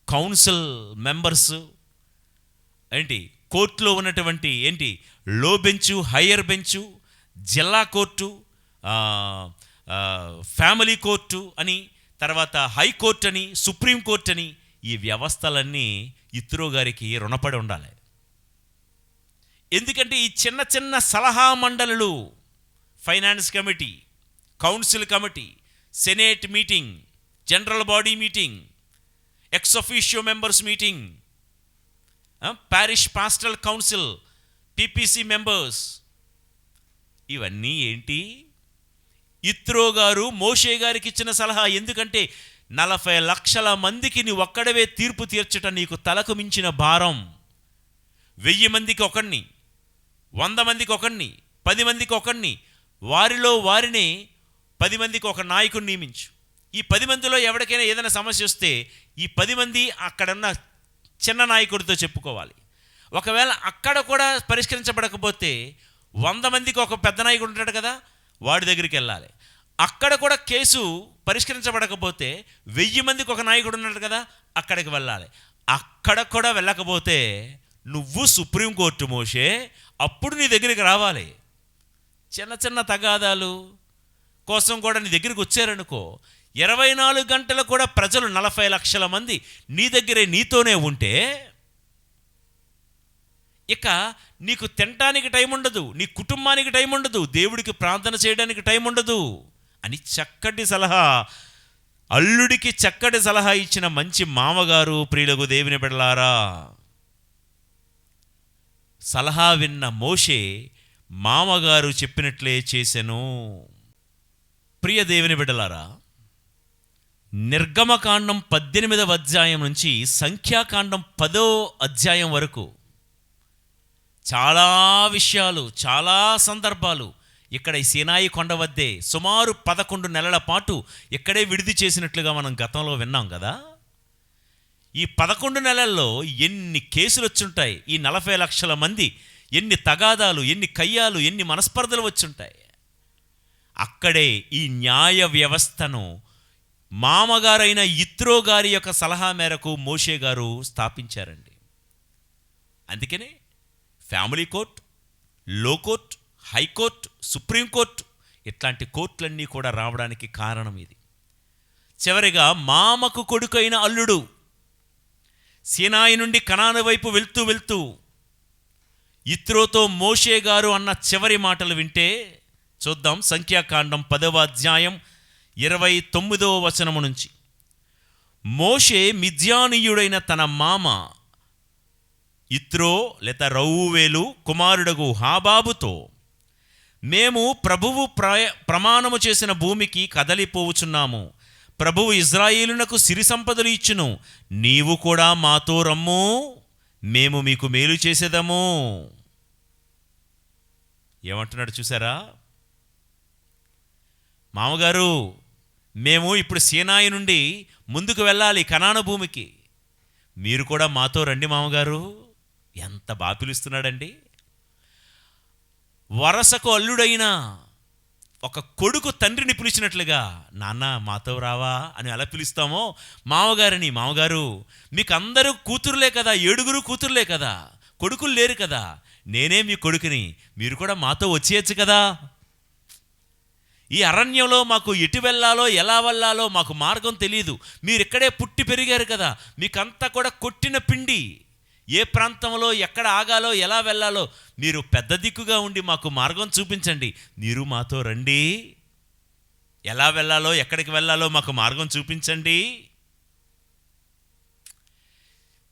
కౌన్సిల్ మెంబర్స్ కోర్టులో ఉన్నటువంటి లో బెంచు, హయ్యర్ బెంచు, జిల్లా కోర్టు, ఫ్యామిలీ కోర్టు అని, తర్వాత హైకోర్టు అని, సుప్రీంకోర్టు అని, ఈ వ్యవస్థలన్నీ ఇత్రో గారికి రుణపడి ఉండాలి. ఎందుకంటే ఈ చిన్న చిన్న సలహా మండలులు, finance committee, council committee, senate meeting, general body meeting, ex officio members meeting, parish pastoral council, PPC members. ఇవన్నీ ఏంటి? యిత్రో గారు మోషే గారికి ఇచ్చిన సలహా. ఎందుకంటే 40 లక్షల మందికి నీ ఒక్కడవే తీర్పు తీర్చట నీకు తలకు మించిన భారం. 1000 మందికి ఒకడిని, 100 మందికి ఒకడిని, 10 మందికి ఒకడిని, వారిలో వారినే 10 మందికి ఒక నాయకుడిని నియమించు. ఈ 10 మందిలో ఎవరికైనా ఏదైనా సమస్య వస్తే ఈ 10 మంది అక్కడున్న చిన్న నాయకుడితో చెప్పుకోవాలి. ఒకవేళ అక్కడ కూడా పరిష్కరించబడకపోతే 100 మందికి ఒక పెద్ద నాయకుడు ఉంటాడు కదా, వాడి దగ్గరికి వెళ్ళాలి. అక్కడ కూడా కేసు పరిష్కరించబడకపోతే 1000 మందికి ఒక నాయకుడు ఉన్నాడు కదా, అక్కడికి వెళ్ళాలి. అక్కడ కూడా వెళ్ళకపోతే నువ్వు సుప్రీంకోర్టు మోషే, అప్పుడు నీ దగ్గరికి రావాలి. చిన్న చిన్న తగాదాలు కోసం కూడా నీ దగ్గరికి వచ్చారనుకో, 24 గంటలు కూడా ప్రజలు 40 లక్షల మంది నీ దగ్గరే నీతోనే ఉంటే ఇక నీకు తినటానికి టైం ఉండదు, నీ కుటుంబానికి టైం ఉండదు, దేవుడికి ప్రార్థన చేయడానికి టైం ఉండదు అని చక్కటి సలహా, అల్లుడికి చక్కటి సలహా ఇచ్చిన మంచి మామగారు. ప్రియులకు దేవుని బిడ్డలారా, సలహా విన్న మోషే మామగారు చెప్పినట్లే చేసెను. ప్రియ దేవుని బిడ్డలారా, నిర్గమకాండం 18వ అధ్యాయం నుంచి సంఖ్యాకాండం 10వ అధ్యాయం వరకు చాలా విషయాలు, చాలా సందర్భాలు ఇక్కడ ఈ సీనాయి కొండ వద్దే సుమారు 11 నెలల పాటు ఇక్కడే విడిది చేసినట్లుగా మనం గతంలో విన్నాం కదా. ఈ 11 నెలల్లో ఎన్ని కేసులు వచ్చుంటాయి, ఈ 40 లక్షల మంది ఎన్ని తగాదాలు, ఎన్ని కయ్యాలు, ఎన్ని మనస్పర్ధలు వచ్చుంటాయి. అక్కడే ఈ న్యాయ వ్యవస్థను మామగారైన యిత్రో గారి యొక్క సలహా మేరకు మోషే గారు స్థాపించారండి. అందుకనే ఫ్యామిలీ కోర్ట్, లో కోర్ట్, హైకోర్టు, సుప్రీంకోర్టు ఇట్లాంటి కోర్టులన్నీ కూడా రావడానికి కారణం ఇది. చివరిగా మామకు కొడుకైన అల్లుడు సీనాయి నుండి కనాను వైపు వెళ్తూ వెళ్తూ యిత్రోతో మోషే గారు అన్న చివరి మాటలు వింటే చూద్దాం. సంఖ్యాకాండం 10వ అధ్యాయం 29వ వచనము నుంచి. మోషే మిద్యానీయుడైన తన మామ యిత్రో లేదా రౌవేలు కుమారుడగు హాబాబుతో, మేము ప్రభువు ప్రమాణము చేసిన భూమికి కదలిపోవుచున్నాము. ప్రభువు ఇజ్రాయేలునకు సిరి సంపదలు ఇచ్చును. నీవు కూడా మాతో రమ్ము, మేము మీకు మేలు చేసేదము. ఏమంటున్నాడు చూసారా? మామగారు, మేము ఇప్పుడు సీనాయి నుండి ముందుకు వెళ్ళాలి కనాను భూమికి, మీరు కూడా మాతో రండి మామగారు. ఎంత బాగా పిలుస్తున్నాడండి. వరసకు అల్లుడైన ఒక కొడుకు తండ్రిని పిలిచినట్లుగా, నాన్న మాతో రావా అని ఎలా పిలుస్తామో మామగారిని, మామగారు మీకు అందరూ కూతురులే కదా, 7 కూతురులే కదా, కొడుకులు లేరు కదా, నేనే మీ కొడుకుని, మీరు కూడా మాతో వచ్చేయచ్చు కదా. ఈ అరణ్యంలో మాకు ఎటు వెళ్ళాలో ఎలా వెళ్ళాలో మాకు మార్గం తెలియదు, మీరు ఇక్కడే పుట్టి పెరిగారు కదా, మీకంతా కూడా కొట్టిన పిండి, ఏ ప్రాంతంలో ఎక్కడ ఆగాలో ఎలా వెళ్ళాలో మీరు పెద్ద దిక్కుగా ఉండి మాకు మార్గం చూపించండి, మీరు మాతో రండి, ఎలా వెళ్ళాలో ఎక్కడికి వెళ్ళాలో మాకు మార్గం చూపించండి.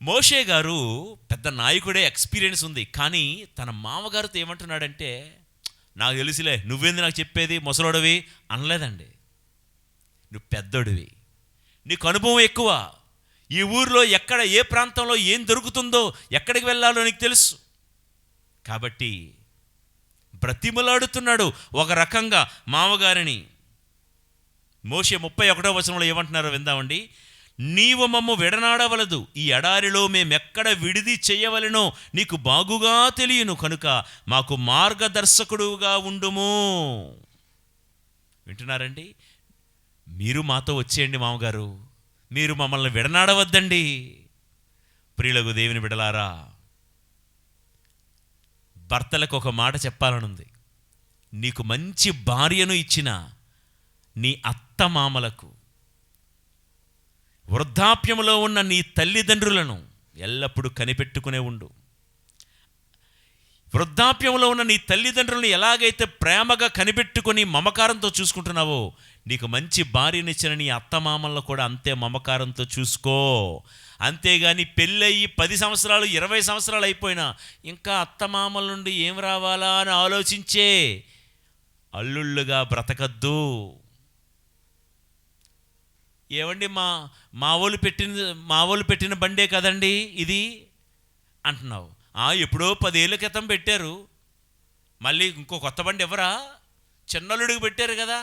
మోషే గారు పెద్ద నాయకుడే, ఎక్స్పీరియన్స్ ఉంది. కానీ తన మామగారితో ఏమంటున్నాడంటే, నాకు తెలుసులే, నువ్వేంది నాకు చెప్పేది, ముసలోడివి అనలేదండి. నువ్వు పెద్దోడివి, నీకు అనుభవం ఎక్కువ, ఈ ఊరిలో ఎక్కడ ఏ ప్రాంతంలో ఏం దొరుకుతుందో ఎక్కడికి వెళ్ళాలో నీకు తెలుసు. కాబట్టి బ్రతిమలాడుతున్నాడు ఒక రకంగా మామగారిని. మోషే 31వ వచనంలో ఏమంటున్నారో విందామండి. నీవు మమ్ము విడనాడవలదు, ఈ ఎడారిలో మేమెక్కడ విడిది చేయవలెనో నీకు బాగుగా తెలియను కనుక మాకు మార్గదర్శకుడుగా ఉండుము. వింటున్నారండి? మీరు మాతో వచ్చేయండి మామగారు, మీరు మమ్మల్ని విడనాడవద్దండి. ప్రియులకు దేవుని బిడలారా, భర్తలకు ఒక మాట చెప్పాలనుంది. నీకు మంచి భార్యను ఇచ్చిన నీ అత్తమామలకు, వృద్ధాప్యంలో ఉన్న నీ తల్లిదండ్రులను ఎల్లప్పుడూ కనిపెట్టుకునే ఉండు. వృద్ధాప్యంలో ఉన్న నీ తల్లిదండ్రులను ఎలాగైతే ప్రేమగా కనిపెట్టుకొని మమకారంతో చూసుకుంటున్నావో, నీకు మంచి భార్యనిచ్చిన నీ అత్తమామలను కూడా అంతే మమకారంతో చూసుకో. అంతేగాని పెళ్ళయి 10 సంవత్సరాలు 20 సంవత్సరాలు అయిపోయినా ఇంకా అత్తమామల నుండి ఏం రావాలా అని ఆలోచించే అల్లుళ్ళుగా బ్రతకద్దు. ఏమండి మా వాళ్ళు పెట్టిన బండే కదండి ఇది అంటున్నావు. ఎప్పుడో 10 ఏళ్ళ క్రితం పెట్టారు, మళ్ళీ ఇంకో కొత్త బండి ఎవరా? చిన్నల్లుడికి పెట్టారు కదా,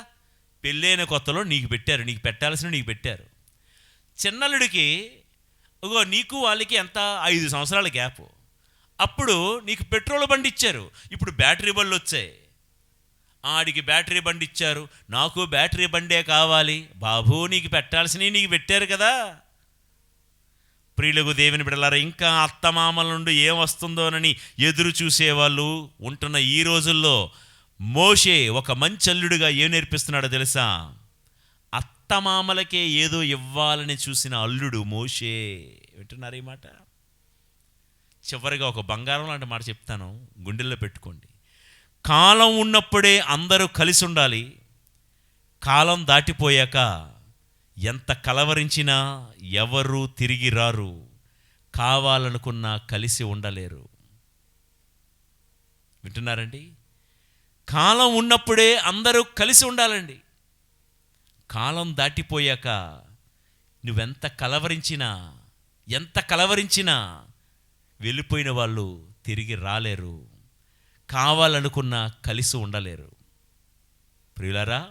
పెళ్ళైన కొత్తలో నీకు పెట్టారు, నీకు పెట్టాల్సిన నీకు పెట్టారు. చిన్నల్లుడికి నీకు వాళ్ళకి ఎంత 5 సంవత్సరాల గ్యాప్. అప్పుడు నీకు పెట్రోల్ బండి ఇచ్చారు, ఇప్పుడు బ్యాటరీ బండ్లు వచ్చాయి. ఆడికి బ్యాటరీ బండి ఇచ్చారు, నాకు బ్యాటరీ బండే కావాలి. బాబు, నీకు పెట్టాల్సినవి నీకు పెట్టారు కదా. ప్రియులకు దేవుని బిడ్డలారా, ఇంకా అత్తమామల నుండి ఏం వస్తుందోనని ఎదురు చూసేవాళ్ళు ఉంటున్న ఈ రోజుల్లో మోషే ఒక మంచి అల్లుడిగా ఏం నేర్పిస్తున్నాడో తెలుసా? అత్తమామలకే ఏదో ఇవ్వాలని చూసిన అల్లుడు మోషే. వింటున్నారు ఈ మాట? చివరిగా ఒక బంగారం లాంటి మాట చెప్తాను, గుండెల్లో పెట్టుకోండి. కాలం ఉన్నప్పుడే అందరూ కలిసి ఉండాలి. కాలం దాటిపోయాక ఎంత కలవరించినా ఎవరు తిరిగి రారు. కావాలనుకున్నా కలిసి ఉండలేరు. వింటున్నారండి? కాలం ఉన్నప్పుడే అందరూ కలిసి ఉండాలండి. కాలం దాటిపోయాక నువ్వెంత కలవరించినా వెళ్ళిపోయిన వాళ్ళు తిరిగి రాలేరు. కావాలనుకున్నా కలిసి ఉండలేరు. ప్రియులారా,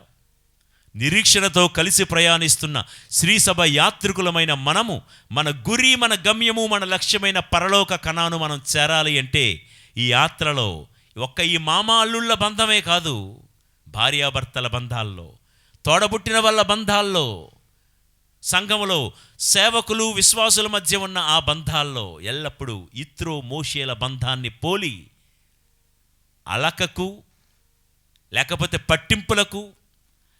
నిరీక్షణతో కలిసి ప్రయాణిస్తున్న శ్రీసభ యాత్రికులమైన మనము మన గురి, మన గమ్యము, మన లక్ష్యమైన పరలోక కణాను మనం చేరాలి అంటే ఈ యాత్రలో ఈ మామ అల్లుళ్ళ బంధమే కాదు, భార్యాభర్తల బంధాల్లో, తోడబుట్టిన వాళ్ళ బంధాల్లో, సంఘములో సేవకులు విశ్వాసుల మధ్య ఉన్న ఆ బంధాల్లో ఎల్లప్పుడూ ఇత్రో మోషేల బంధాన్ని పోలి అలకకు, లేకపోతే పట్టింపులకు,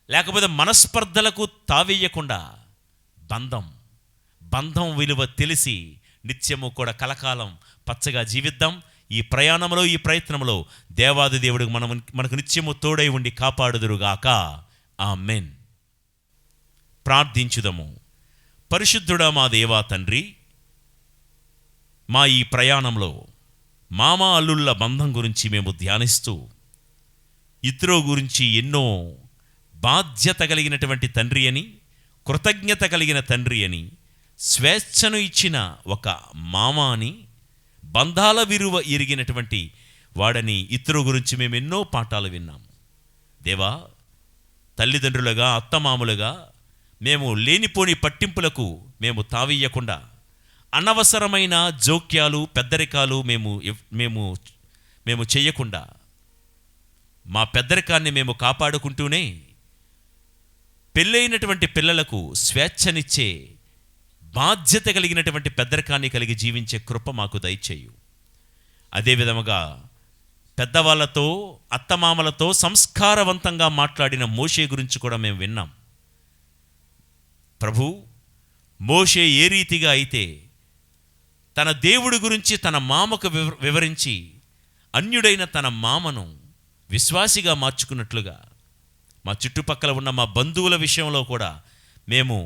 లేకపోతే మనస్పర్ధలకు తావేయకుండా బంధం విలువ తెలిసి నిత్యము కూడా కలకాలం పచ్చగా జీవిద్దాం. ఈ ప్రయాణంలో, ఈ ప్రయత్నంలో దేవాది దేవుడు మనకు నిత్యము తోడై ఉండి కాపాడుదురుగాక. ఆమేన్. ప్రార్థించుదము. పరిశుద్ధుడా మా దేవా తండ్రి, మా ఈ ప్రయాణంలో మామ అల్లుళ్ళ బంధం గురించి మేము ధ్యానిస్తూ, ఇత్రో గురించి ఎన్నో బాధ్యత కలిగినటువంటి తండ్రి అని, కృతజ్ఞత కలిగిన తండ్రి అని, స్వేచ్ఛను ఇచ్చిన ఒక మామ అని, బంధాల విలువ ఎరిగినటువంటి వాడని ఇత్రో గురించి మేము ఎన్నో పాఠాలు విన్నాము. దేవా, తల్లిదండ్రులుగా, అత్తమామలుగా మేము లేనిపోని పట్టింపులకు మేము తావీయకుండా, అనవసరమైన జోక్యాలు, పెద్దరికాలు మేము చేయకుండా, మా పెద్దరికాన్ని మేము కాపాడుకుంటూనే పెళ్ళైనటువంటి పిల్లలకు స్వేచ్ఛనిచ్చే బాధ్యత కలిగినటువంటి పెద్దరికాన్ని కలిగి జీవించే కృప మాకు దయచేయు. అదేవిధముగా పెద్దవాళ్ళతో, అత్తమామలతో సంస్కారవంతంగా మాట్లాడిన మోషే గురించి కూడా మేము విన్నాం. ప్రభు, మోషే ఏ రీతిగా అయితే తన దేవుడి గురించి తన మామకు వివరించి అన్యుడైన తన మామను విశ్వాసిగా మార్చుకున్నట్లుగా, మా చుట్టుపక్కల ఉన్న మా బంధువుల విషయంలో కూడా మేము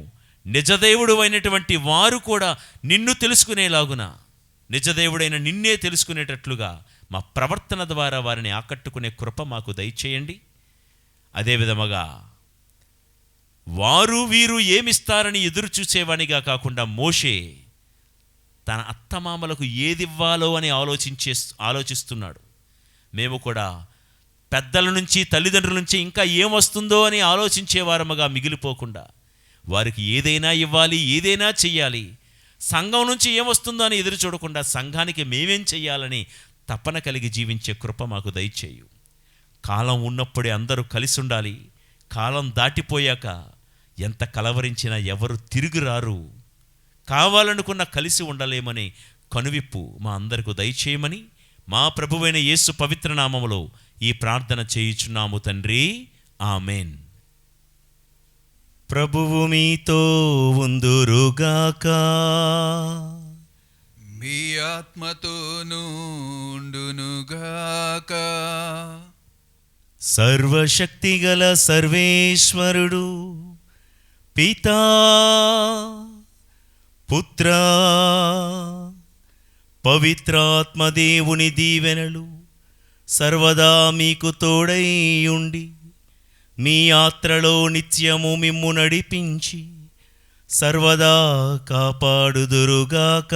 నిజదేవుడు అయినటువంటి వారు కూడా నిన్ను తెలుసుకునేలాగున, నిజదేవుడైన నిన్నే తెలుసుకునేటట్లుగా మా ప్రవర్తన ద్వారా వారిని ఆకట్టుకునే కృప మాకు దయచేయండి. అదేవిధముగా వారు వీరు ఏమిస్తారని ఎదురు చూసేవానిగా కాకుండా మోషే తన అత్తమామలకు ఏదివ్వాలో అని ఆలోచిస్తున్నాడు. మేము కూడా పెద్దల నుంచి, తల్లిదండ్రుల నుంచి ఇంకా ఏమొస్తుందో అని ఆలోచించేవారముగా మిగిలిపోకుండా వారికి ఏదైనా ఇవ్వాలి, ఏదైనా చెయ్యాలి, సంఘం నుంచి ఏమొస్తుందో అని ఎదురు చూడకుండా సంఘానికి మేమేం చెయ్యాలని తపన కలిగి జీవించే కృప మాకు దయచేయు. కాలం ఉన్నప్పుడే అందరూ కలిసి ఉండాలి. కాలం దాటిపోయాక ఎంత కలవరించినా ఎవరు తిరిగి రారు. కావాలనుకున్న కలిసి ఉండలేమని కనువిప్పు మా అందరికీ దయచేయమని మా ప్రభువైన యేసు పవిత్ర నామములో ఈ ప్రార్థన చేయుచున్నాము తండ్రి. ఆమెన్. ప్రభువు మీతో ఉందురుగాక. మీ ఆత్మతోనూ ఉండునుగాక. సర్వశక్తిగల సర్వేశ్వరుడు పితా పుత్ర పవిత్రాత్మదేవుని దీవెనలు సర్వదా మీకు తోడై ఉండి మీ యాత్రలో నిత్యము మిమ్ము నడిపించి సర్వదా కాపాడుదురుగాక.